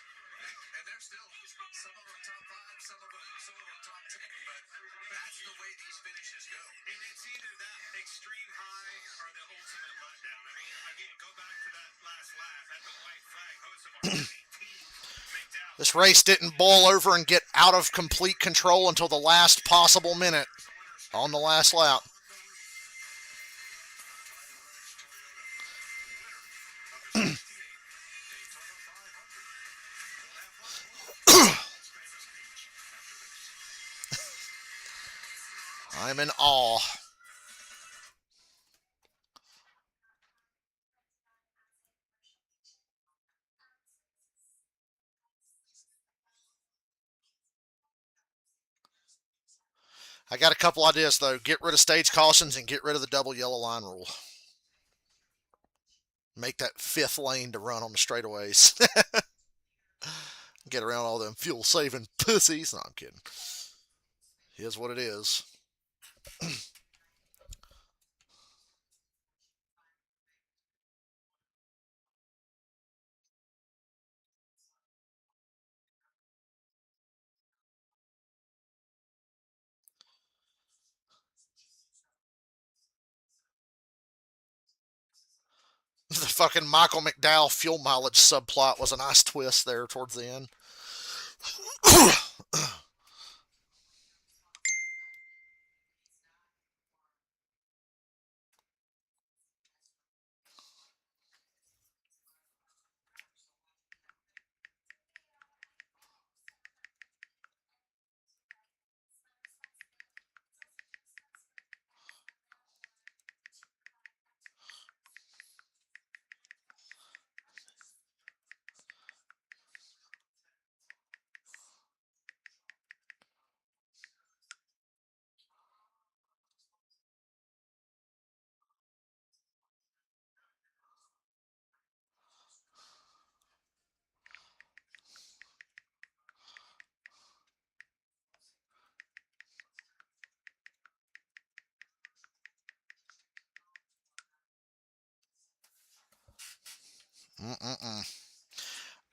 and they're still some of them top 5, some of them top 10. But that's the way these finishes go. And it's either that extreme high or the ultimate letdown. I mean, again, go back to that last lap at the white flag. Host of our 18 McDowell. This race didn't boil over and get out of complete control until the last possible minute on the last lap. I'm in awe. I got a couple ideas, though. Get rid of stage cautions and get rid of the double yellow line rule. Make that 5th lane to run on the straightaways. Get around all them fuel-saving pussies. No, I'm kidding. Here's what it is. The fucking Michael McDowell fuel mileage subplot was a nice twist there towards the end.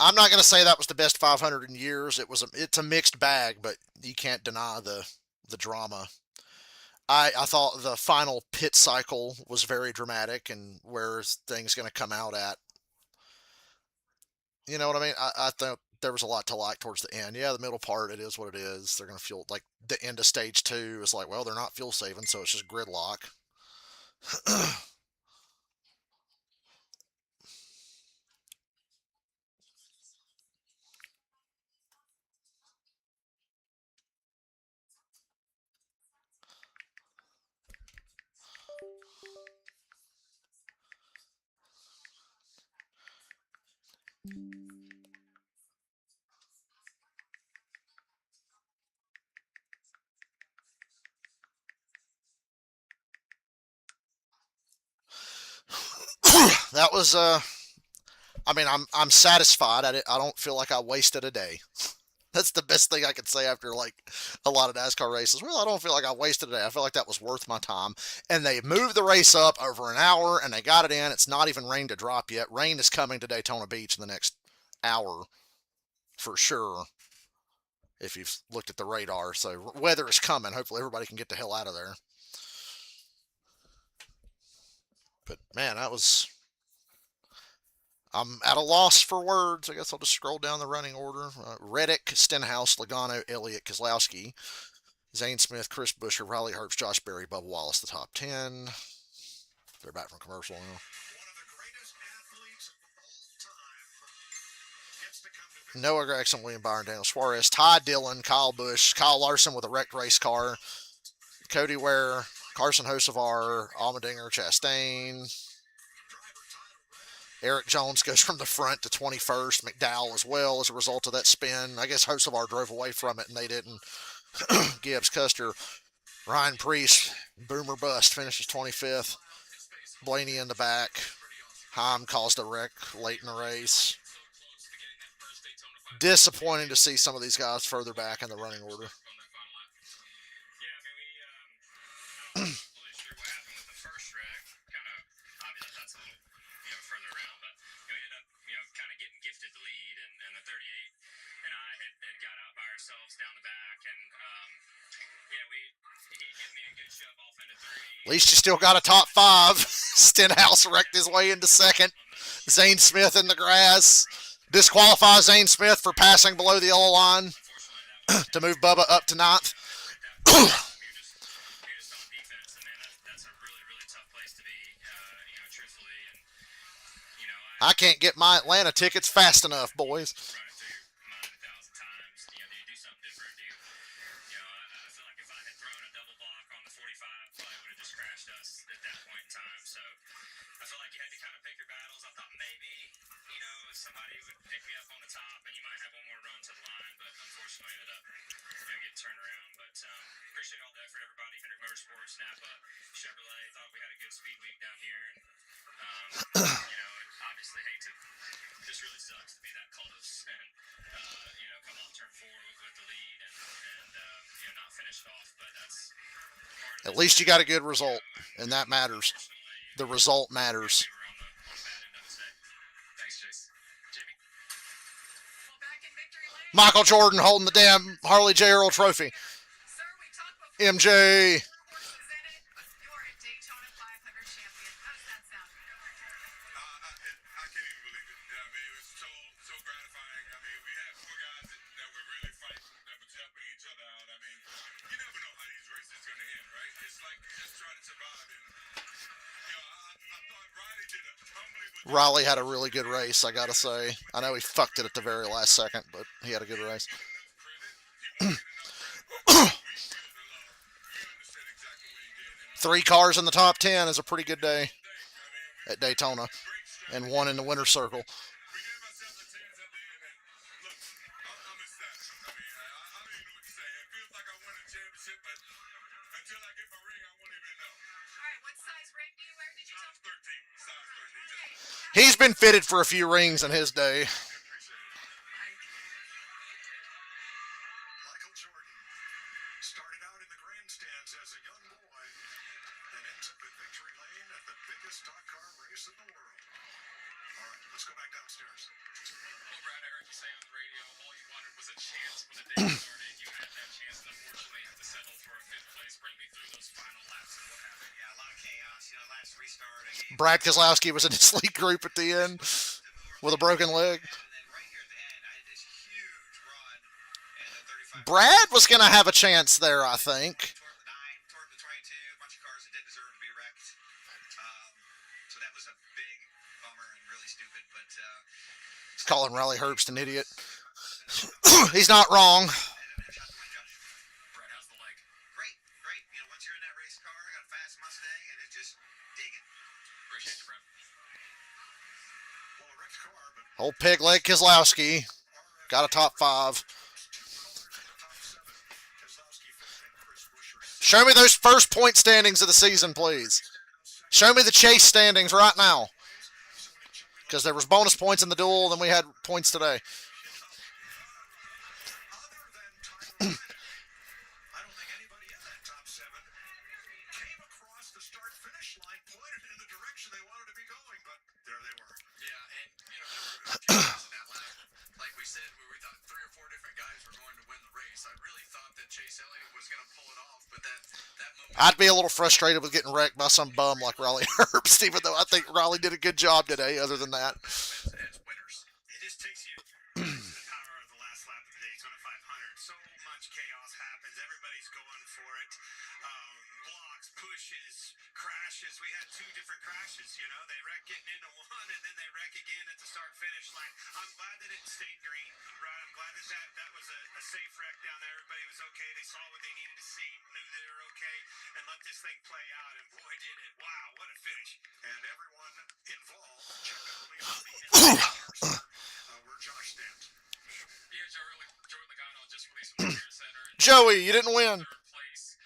I'm not going to say that was the best 500 in years. It's a mixed bag, but you can't deny the drama. I thought the final pit cycle was very dramatic and where things going to come out at. You know what I mean? I think there was a lot to like towards the end. Yeah, the middle part, it is what it is. They're going to feel like the end of stage 2 is like, well, they're not fuel saving, so it's just gridlock. That was I mean, I'm satisfied. I don't feel like I wasted a day. That's the best thing I could say after like a lot of NASCAR races. Well, I don't feel like I wasted a day. I feel like that was worth my time. And they moved the race up over an hour and they got it in. It's not even rain to drop yet. Rain is coming to Daytona Beach in the next hour for sure. If you've looked at the radar, so weather is coming. Hopefully, everybody can get the hell out of there. But man, that was. I'm at a loss for words. I guess I'll just scroll down the running order. Reddick, Stenhouse, Logano, Elliott, Keselowski, Zane Smith, Chris Buescher, Riley Herbst, Josh Berry, Bubba Wallace, the top 10. They're back from commercial now. Noah Gregson, William Byron, Daniel Suarez, Ty Dillon, Kyle Busch, Kyle Larson with a wrecked race car, Cody Ware, Carson Hocevar, Allmendinger, Chastain. Eric Jones goes from the front to 21st. McDowell as well as a result of that spin. I guess Hocevar drove away from it and they didn't. Gibbs, Custer, Ryan Priest, Boomer Bust finishes 25th. Blaney in the back. Heim caused a wreck late in the race. Disappointing to see some of these guys further back in the running order. At least you still got a top 5. Stenhouse wrecked his way into second. Zane Smith in the grass. Disqualifies Zane Smith for passing below the yellow line to move Bubba up to 9th. I can't get my Atlanta tickets fast enough, boys. At least you got a good result, and that matters. The result matters. Michael Jordan holding the damn Harley J. Earl trophy. MJ. Riley had a really good race, I gotta say. I know he fucked it at the very last second, but he had a good race. 3 cars in the top 10 is a pretty good day at Daytona, and 1 in the winner's circle. He's been fitted for a few rings in his day. Michael Jordan started out in the grandstands as a young boy and ends up in victory lane at the biggest stock car race in the world. All right, let's go back downstairs. Well, Brad, I say on the radio, all you wanted was a chance when the day started. You had that chance, and unfortunately had to settle for a fifth place. Bring me through those final laps and what happened. Yeah, a lot of chaos. You know, last restart. Brad Keselowski was in his lead group at the end with a broken leg. And then right here at the end, I had this huge run. And the 35. Brad was going to have a chance there, I think. Toward the 9, toward the 22. A bunch of cars that didn't deserve to be wrecked. So that was a big bummer and really stupid. But Calling Riley Herbst an idiot. He's not wrong. Brad, how's the leg? great, great. You know, once you're in that race car, I got a fast Mustang, and it just dig it. Appreciate you, Brad. Well, a wrecked car, but Old pig leg Keselowski got a top 5. Show me those first point standings of the season, please. Show me the chase standings right now. Because there was bonus points in the duel, and then we had points today. I don't think anybody in that top 7 came across the start-finish line, pointed in the direction they wanted to be going, but there they were. Yeah, and you know, there were a few guys in that lap. Like we said, we thought 3 or 4 different guys were going to win the race. I really thought that Chase Elliott was going to pull it off, but that moment. I'd be a little frustrated with getting wrecked by some bum like Riley Herbst, even though I think Riley did a good job today, other than that. As winners. It just takes you to the power of the last lap of the Daytona 500. So much chaos happens. Everybody's going for it. Blocks, pushes, crashes. We had 2 different crashes, you know. They wreck getting into one, and then they wreck again at the start-finish line. I'm glad that it stayed green, right? I'm glad that was a safe wreck down there. Everybody was okay. They saw what they needed to see, knew they were okay, and let this thing play out. And boy, did it. Wow, what a finish. And everyone involved checked early on the end where Josh stands. Yeah, Joey Logano just released from the Care Center. And Joey, you didn't win. third place.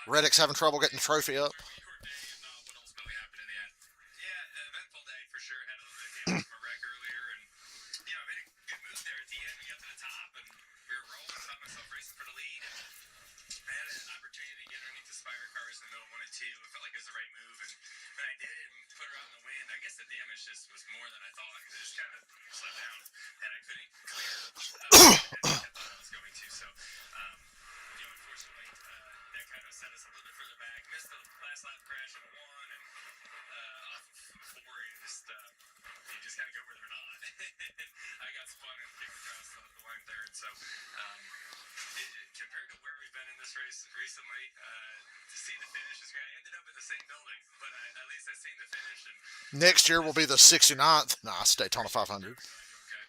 Reddick's having trouble getting the trophy up. Your day and what ultimately happened in the end. Yeah, eventful day for sure. Had a little bit of damage from a wreck earlier, and you know, I made a good move there at the end. We got to the top, and we were rolling. Found myself racing for the lead, and I had an opportunity to get underneath the Spire cars in the middle of 1 and 2. It felt like it was the right move, and when I did it and put her out in the wind, I guess the damage just was more than I thought because it just kind of slowed down, and I couldn't clear I was going to. So, you know, unfortunately, that kind of set us a little bit further back. Missed the last lap crash on 1, and off of 4, you just kind of go where they're not. I got spun and came across the line third. So, compared to where we've been in this race recently, to see the finish is great. I ended up in the same building, but at least I seen the finish. And Next year will be the 69th. Nah, it's Daytona 500. okay.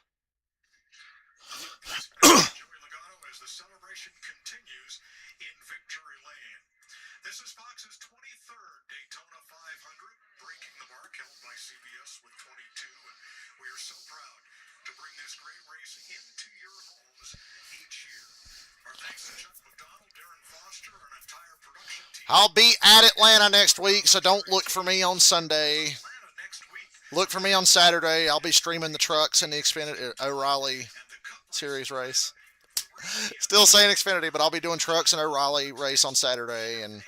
Joey Logano as the celebration continues in victory lane. This is Fox's 23rd Daytona 500, breaking the mark held by CBS with 22, and we are so proud to bring this great race into your homes each year. Our thanks to Chuck McDonald, Darren Foster, and an entire production team. I'll be at Atlanta next week, so don't look for me on Sunday. Atlanta next week, Look for me on Saturday. I'll be streaming the trucks in the Xfinity O'Reilly and the Cup Series race. Still saying Xfinity, but I'll be doing trucks and O'Reilly race on Saturday. And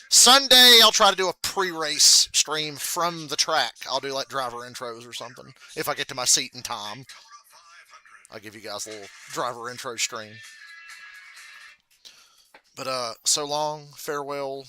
Sunday, I'll try to do a pre-race stream from the track. I'll do like driver intros or something. If I get to my seat in time, Daytona 500. I'll give you guys a little driver intro stream. But so long, farewell.